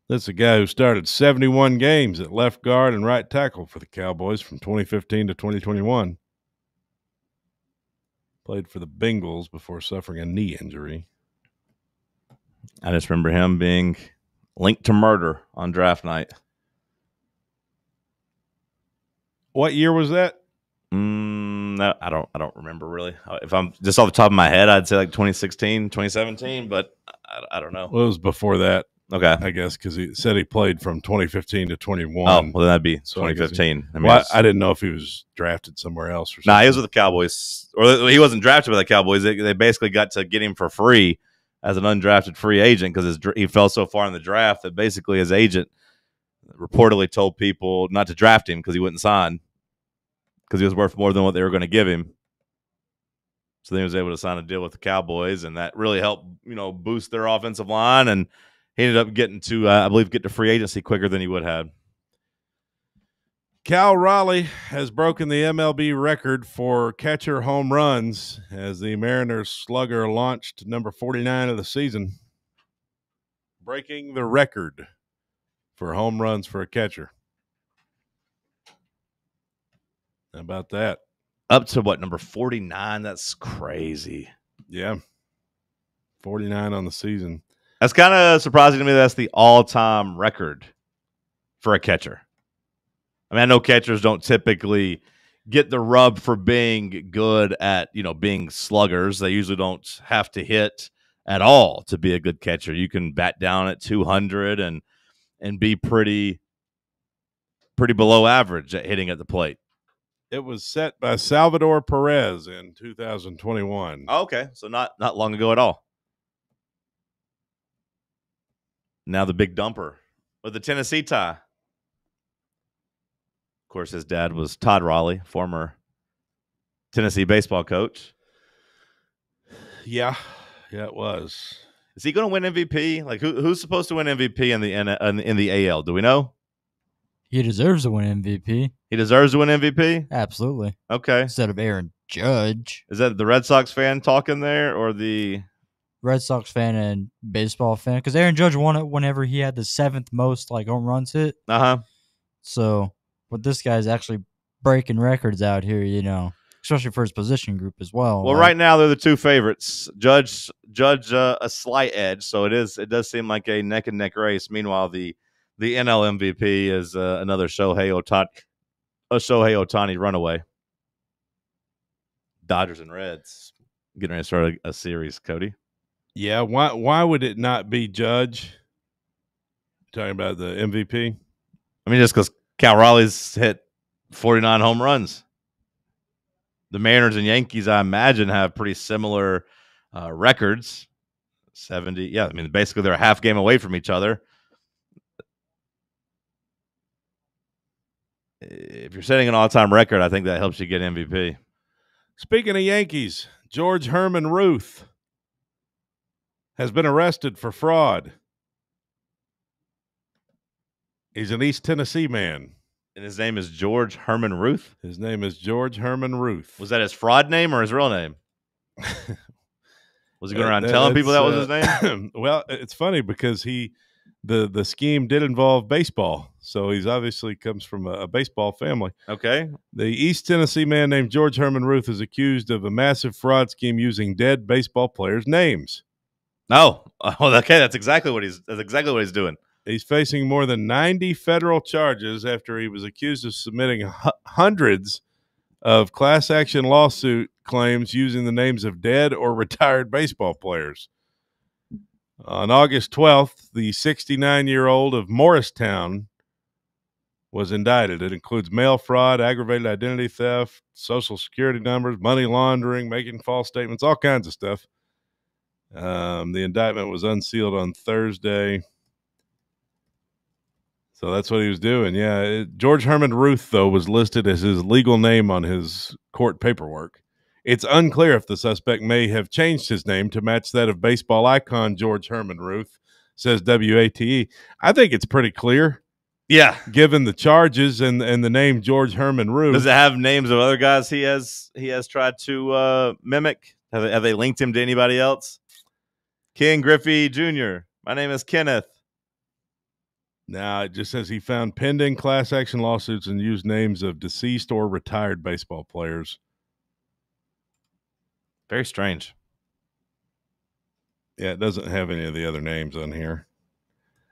That's a guy who started 71 games at left guard and right tackle for the Cowboys from 2015 to 2021. Played for the Bengals before suffering a knee injury. I just remember him being linked to murder on draft night. What year was that? No, I don't remember really. If I'm just off the top of my head, I'd say like 2016, 2017, but I don't know. Well, it was before that. Okay. I guess because he said he played from 2015 to 21. Oh, well, then that'd be 2015. I didn't know if he was drafted somewhere else or something. Nah, he was with the Cowboys. Or he wasn't drafted by the Cowboys. They basically got to get him for free as an undrafted free agent because he fell so far in the draft that basically his agent reportedly told people not to draft him because he wouldn't sign because he was worth more than what they were going to give him. So then he was able to sign a deal with the Cowboys, and that really helped, boost their offensive line. And he ended up getting to, I believe, get to free agency quicker than he would have. Cal Raleigh has broken the MLB record for catcher home runs as the Mariners slugger launched number 49 of the season, breaking the record for home runs for a catcher. How about that? Up to what, number 49? That's crazy. Yeah. 49 on the season. That's kind of surprising to me. That's the all-time record for a catcher. I mean, I know catchers don't typically get the rub for being good at, being sluggers. They usually don't have to hit at all to be a good catcher. You can bat down at 200 and be pretty below average at hitting at the plate. It was set by Salvador Perez in 2021. Oh, okay, so not long ago at all. Now the big dumper with the Tennessee tie. Of course, his dad was Todd Raleigh, former Tennessee baseball coach. Yeah, it was. Is he going to win MVP? Like, who's supposed to win MVP in the AL? Do we know? He deserves to win MVP. He deserves to win MVP? Absolutely. Okay. Instead of Aaron Judge. Is that the Red Sox fan talking there, or the Red Sox fan and baseball fan? Because Aaron Judge won it whenever he had the 7th most home runs hit. So, but this guy's actually breaking records out here, especially for his position group as well. Well, right now they're the two favorites. Judge a slight edge, so it does seem like a neck and neck race. Meanwhile, the NL MVP is another Shohei Ohtani runaway. Dodgers and Reds getting ready to start a series. Cody. Yeah, why would it not be Judge? Talking about the MVP. I mean, just because Cal Raleigh's hit 49 home runs. The Mariners and Yankees, I imagine, have pretty similar records. 70. Yeah, I mean, basically they're a half game away from each other. If you're setting an all-time record, I think that helps you get MVP. Speaking of Yankees, George Herman Ruth has been arrested for fraud. He's an East Tennessee man. And his name is George Herman Ruth? His name is George Herman Ruth. Was that his fraud name or his real name? Was he going around telling people that was his name? Well, it's funny because the scheme did involve baseball. So he's obviously comes from a baseball family. Okay. The East Tennessee man named George Herman Ruth is accused of a massive fraud scheme using dead baseball players' names. Oh, okay. That's exactly what he's doing. He's facing more than 90 federal charges after he was accused of submitting hundreds of class action lawsuit claims using the names of dead or retired baseball players. On August 12th, the 69-year-old of Morristown was indicted. It includes mail fraud, aggravated identity theft, social security numbers, money laundering, making false statements, all kinds of stuff. The indictment was unsealed on Thursday. So that's what he was doing. Yeah. George Herman Ruth, though, was listed as his legal name on his court paperwork. It's unclear if the suspect may have changed his name to match that of baseball icon George Herman Ruth, says WATE. I think it's pretty clear. Yeah. Given the charges and the name George Herman Ruth. Does it have names of other guys he has tried to mimic? Have they linked him to anybody else? Ken Griffey Jr. My name is Kenneth. Now, it just says he found pending class action lawsuits and used names of deceased or retired baseball players. Very strange. Yeah, it doesn't have any of the other names on here.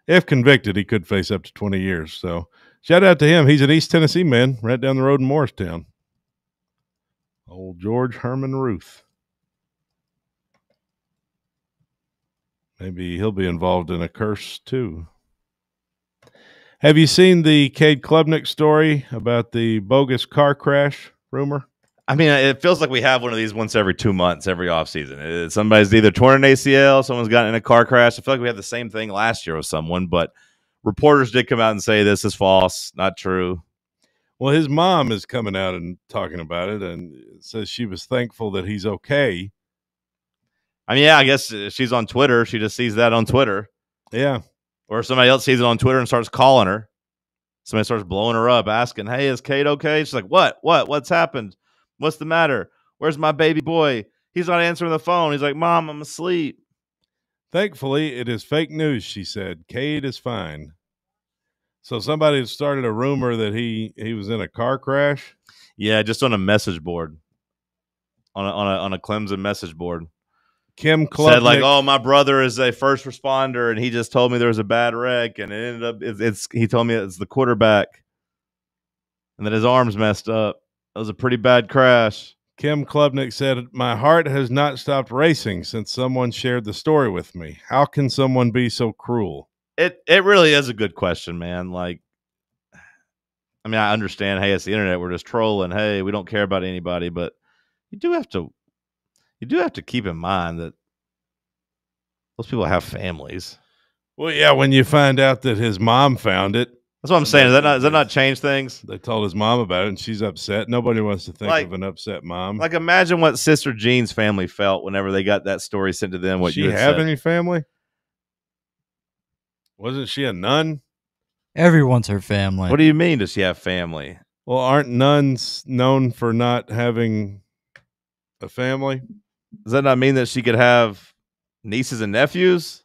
If convicted, he could face up to 20 years. So, shout out to him. He's an East Tennessee man right down the road in Morristown. Old George Herman Ruth. Maybe he'll be involved in a curse, too. Have you seen the Cade Klubnik story about the bogus car crash rumor? I mean, it feels like we have one of these once every 2 months, every offseason. Somebody's either torn an ACL, someone's gotten in a car crash. I feel like we had the same thing last year with someone, but reporters did come out and say this is false, not true. Well, his mom is coming out and talking about it and says she was thankful that he's okay. I mean, yeah, I guess she's on Twitter. She just sees that on Twitter. Yeah. Or somebody else sees it on Twitter and starts calling her. Somebody starts blowing her up, asking, hey, is Kate okay? She's like, what? What's happened? What's the matter? Where's my baby boy? He's not answering the phone. He's like, Mom, I'm asleep. Thankfully, it is fake news, she said. Cade is fine. So somebody started a rumor that he was in a car crash? Yeah, just on a message board. On a Clemson message board. Kim Klubnik said like, oh, my brother is a first responder, and he just told me there was a bad wreck, and it ended up he told me it's the quarterback, and that his arm's messed up. It was a pretty bad crash. Kim Klubnik said, my heart has not stopped racing since someone shared the story with me. How can someone be so cruel? It really is a good question, man. Like, I mean, I understand, hey, it's the internet, we're just trolling, hey, we don't care about anybody, but you do have to keep in mind that those people have families. Well, yeah, when you find out that his mom found it. That's what I'm saying. Does that not change things? They told his mom about it, and she's upset. Nobody wants to think of an upset mom. Like, imagine what Sister Jean's family felt whenever they got that story sent to them. What Did she have any family? Wasn't she a nun? Everyone's her family. What do you mean, does she have family? Well, aren't nuns known for not having a family? Does that not mean that she could have nieces and nephews?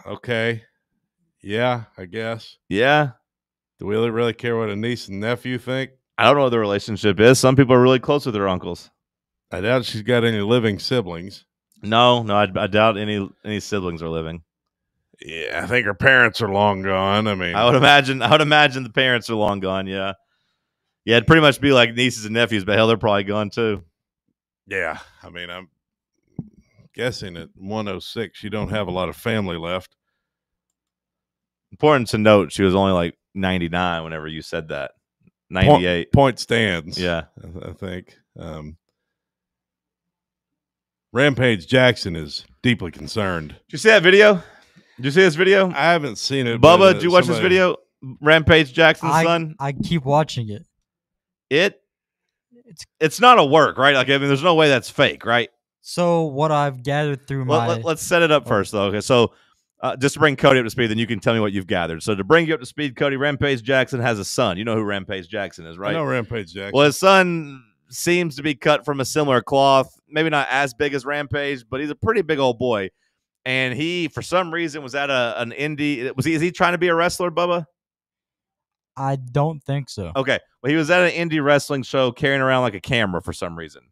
Okay. Yeah, I guess. Yeah. Do we really care what a niece and nephew think? I don't know what the relationship is. Some people are really close with their uncles. I doubt she's got any living siblings. No, I doubt any siblings are living. Yeah, I think her parents are long gone. I mean, I would imagine the parents are long gone. Yeah, it'd pretty much be like nieces and nephews, but hell, they're probably gone too. Yeah, I mean, I'm guessing at 106, you don't have a lot of family left. Important to note, she was only like 99 whenever you said that. 98. Point stands. Yeah, I think. Rampage Jackson is deeply concerned. Did you see that video? Did you see this video? I haven't seen it. Bubba, did you watch this video? Rampage Jackson's son? I keep watching it. It's not a work, right? Like, I mean, there's no way that's fake, right? So what I've gathered through let's set it up first, though. Okay, so just to bring Cody up to speed, then you can tell me what you've gathered. So to bring you up to speed, Cody, Rampage Jackson has a son. You know who Rampage Jackson is, right? I know Rampage Jackson. Well, his son seems to be cut from a similar cloth. Maybe not as big as Rampage, but he's a pretty big old boy. And he, for some reason, was at an indie. Is he trying to be a wrestler, Bubba? I don't think so. Okay. Well, he was at an indie wrestling show carrying around like a camera for some reason.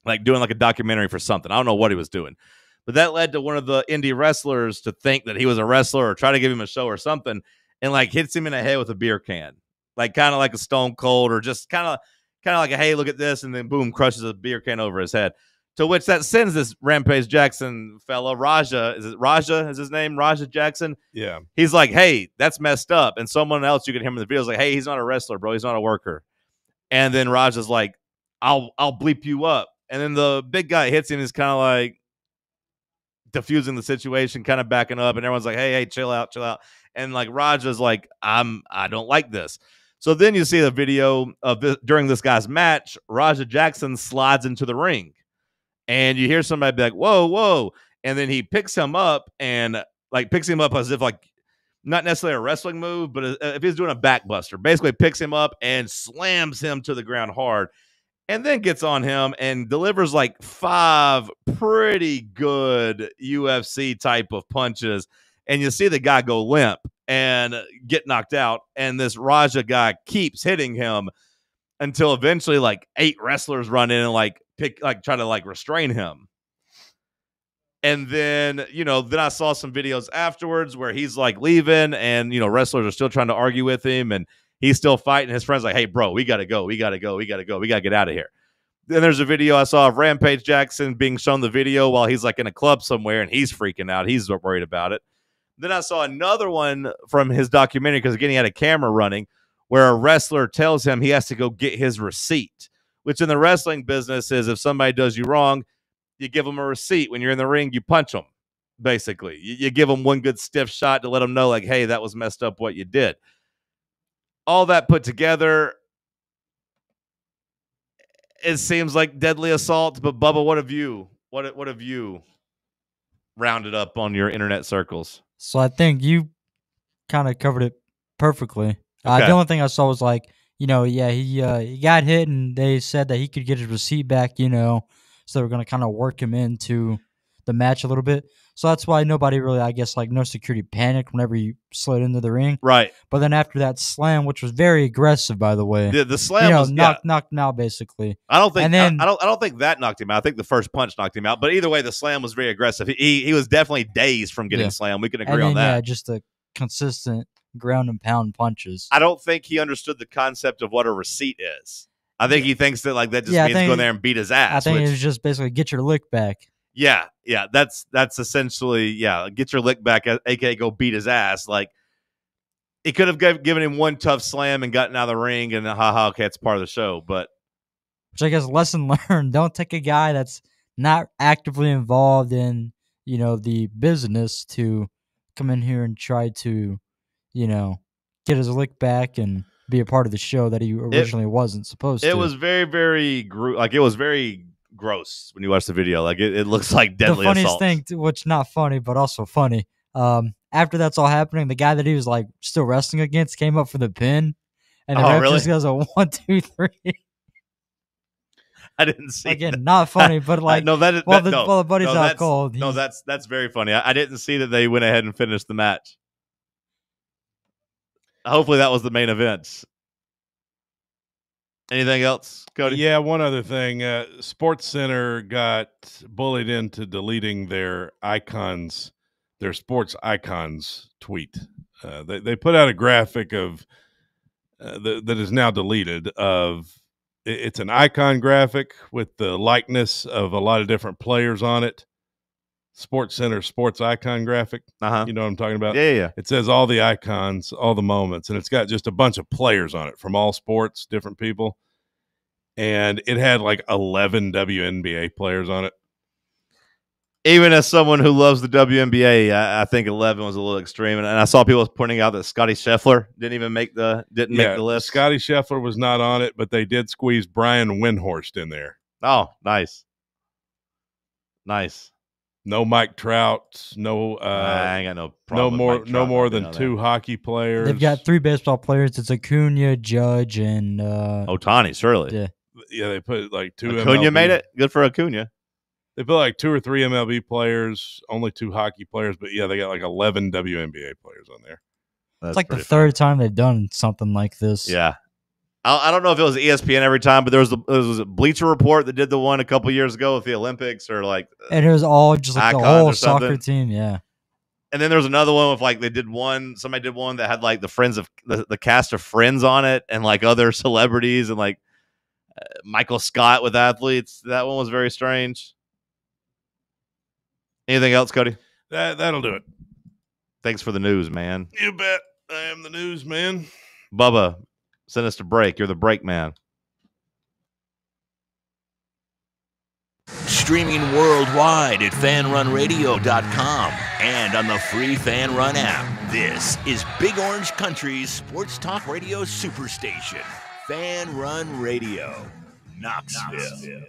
Like doing like a documentary for something. I don't know what he was doing. But that led to one of the indie wrestlers to think that he was a wrestler or try to give him a show or something, and like hits him in the head with a beer can. Like kind of like a Stone Cold, or just kind of like a, hey, look at this, and then boom, crushes a beer can over his head. To which that sends this Rampage Jackson fella, Raja, is his name? Raja Jackson? Yeah. He's like, hey, that's messed up. And someone else, you can hear him in the video, is like, hey, he's not a wrestler, bro. He's not a worker. And then Raja's like, I'll bleep you up. And then the big guy hits him, is kind of like diffusing the situation, kind of backing up. And everyone's like, hey, chill out. And like Raja's like, I don't like this. So then you see the video of this, during this guy's match, Raja Jackson slides into the ring. And you hear somebody be like, whoa, whoa. And then he picks him up and like picks him up as if like not necessarily a wrestling move, but if he's doing a backbuster, basically picks him up and slams him to the ground hard. And then gets on him and delivers like 5 pretty good UFC type of punches. And you see the guy go limp and get knocked out. And this Raja guy keeps hitting him until eventually like 8 wrestlers run in and try to restrain him. And then, then I saw some videos afterwards where he's like leaving and, wrestlers are still trying to argue with him and he's still fighting. His friend's like, hey, bro, we got to go. We got to go. We got to go. We got to get out of here. Then there's a video I saw of Rampage Jackson being shown the video while he's like in a club somewhere and he's freaking out. He's worried about it. Then I saw another one from his documentary because, again, he had a camera running where a wrestler tells him he has to go get his receipt, which in the wrestling business is if somebody does you wrong, you give them a receipt. When you're in the ring, you punch them, basically. You give them one good stiff shot to let them know, like, hey, that was messed up what you did. All that put together, it seems like deadly assault. But, Bubba, what have you rounded up on your internet circles? So I think you kind of covered it perfectly. Okay. The only thing I saw was like, he got hit and they said that he could get his receipt back, so they were going to kind of work him into the match a little bit. So that's why nobody really, I guess, like no security panicked whenever he slid into the ring. Right. But then after that slam, which was very aggressive, by the way. The slam was knocked him out, basically. I don't think and then, I don't think that knocked him out. I think the first punch knocked him out. But either way, the slam was very aggressive. He was definitely dazed from getting slammed. We can agree on that. Yeah, just a consistent ground and pound punches. I don't think he understood the concept of what a receipt is. I think he thinks that that just means go in there and beat his ass. I think it was just basically get your lick back. Yeah, that's essentially get your lick back, aka go beat his ass. Like he could have given him one tough slam and gotten out of the ring, and okay, it's part of the show. But which I guess lesson learned: don't take a guy that's not actively involved in the business to come in here and try to get his lick back and be a part of the show that he originally wasn't supposed to. It was very, very it was very gross when you watch the video. Like it looks like deadly assault. The funniest thing, which not funny but also funny, after that's all happening, the guy that he was like still wrestling against came up for the pin, and the ref just goes a 1, 2, 3. I didn't see. Again, that. not funny, but like no, the buddy's out cold. No, that's very funny. I didn't see that they went ahead and finished the match. Hopefully that was the main event. Anything else, Cody? Yeah, one other thing. Sports Center got bullied into deleting their icons, their sports icons tweet. They put out a graphic of that is now deleted. It's an icon graphic with the likeness of a lot of different players on it. Sports Center sports icon graphic. You know what I'm talking about? Yeah. It says all the icons, all the moments, and it's got just a bunch of players on it from all sports, different people. And it had like 11 WNBA players on it. Even as someone who loves the WNBA, I think 11 was a little extreme. And I saw people pointing out that Scotty Scheffler didn't make the list. Scotty Scheffler was not on it, but they did squeeze Brian Windhorst in there. Oh, nice. No Mike Trout. No, I ain't got no problem. No more than 2 hockey players. They've got 3 baseball players. It's Acuna, Judge, and Ohtani. Surely, yeah. They put like 2. Acuna MLB. made it. Good for Acuna. They put like 2 or 3 MLB players, only 2 hockey players, but they got like 11 WNBA players on there. It's like the third time they've done something like this. Yeah. I don't know if it was ESPN every time, but there was a Bleacher Report that did the one a couple years ago with the Olympics or like. And it was all just like the whole soccer team, yeah. And then there was another one with like somebody did one that had like the friends of the cast of Friends on it and like other celebrities and like Michael Scott with athletes. That one was very strange. Anything else, Cody? That'll do it. Thanks for the news, man. You bet. I am the news man. Bubba, send us to break. You're the break man. Streaming worldwide at FanRunRadio.com and on the free FanRun app. This is Big Orange Country's sports talk radio superstation, FANRUN Radio, Knoxville.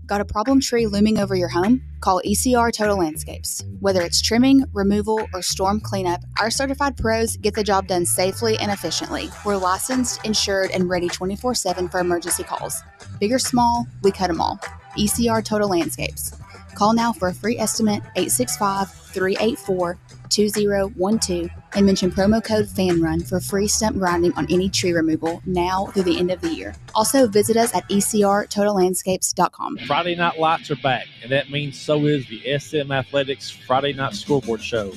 Got a problem tree looming over your home? Call ECR Total Landscapes. Whether it's trimming, removal, or storm cleanup, our certified pros get the job done safely and efficiently. We're licensed, insured, and ready 24/7 for emergency calls. Big or small, we cut them all. ECR Total Landscapes. Call now for a free estimate, 865-384-2012, and mention promo code FANRUN for free stump grinding on any tree removal now through the end of the year. Also, visit us at ecrtotallandscapes.com. Friday Night Lights are back, and that means so is the SM Athletics Friday Night Scoreboard Show.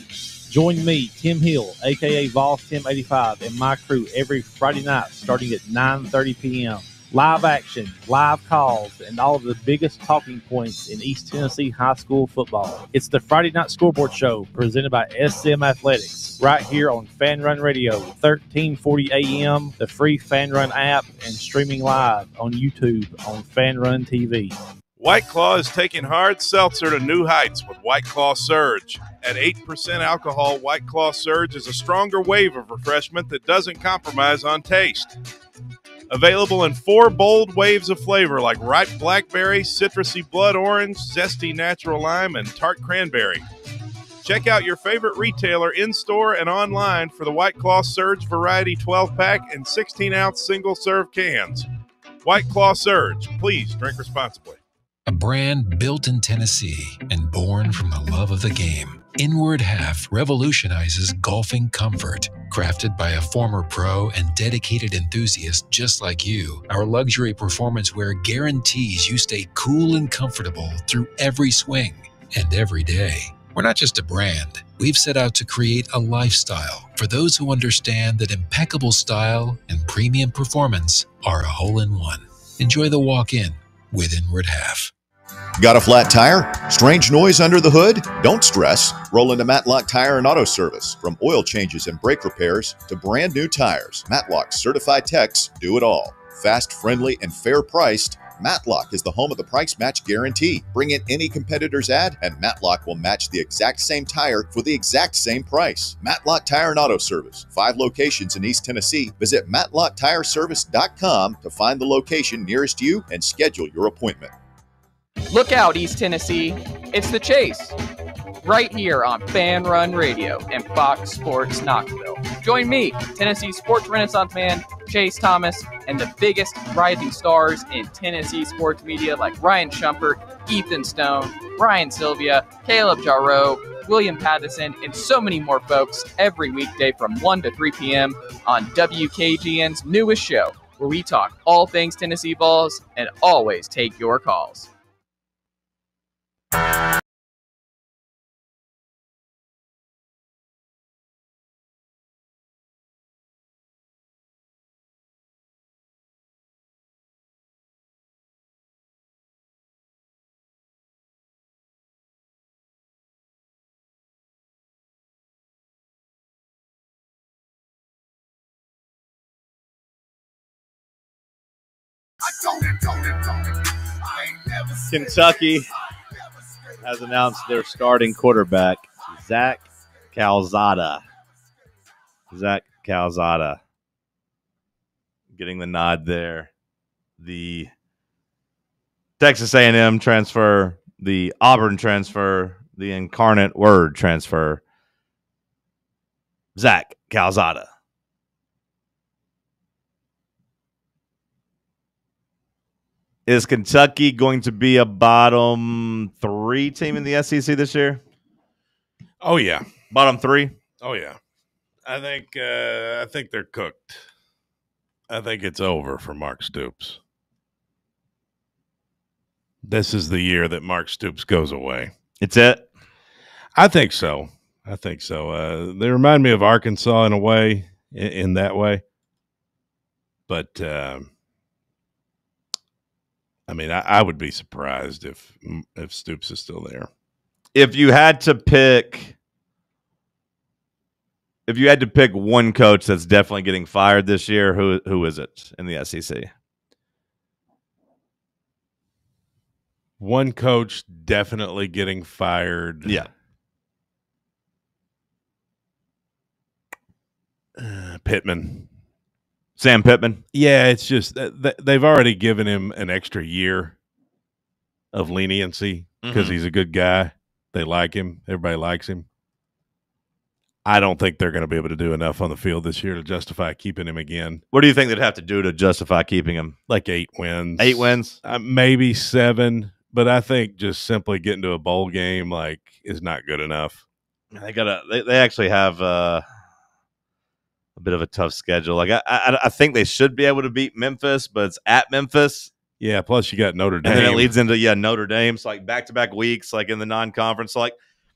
Join me, Tim Hill, a.k.a. Vols Tim 85, and my crew every Friday night starting at 9:30 p.m. Live action, live calls, and all of the biggest talking points in East Tennessee high school football. It's the Friday Night Scoreboard Show presented by SM Athletics right here on FANRUN Radio, 1340 AM, the free FANRUN app, and streaming live on YouTube on FANRUN TV. White Claw is taking hard seltzer to new heights with White Claw Surge. At 8% alcohol, White Claw Surge is a stronger wave of refreshment that doesn't compromise on taste. Available in 4 bold waves of flavor like ripe blackberry, citrusy blood orange, zesty natural lime, and tart cranberry. Check out your favorite retailer in-store and online for the White Claw Surge Variety 12-pack and 16-ounce single-serve cans. White Claw Surge. Please drink responsibly. A brand built in Tennessee and born from the love of the game. Inward Half revolutionizes golfing comfort. Crafted by a former pro and dedicated enthusiast just like you, our luxury performance wear guarantees you stay cool and comfortable through every swing and every day. We're not just a brand. We've set out to create a lifestyle for those who understand that impeccable style and premium performance are a hole-in-one. Enjoy the walk-in with Inward Half. Got a flat tire? Strange noise under the hood? Don't stress. Roll into Matlock Tire and Auto Service. From oil changes and brake repairs to brand new tires, Matlock's certified techs do it all. Fast, friendly, and fair priced, Matlock is the home of the price match guarantee. Bring in any competitor's ad and Matlock will match the exact same tire for the exact same price. Matlock Tire and Auto Service. 5 locations in East Tennessee. Visit matlocktireservice.com to find the location nearest you and schedule your appointment. Look out, East Tennessee. It's The Chase. Right here on FANRUN Radio and Fox Sports Knoxville. Join me, Tennessee sports renaissance man, Chase Thomas, and the biggest rising stars in Tennessee sports media like Ryan Shumpert, Ethan Stone, Ryan Sylvia, Caleb Jarreau, William Pattison, and so many more folks every weekday from 1 to 3 p.m. on WKGN's newest show, where we talk all things Tennessee Vols and always take your calls. Kentucky has announced their starting quarterback, Zach Calzada. Zach Calzada getting the nod there. The Texas A&M transfer, the Auburn transfer, the Incarnate Word transfer. Zach Calzada. Is Kentucky going to be a bottom 3 team in the SEC this year? Oh, yeah. Bottom 3? Oh, yeah. I think they're cooked. I think it's over for Mark Stoops. This is the year that Mark Stoops goes away. It's it? I think so. They remind me of Arkansas in a way, in that way. But, I mean, I would be surprised if Stoops is still there. If you had to pick one coach that's definitely getting fired this year, who is it in the SEC? One coach definitely getting fired. Yeah. Pittman. Sam Pittman? Yeah, it's just they've already given him an extra year of leniency because he's a good guy. They like him. Everybody likes him. I don't think they're going to be able to do enough on the field this year to justify keeping him again. What do you think they'd have to do to justify keeping him? Like 8 wins. 8 wins? Maybe 7, but I think just simply getting to a bowl game is not good enough. They actually have a bit of a tough schedule. I think they should be able to beat Memphis, but it's at Memphis. Yeah, plus you got Notre Dame. And then it leads into Notre Dame. So back-to-back weeks in the non-conference. So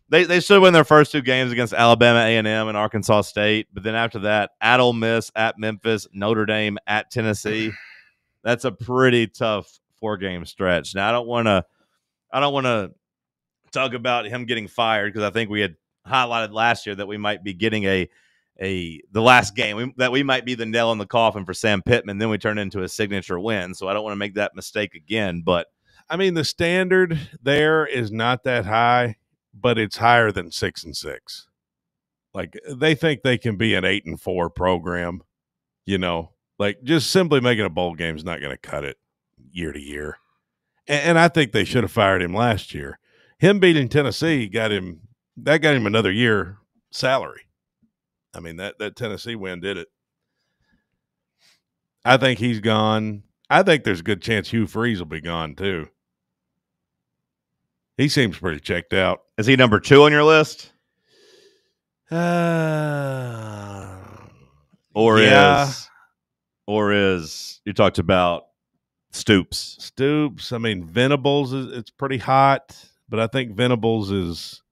they should win their first 2 games against Alabama A&M and Arkansas State, but then after that, at Ole Miss, at Memphis, Notre Dame, at Tennessee. That's a pretty tough 4-game stretch. Now I don't want to talk about him getting fired because I think we had highlighted last year that we might be getting the last game that we might be the nail in the coffin for Sam Pittman. Then we turn into a signature win. So I don't want to make that mistake again. But I mean, the standard there is not that high, but it's higher than 6-6. They think they can be an 8-4 program, just simply making a bowl game is not going to cut it year to year. And I think they should have fired him last year. Him beating Tennessee got him another year salary. I mean, that Tennessee win did it. I think he's gone. I think there's a good chance Hugh Freeze will be gone too. He seems pretty checked out. Is he number 2 on your list? Or is you talked about Stoops? Stoops. I mean, Venables it's pretty hot, but I think Venables is.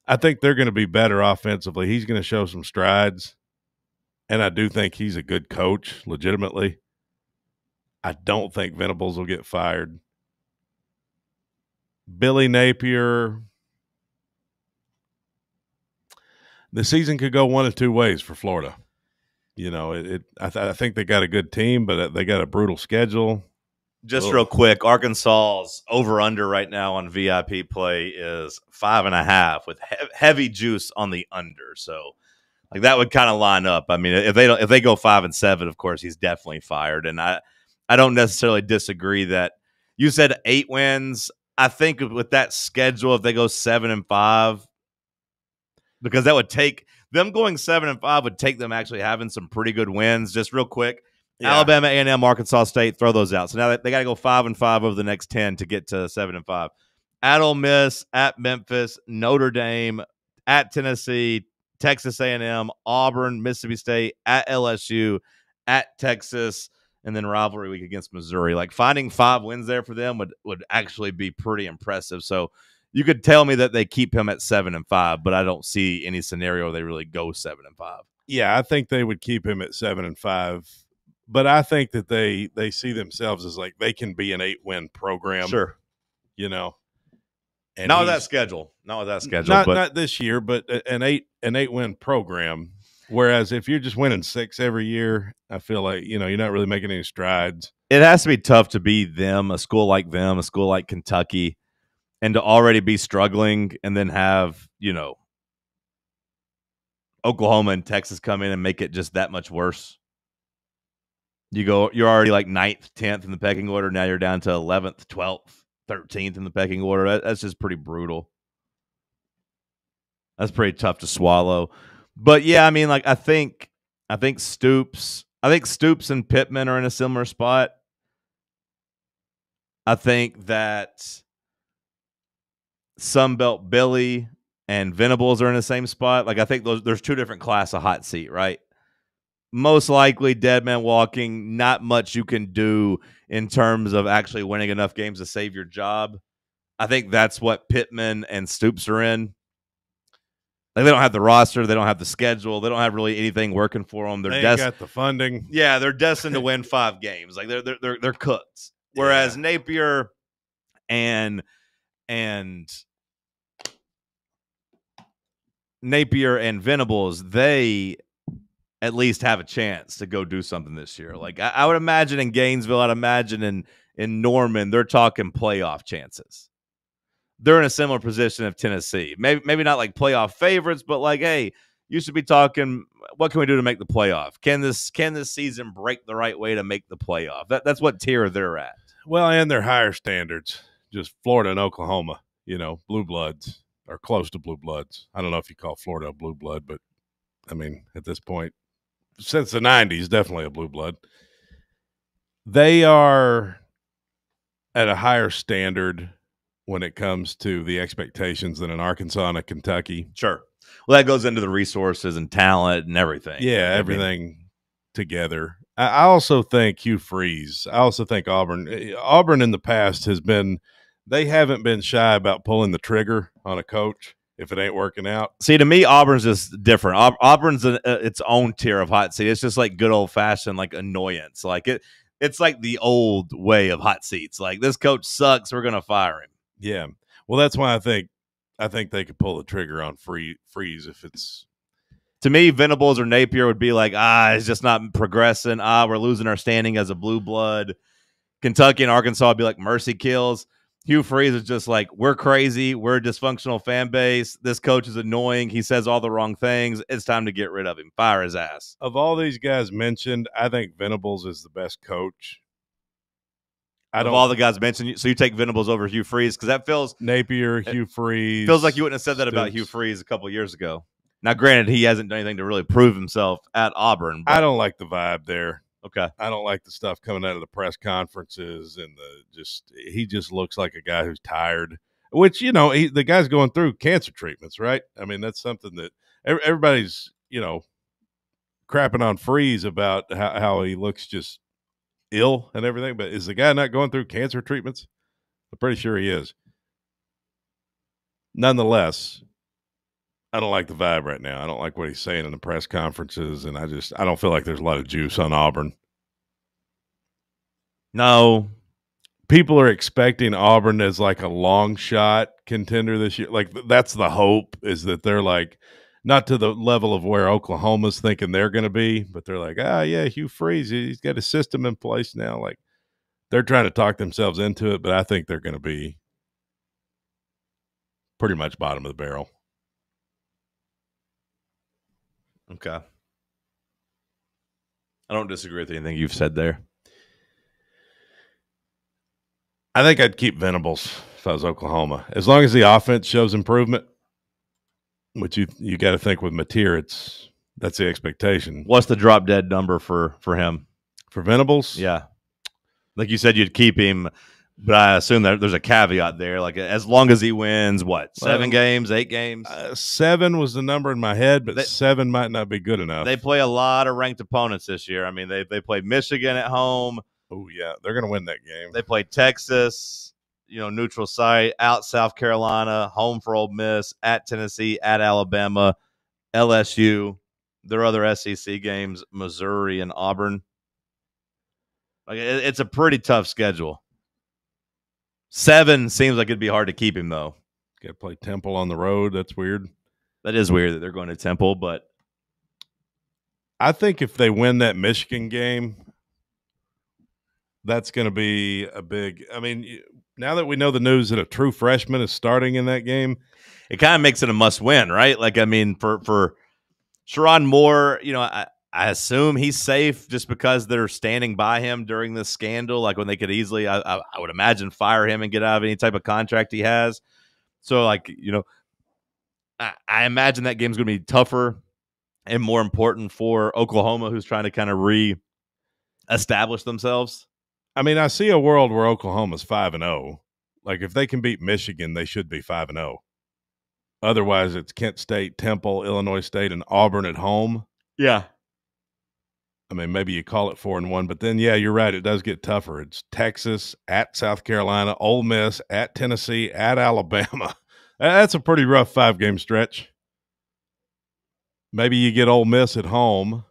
I think they're going to be better offensively. He's going to show some strides, and I do think he's a good coach, legitimately. I don't think Venables will get fired. Billy Napier, the season could go one of 2 ways for Florida. I think they got a good team, but they got a brutal schedule. Just real quick, Arkansas's over-under right now on VIP play is 5.5 with heavy juice on the under. So, that would kind of line up. I mean, if they go 5-7, of course, he's definitely fired. And I don't necessarily disagree that you said 8 wins. I think with that schedule, if they go 7-5, because that would take them going 7-5 would take them actually having some pretty good wins. Just real quick. Yeah. Alabama, A&M, Arkansas State, throw those out. So now they got to go 5-5 over the next 10 to get to 7-5. At Ole Miss, at Memphis, Notre Dame, at Tennessee, Texas A&M, Auburn, Mississippi State, at LSU, at Texas, and then rivalry week against Missouri. Finding 5 wins there for them would actually be pretty impressive. So you could tell me that they keep him at 7-5, but I don't see any scenario they really go 7-5. Yeah, I think they would keep him at 7-5. But I think that they see themselves as they can be an 8-win program. Sure. And not with that schedule. Not this year, but an 8-win program. Whereas if you're just winning 6 every year, I feel like, you're not really making any strides. It has to be tough to be them, a school like them, a school like Kentucky, and to already be struggling and then have, Oklahoma and Texas come in and make it just that much worse. You're already 9th, 10th in the pecking order. Now you're down to 11th, 12th, 13th in the pecking order. That's just pretty brutal. That's pretty tough to swallow. But yeah, I mean, I think Stoops and Pittman are in a similar spot. I think that Sunbelt Billy and Venables are in the same spot. I think there's 2 different class of hot seat, right? Most likely dead man walking, not much you can do in terms of actually winning enough games to save your job. I think that's what Pittman and Stoops are in. They don't have the roster. They don't have the schedule. They don't have really anything working for them. They ain't got the funding. Yeah, they're destined to win 5 games. They're cooked. Whereas Napier and Venables, they at least have a chance to go do something this year. I would imagine in Gainesville, I'd imagine in Norman, they're talking playoff chances. They're in a similar position of Tennessee. Maybe not playoff favorites, but hey, You should be talking, what can we do to make the playoff? Can this season break the right way to make the playoff? That's what tier they're at. Well, and they're higher standards. Just Florida and Oklahoma, blue bloods are close to blue bloods. I don't know if you call Florida a blue blood, but I mean, at this point, since the 90s, definitely a blue blood. They are at a higher standard when it comes to the expectations than an Arkansas and a Kentucky. Sure. Well, that goes into the resources and talent and everything. Yeah, everything together. I also think Hugh Freeze. I also think Auburn in the past they haven't been shy about pulling the trigger on a coach if it ain't working out. See, to me, Auburn's just different. Auburn's its own tier of hot seat. It's just like good old-fashioned like annoyance. Like it's like the old way of hot seats. Like, this coach sucks, we're going to fire him. Yeah. Well, that's why I think they could pull the trigger on Freeze if it's. To me, Venables or Napier would be like, it's just not progressing. We're losing our standing as a blue blood. Kentucky and Arkansas would be like mercy kills. Hugh Freeze is just like, we're crazy. We're a dysfunctional fan base. This coach is annoying. He says all the wrong things. It's time to get rid of him. Fire his ass. Of all these guys mentioned, I think Venables is the best coach. Of all the guys mentioned, so you take Venables over Hugh Freeze, because that feels Napier, Hugh Freeze. Feels like you wouldn't have said that about Hugh Freeze a couple years ago. Now, granted, he hasn't done anything to really prove himself at Auburn. But I don't like the vibe there. Okay. I don't like the stuff coming out of the press conferences and he just looks like a guy who's tired, which, the guy's going through cancer treatments, right? I mean, that's something that everybody's, crapping on Freeze about how he looks just ill and everything. But is the guy not going through cancer treatments? I'm pretty sure he is. Nonetheless, I don't like the vibe right now. I don't like what he's saying in the press conferences, and I don't feel like there's a lot of juice on Auburn. No. People are expecting Auburn as like a long shot contender this year. Like, that's the hope, is that they're like not to the level of where Oklahoma's thinking they're going to be, but they're like, yeah, Hugh Freeze, he's got a system in place now. Like, they're trying to talk themselves into it, but I think they're going to be pretty much bottom of the barrel. Okay. I don't disagree with anything you've said there. I think I'd keep Venables if I was Oklahoma. As long as the offense shows improvement, which you got to think with Mateer, that's the expectation. What's the drop dead number for him? For Venables? Yeah. Like you said, you'd keep him, but I assume that there's a caveat there. Like, as long as he wins, 7 games, 8 games? 7 was the number in my head, but 7 might not be good enough. They play a lot of ranked opponents this year. I mean, they play Michigan at home. Oh, yeah. They're going to win that game. They play Texas, neutral site, out South Carolina, home for Ole Miss, at Tennessee, at Alabama, LSU. Their other SEC games, Missouri and Auburn. Like, it's a pretty tough schedule. 7 seems like it'd be hard to keep him, though. Got to play Temple on the road. That's weird. That is weird that they're going to Temple, but I think if they win that Michigan game, that's going to be a big – I mean, now that we know the news that a true freshman is starting in that game, it kind of makes it a must-win, right? Like, I mean, for Sherrod Moore, I assume he's safe just because they're standing by him during this scandal. Like, when they could easily, I would imagine, fire him and get out of any type of contract he has. So, like, I imagine that game's going to be tougher and more important for Oklahoma, who's trying to kind of re-establish themselves. I mean, I see a world where Oklahoma's 5-0. Like, if they can beat Michigan, they should be 5-0. Otherwise, it's Kent State, Temple, Illinois State, and Auburn at home. Yeah. I mean, maybe you call it 4-1, but then, yeah, you're right. It does get tougher. It's Texas, at South Carolina, Ole Miss, at Tennessee, at Alabama. That's a pretty rough 5-game stretch. Maybe you get Ole Miss at home.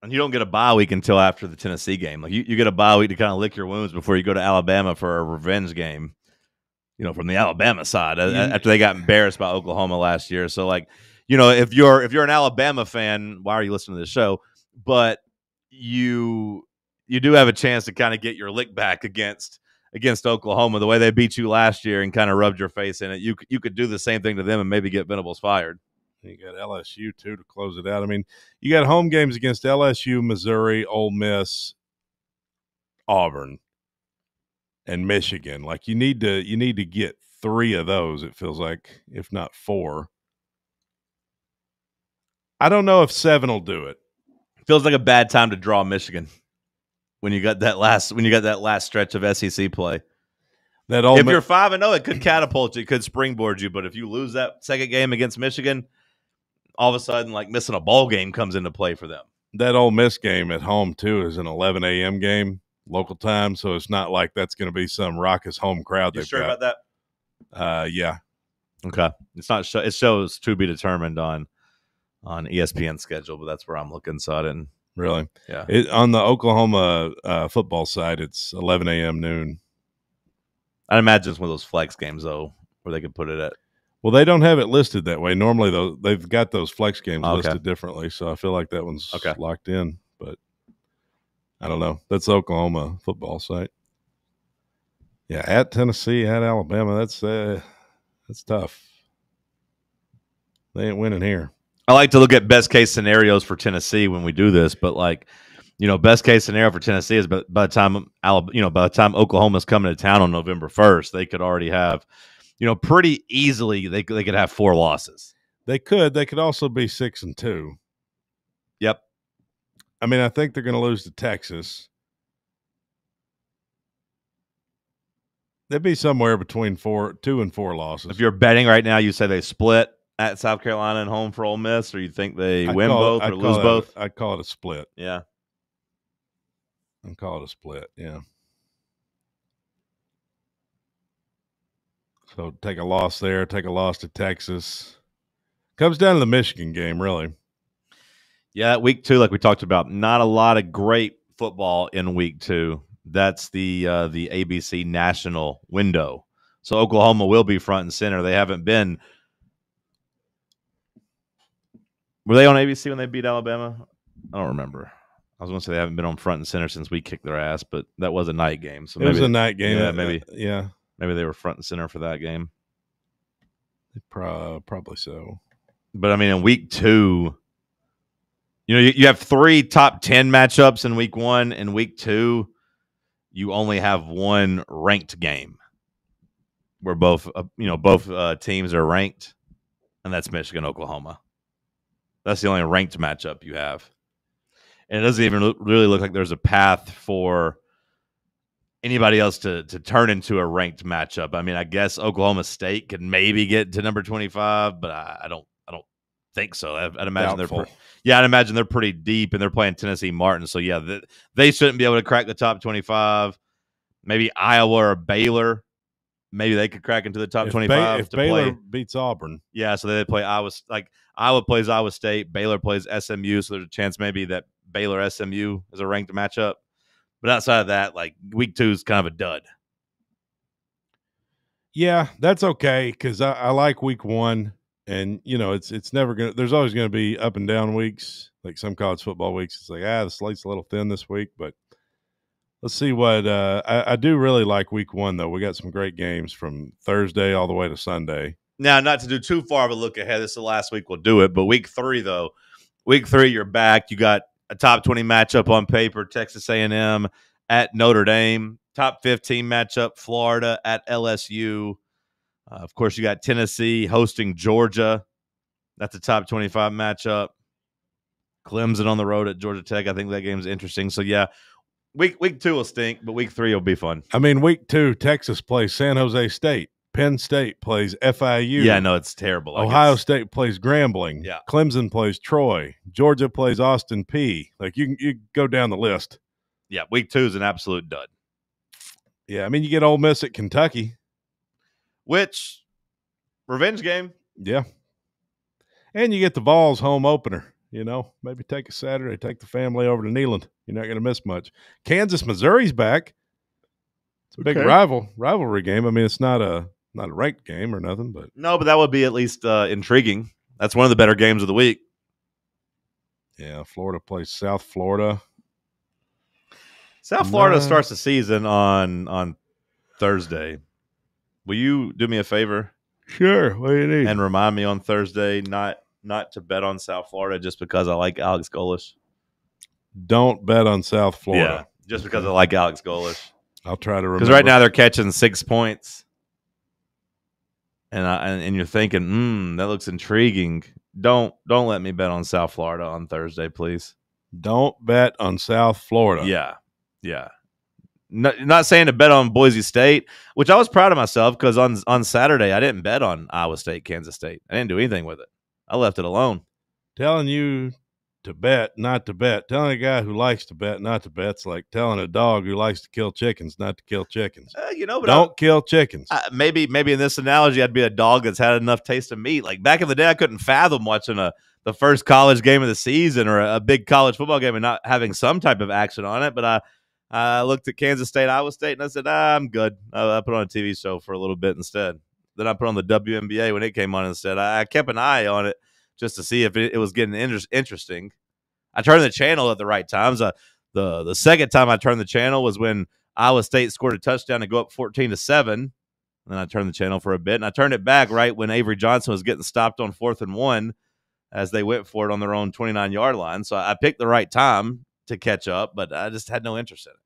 And you don't get a bye week until after the Tennessee game. Like, you get a bye week to kind of lick your wounds before you go to Alabama for a revenge game, from the Alabama side, after they got embarrassed by Oklahoma last year. So, like, if you're an Alabama fan, why are you listening to this show? But you do have a chance to kind of get your lick back against Oklahoma the way they beat you last year and kind of rubbed your face in it. You could do the same thing to them and maybe get Venables fired. You got LSU, too, to close it out. I mean, you got home games against LSU, Missouri, Ole Miss, Auburn, and Michigan. Like, you need to get 3 of those, it feels like, if not 4. I don't know if 7 will do it. Feels like a bad time to draw Michigan when you got that last stretch of SEC play. If you're 5-0, it could catapult you, it could springboard you. But if you lose that second game against Michigan, all of a sudden, like missing a bowl game comes into play for them. That Ole Miss game at home, too, is an 11 a.m. game, local time. So it's not like that's going to be some raucous home crowd. You sure about that? Yeah. Okay. It's not. It shows to be determined on ESPN schedule, but that's where I'm looking. So I didn't really. Yeah. On the Oklahoma football side, it's 11 a.m. noon. I'd imagine it's one of those flex games though, where they could put it at. Well, they don't have it listed that way. Normally, though, they've got those flex games listed differently. So I feel like that one's locked in. But I don't know. That's the Oklahoma football site. Yeah, at Tennessee, at Alabama. That's tough. They ain't winning here. I like to look at best case scenarios for Tennessee when we do this, but best case scenario for Tennessee is by the time Oklahoma's coming to town on November 1st, they could already have, pretty easily they could have 4 losses. They could also be 6-2. Yep. I mean, I think they're going to lose to Texas. They'd be somewhere between 2 and 4 losses. If you're betting right now, you say they split at South Carolina and home for Ole Miss, or you think they win both or lose both? I'd call it a split. Yeah. I'd call it a split, yeah. So take a loss there, take a loss to Texas. Comes down to the Michigan game, really. Yeah, week 2, like we talked about, not a lot of great football in week 2. That's the ABC national window. So Oklahoma will be front and center. They haven't been. Were they on ABC when they beat Alabama? I don't remember. I was going to say they haven't been on front and center since we kicked their ass, but that was a night game. So it was a night game. Yeah, maybe they were front and center for that game. Probably so. But I mean, in week 2, you have 3 top 10 matchups in week 1. In week 2, you only have 1 ranked game where both teams are ranked, and that's Michigan, Oklahoma. That's the only ranked matchup you have. And it doesn't even really look like there's a path for anybody else to turn into a ranked matchup. I mean, I guess Oklahoma State could maybe get to number 25, but I don't think so. I'd imagine I'd imagine they're pretty deep, and they're playing Tennessee Martin. So yeah, they shouldn't be able to crack the top 25. Maybe Iowa or Baylor. Maybe they could crack into the top 25. If Baylor beats Auburn. Yeah, so they play Iowa. Like Iowa plays Iowa State. Baylor plays SMU. So there's a chance maybe that Baylor SMU is a ranked matchup. But outside of that, like week 2 is kind of a dud. Yeah, that's okay because I like week 1. And, it's never going to – there's always going to be up and down weeks. Like some college football weeks, it's like, the slate's a little thin this week. But let's see what I do really like week 1, though. We got some great games from Thursday all the way to Sunday. Now, not to do too far of a look ahead. This is the last week we'll do it. But week 3, though, you're back. You got a top 20 matchup on paper, Texas A&M at Notre Dame. Top 15 matchup, Florida at LSU. Of course, you got Tennessee hosting Georgia. That's a top 25 matchup. Clemson on the road at Georgia Tech. I think that game's interesting. So, yeah, week 2 will stink, but week 3 will be fun. I mean, week 2, Texas plays San Jose State. Penn State plays FIU. Yeah, no, it's terrible. Ohio State plays Grambling. Yeah. Clemson plays Troy. Georgia plays Austin Peay. Like, you go down the list. Yeah, week 2 is an absolute dud. Yeah, I mean, you get Ole Miss at Kentucky. Which, revenge game. Yeah. And you get the Vols home opener. Maybe take a Saturday, take the family over to Neyland. You're not going to miss much. Kansas, Missouri's back. It's a big rivalry game. I mean, it's not a ranked game or nothing, but no, but that would be at least intriguing. That's one of the better games of the week. Yeah, Florida plays South Florida. South Florida starts the season on Thursday. Will you do me a favor? Sure. What do you need? And remind me on Thursday not not to bet on South Florida just because I like Alex Golesh. Don't bet on South Florida. Yeah, just because I like Alex Golesh. I'll try to remember. Because right now they're catching 6 points. And you're thinking, that looks intriguing. Don't let me bet on South Florida on Thursday, please. Don't bet on South Florida. Yeah. Not saying to bet on Boise State, which I was proud of myself because on Saturday I didn't bet on Iowa State, Kansas State. I didn't do anything with it. I left it alone. Telling you to bet, not to bet. Telling a guy who likes to bet, not to bet's like telling a dog who likes to kill chickens, not to kill chickens. But don't kill chickens. Maybe in this analogy, I'd be a dog that's had enough taste of meat. Like back in the day, I couldn't fathom watching the first college game of the season or a big college football game and not having some type of action on it. But I looked at Kansas State, Iowa State, and I said, I'm good. I put on a TV show for a little bit instead. Then I put on the WNBA when it came on instead. I kept an eye on it just to see if it was getting interesting. I turned the channel at the right times. The second time I turned the channel was when Iowa State scored a touchdown to go up 14-7. And then I turned the channel for a bit, and I turned it back right when Avery Johnson was getting stopped on 4th and 1 as they went for it on their own 29-yard line. So I picked the right time to catch up, but I just had no interest in it.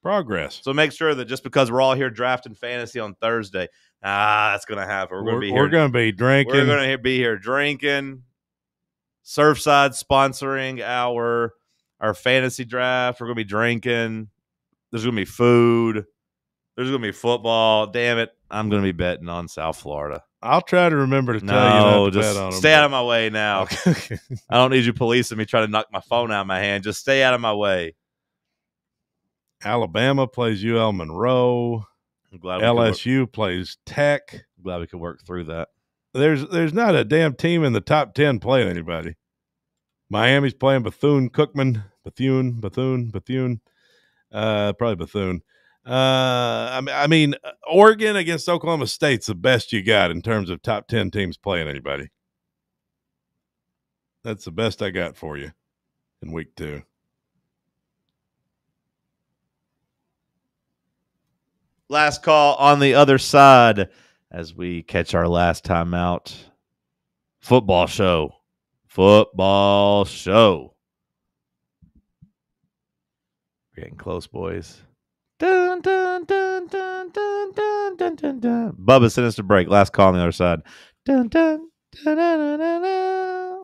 Progress. So make sure that just because we're all here drafting fantasy on Thursday, that's going to happen. We're going to be here. We're going to be drinking. We're going to be here drinking. Surfside sponsoring our fantasy draft. We're going to be drinking. There's going to be food. There's going to be football. Damn it. I'm going to be betting on South Florida. I'll try to remember to tell you not to bet on them. Stay out of my way now. Okay. I don't need you policing me trying to knock my phone out of my hand. Just stay out of my way. Alabama plays UL Monroe. I'm glad LSU plays Tech. I'm glad we could work through that. There's not a damn team in the top 10 playing anybody. Miami's playing Bethune-Cookman. Bethune. Probably Bethune. I mean, Oregon against Oklahoma State's the best you got in terms of top 10 teams playing anybody. That's the best I got for you in week 2. Last call on the other side as we catch our last time out. Football show. We're getting close, boys. Dun, dun, dun, dun, dun, dun, dun, dun, dun. Bubba sent us to break. Last call on the other side. Dun, dun, dun, dun, dun, dun, dun.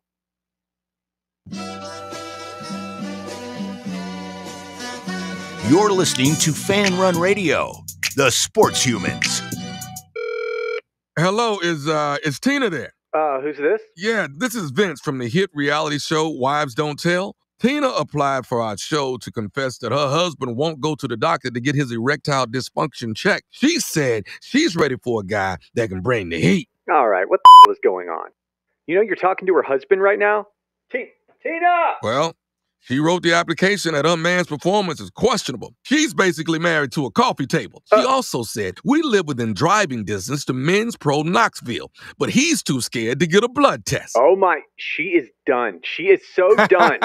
You're listening to FANRUN Radio, the sports humans. Hello, is Tina there? Who's this? Yeah, this is Vince from the hit reality show Wives Don't Tell. Tina applied for our show to confess that her husband won't go to the doctor to get his erectile dysfunction checked. She said she's ready for a guy that can bring the heat. All right, what the is going on? You know you're talking to her husband right now? Tina! Well, she wrote the application that her man's performance is questionable. She's basically married to a coffee table. She also said, we live within driving distance to Men's Pro Knoxville, but he's too scared to get a blood test. Oh my, she is done. She is so done.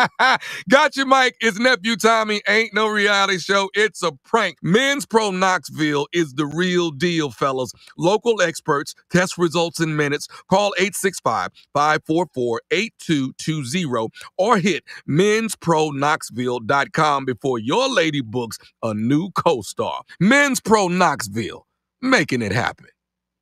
Got you, Mike. It's nephew Tommy. Ain't no reality show. It's a prank. Men's Pro Knoxville is the real deal, fellas. Local experts, test results in minutes. Call 865-544-8220 or hit menspronknoxville.com before your lady books a new co-star. Men's Pro Knoxville, making it happen.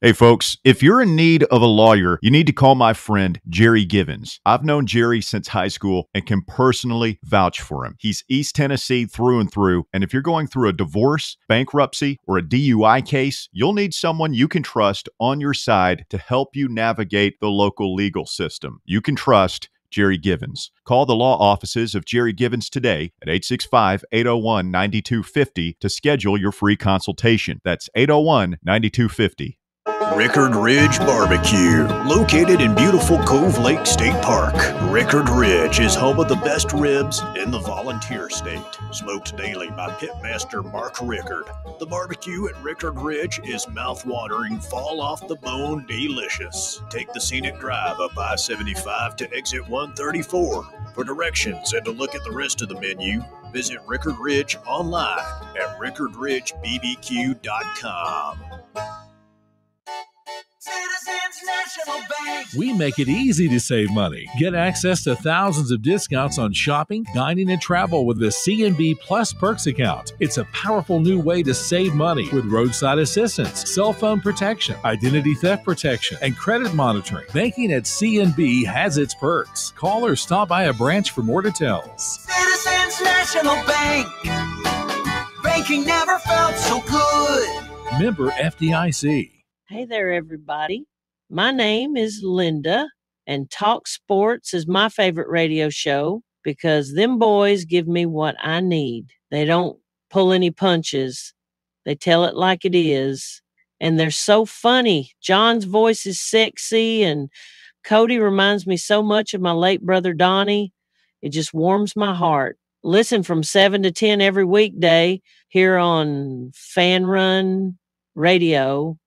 Hey folks, if you're in need of a lawyer, you need to call my friend Jerry Givens. I've known Jerry since high school and can personally vouch for him. He's East Tennessee through and through, and if you're going through a divorce, bankruptcy, or a DUI case, you'll need someone you can trust on your side to help you navigate the local legal system. You can trust Jerry Givens. Call the law offices of Jerry Givens today at 865-801-9250 to schedule your free consultation. That's 801-9250. Rickard Ridge Barbecue, located in beautiful Cove Lake State Park. Rickard Ridge is home of the best ribs in the Volunteer State. Smoked daily by Pitmaster Mark Rickard. The barbecue at Rickard Ridge is mouth-watering, fall-off-the-bone delicious. Take the scenic drive up I-75 to exit 134. For directions and to look at the rest of the menu, visit Rickard Ridge online at rickardridgebbq.com. Citizens National Bank. We make it easy to save money. Get access to thousands of discounts on shopping, dining, and travel with the CNB Plus Perks account. It's a powerful new way to save money with roadside assistance, cell phone protection, identity theft protection, and credit monitoring. Banking at CNB has its perks. Call or stop by a branch for more details. Citizens National Bank. Banking never felt so good. Member FDIC. Hey there, everybody. My name is Linda, and TalkSports is my favorite radio show because them boys give me what I need. They don't pull any punches. They tell it like it is, and they're so funny. John's voice is sexy, and Cody reminds me so much of my late brother Donnie. It just warms my heart. Listen from 7 to 10 every weekday here on FANRUN Radio.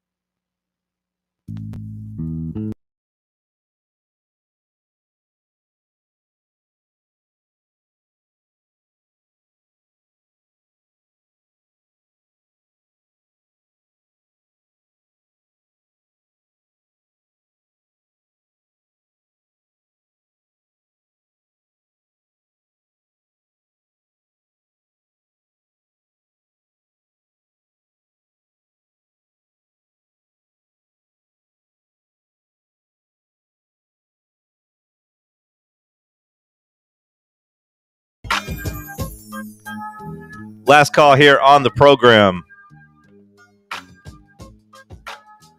Last call here on the program.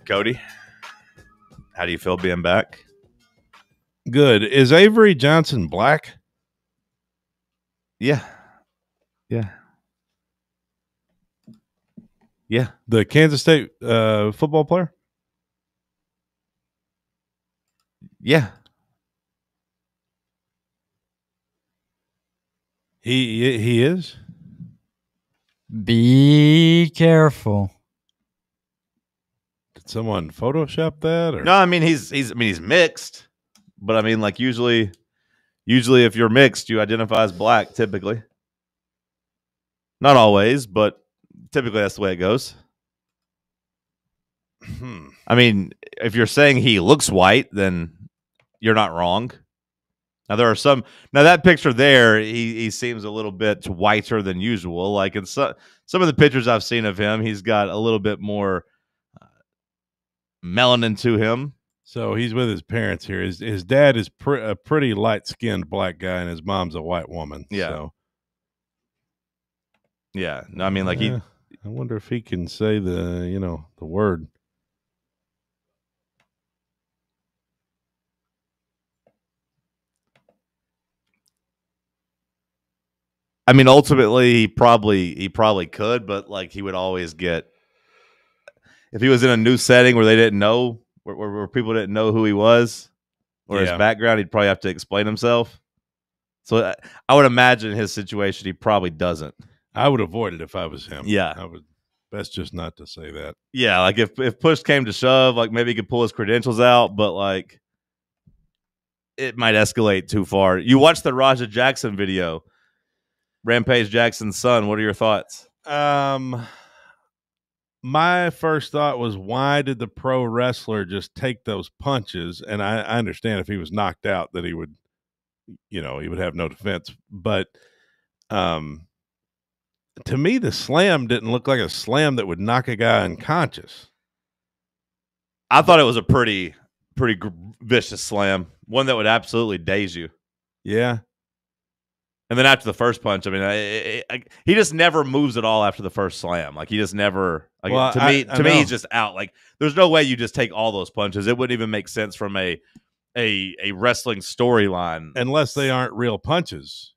Cody, how do you feel being back? Good. Is Avery Johnson black? Yeah. Yeah. Yeah. The Kansas State football player? Yeah. He is? Be careful. Did someone Photoshop that? Or? No, I mean he's mixed, but I mean like usually if you're mixed, you identify as black typically. Not always, but typically that's the way it goes. I mean, if you're saying he looks white, then you're not wrong. Now there are some. Now that picture there, he seems a little bit whiter than usual. Like in some of the pictures I've seen of him, he's got a little bit more melanin to him. So he's with his parents here. His dad is a pretty light-skinned black guy, and his mom's a white woman. Yeah. So. Yeah. No, I mean, like I wonder if he can say the word. I mean, ultimately, he probably could, but like he would always get if he was in a new setting where they didn't know, where people didn't know who he was or his background, he'd probably have to explain himself. So I would imagine his situation, he probably doesn't. I would avoid it if I was him. Yeah, I would. Best just not to say that. Yeah, like if push came to shove, like maybe he could pull his credentials out, but like it might escalate too far. You watched the Raja Jackson video. Rampage Jackson's son. What are your thoughts? My first thought was, why did the pro wrestler just take those punches? And I understand if he was knocked out that he would, he would have no defense. But to me, the slam didn't look like a slam that would knock a guy unconscious. I thought it was a pretty vicious slam, one that would absolutely daze you. Yeah. And then after the first punch, I mean, he just never moves at all after the first slam. Like he just never. Like, well, to me, he's just out. Like there's no way you just take all those punches. It wouldn't even make sense from a wrestling storyline, unless they aren't real punches.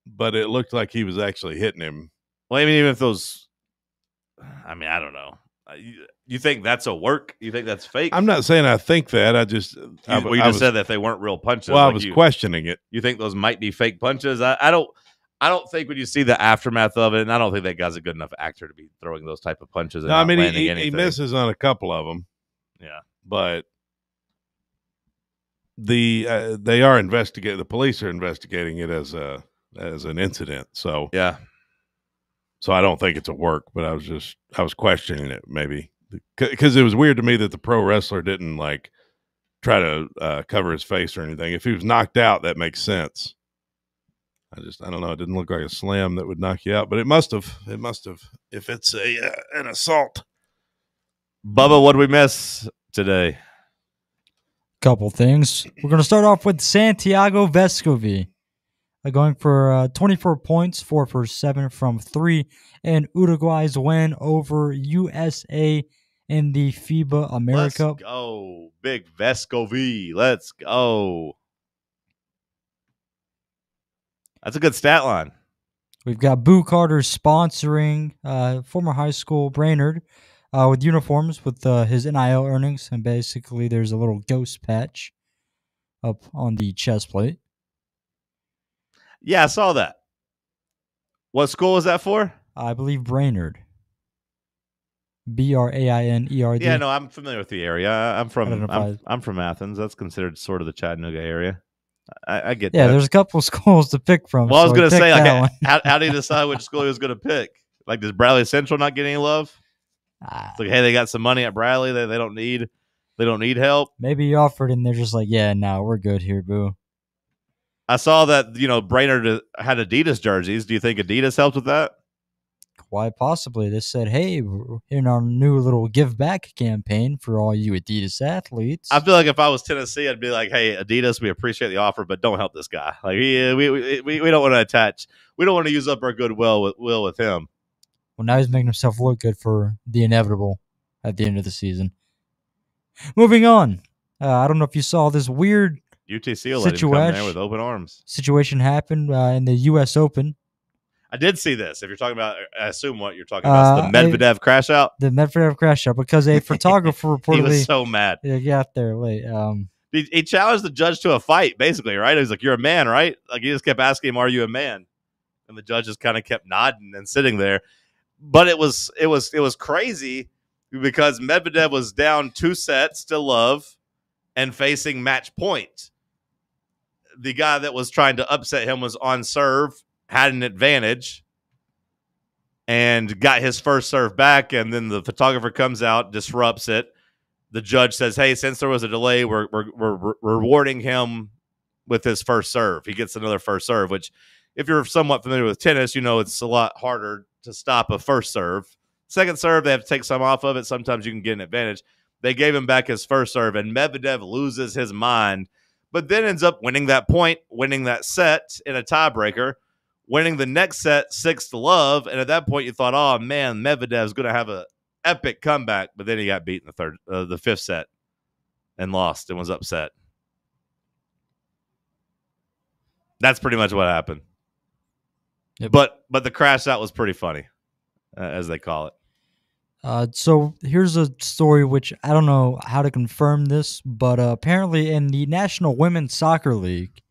But it looked like he was actually hitting him. Well, I mean, even if those, I mean, I don't know. You think that's a work? You think that's fake? I'm not saying I think that. I just you just said that if they weren't real punches. Well, like I was questioning it. You think those might be fake punches? I don't think when you see the aftermath of it, and I don't think that guy's a good enough actor to be throwing those type of punches. And no, I mean he misses on a couple of them. Yeah, but they are investigating. The police are investigating it as an incident. So yeah. So I don't think it's a work, but I was questioning it. Maybe because it was weird to me that the pro wrestler didn't like try to cover his face or anything. If he was knocked out, that makes sense. I don't know. It didn't look like a slam that would knock you out, but it must have. It must have. If it's an assault. Bubba, what did we miss today? Couple things. We're going to start off with Santiago Vescovi. Going for 24 points, 4 for 7 from 3, and Uruguay's win over USA in the FIBA America. Let's go. Big Vescovi. Let's go. That's a good stat line. We've got Boo Carter sponsoring former high school Brainerd with uniforms with his NIL earnings. And basically, there's a little ghost patch up on the chest plate. Yeah, I saw that. What school was that for? I believe Brainerd. Brainerd. Yeah, no, I'm familiar with the area. I'm from Athens. That's considered sort of the Chattanooga area. I get that. Yeah, there's a couple schools to pick from. Well, I was going to say, like, how do you decide which school he was going to pick? Like, does Bradley Central not get any love? It's like, hey, they got some money at Bradley. They don't need help. Maybe he offered, and they're just like, yeah, no, we're good here, Boo. I saw that Brainerd had Adidas jerseys. Do you think Adidas helped with that? Quite possibly. They said, hey, we're in our new little give back campaign for all you Adidas athletes. I feel like if I was Tennessee, I'd be like, hey, Adidas, we appreciate the offer, but don't help this guy. Like, we don't want to attach. We don't want to use up our goodwill with him. Well, now he's making himself look good for the inevitable at the end of the season. Moving on. I don't know if you saw this weird UTC will let him come there with open arms. Situation happened in the U.S. Open. I did see this. If you're talking about, I assume what you're talking about is the Medvedev crash out. The Medvedev crash out because a photographer reportedly he was so mad. He got there late. He challenged the judge to a fight, basically, right? He's like, "You're a man, right?" Like he just kept asking him, "Are you a man?" And the judge just kind of kept nodding and sitting there. But it was crazy because Medvedev was down 2 sets to love and facing match point. The guy that was trying to upset him was on serve, had an advantage, and got his first serve back, and then the photographer comes out, disrupts it. The judge says, hey, since there was a delay, we're rewarding him with his first serve. He gets another first serve, which if you're somewhat familiar with tennis, it's a lot harder to stop a first serve. Second serve, they have to take some off of it. Sometimes you can get an advantage. They gave him back his first serve, and Medvedev loses his mind, but then ends up winning that point, winning that set in a tiebreaker, winning the next set 6-love. And at that point, you thought, oh, man, Medvedev's going to have an epic comeback. But then he got beat in the fifth set and lost and was upset. That's pretty much what happened. Yep. But the crash out was pretty funny, as they call it. So here's a story which I don't know how to confirm this, but apparently in the National Women's Soccer League,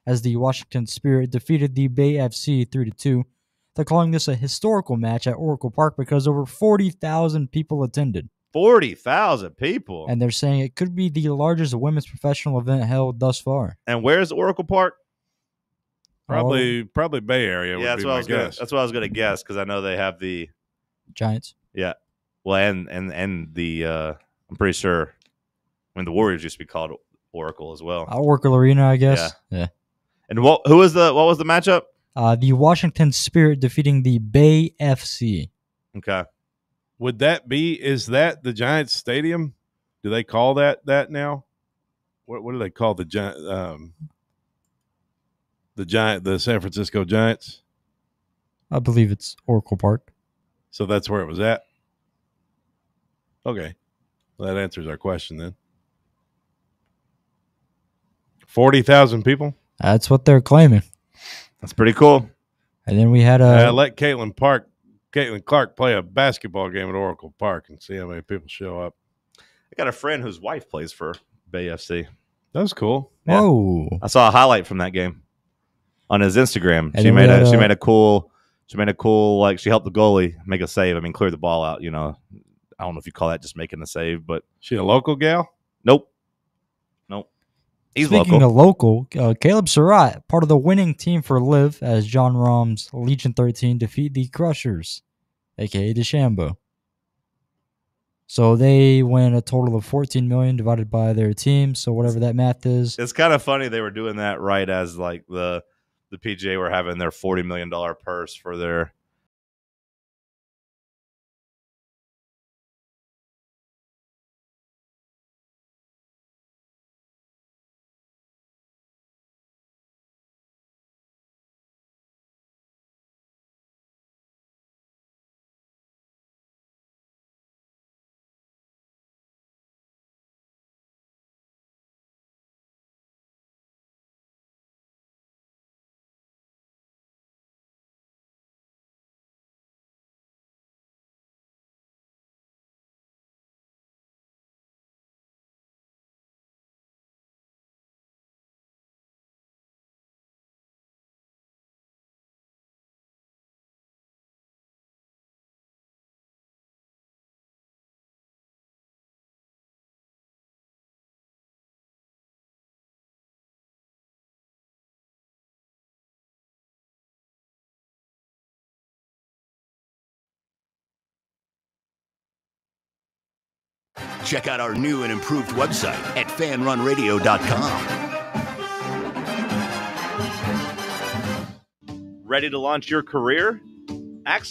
as the Washington Spirit defeated the Bay FC 3-2, they're calling this a historical match at Oracle Park because over 40,000 people attended. 40,000 people? And they're saying it could be the largest women's professional event held thus far. And where's Oracle Park? Probably Bay Area. Yeah, that's what I was going to guess because I know they have the Giants. Yeah. Well, and the I'm pretty sure. I mean, the Warriors used to be called Oracle as well. Oracle Arena, I guess. Yeah. And what was the matchup? The Washington Spirit defeating the Bay FC. Okay. Is that the Giants Stadium? Do they call that now? What do they call the San Francisco Giants? I believe it's Oracle Park. So that's where it was at? Okay. Well, that answers our question then. 40,000 people? That's what they're claiming. That's pretty cool. And then we had let Caitlin Clark play a basketball game at Oracle Park and see how many people show up. I got a friend whose wife plays for Bay FC. That was cool. Yeah. Whoa. I saw a highlight from that game on his Instagram. And she made a cool like she helped the goalie make a save. I mean, clear the ball out, I don't know if you call that just making the save, but she a local gal? Nope. He's Speaking of local, Caleb Surratt, part of the winning team for Liv, as John Rahm's Legion 13 defeat the Crushers, a.k.a. DeChambeau. So they win a total of $14 million divided by their team. So whatever that math is. It's kind of funny they were doing that right as like the PGA were having their $40 million purse for their. Check out our new and improved website at fanrunradio.com. Ready to launch your career?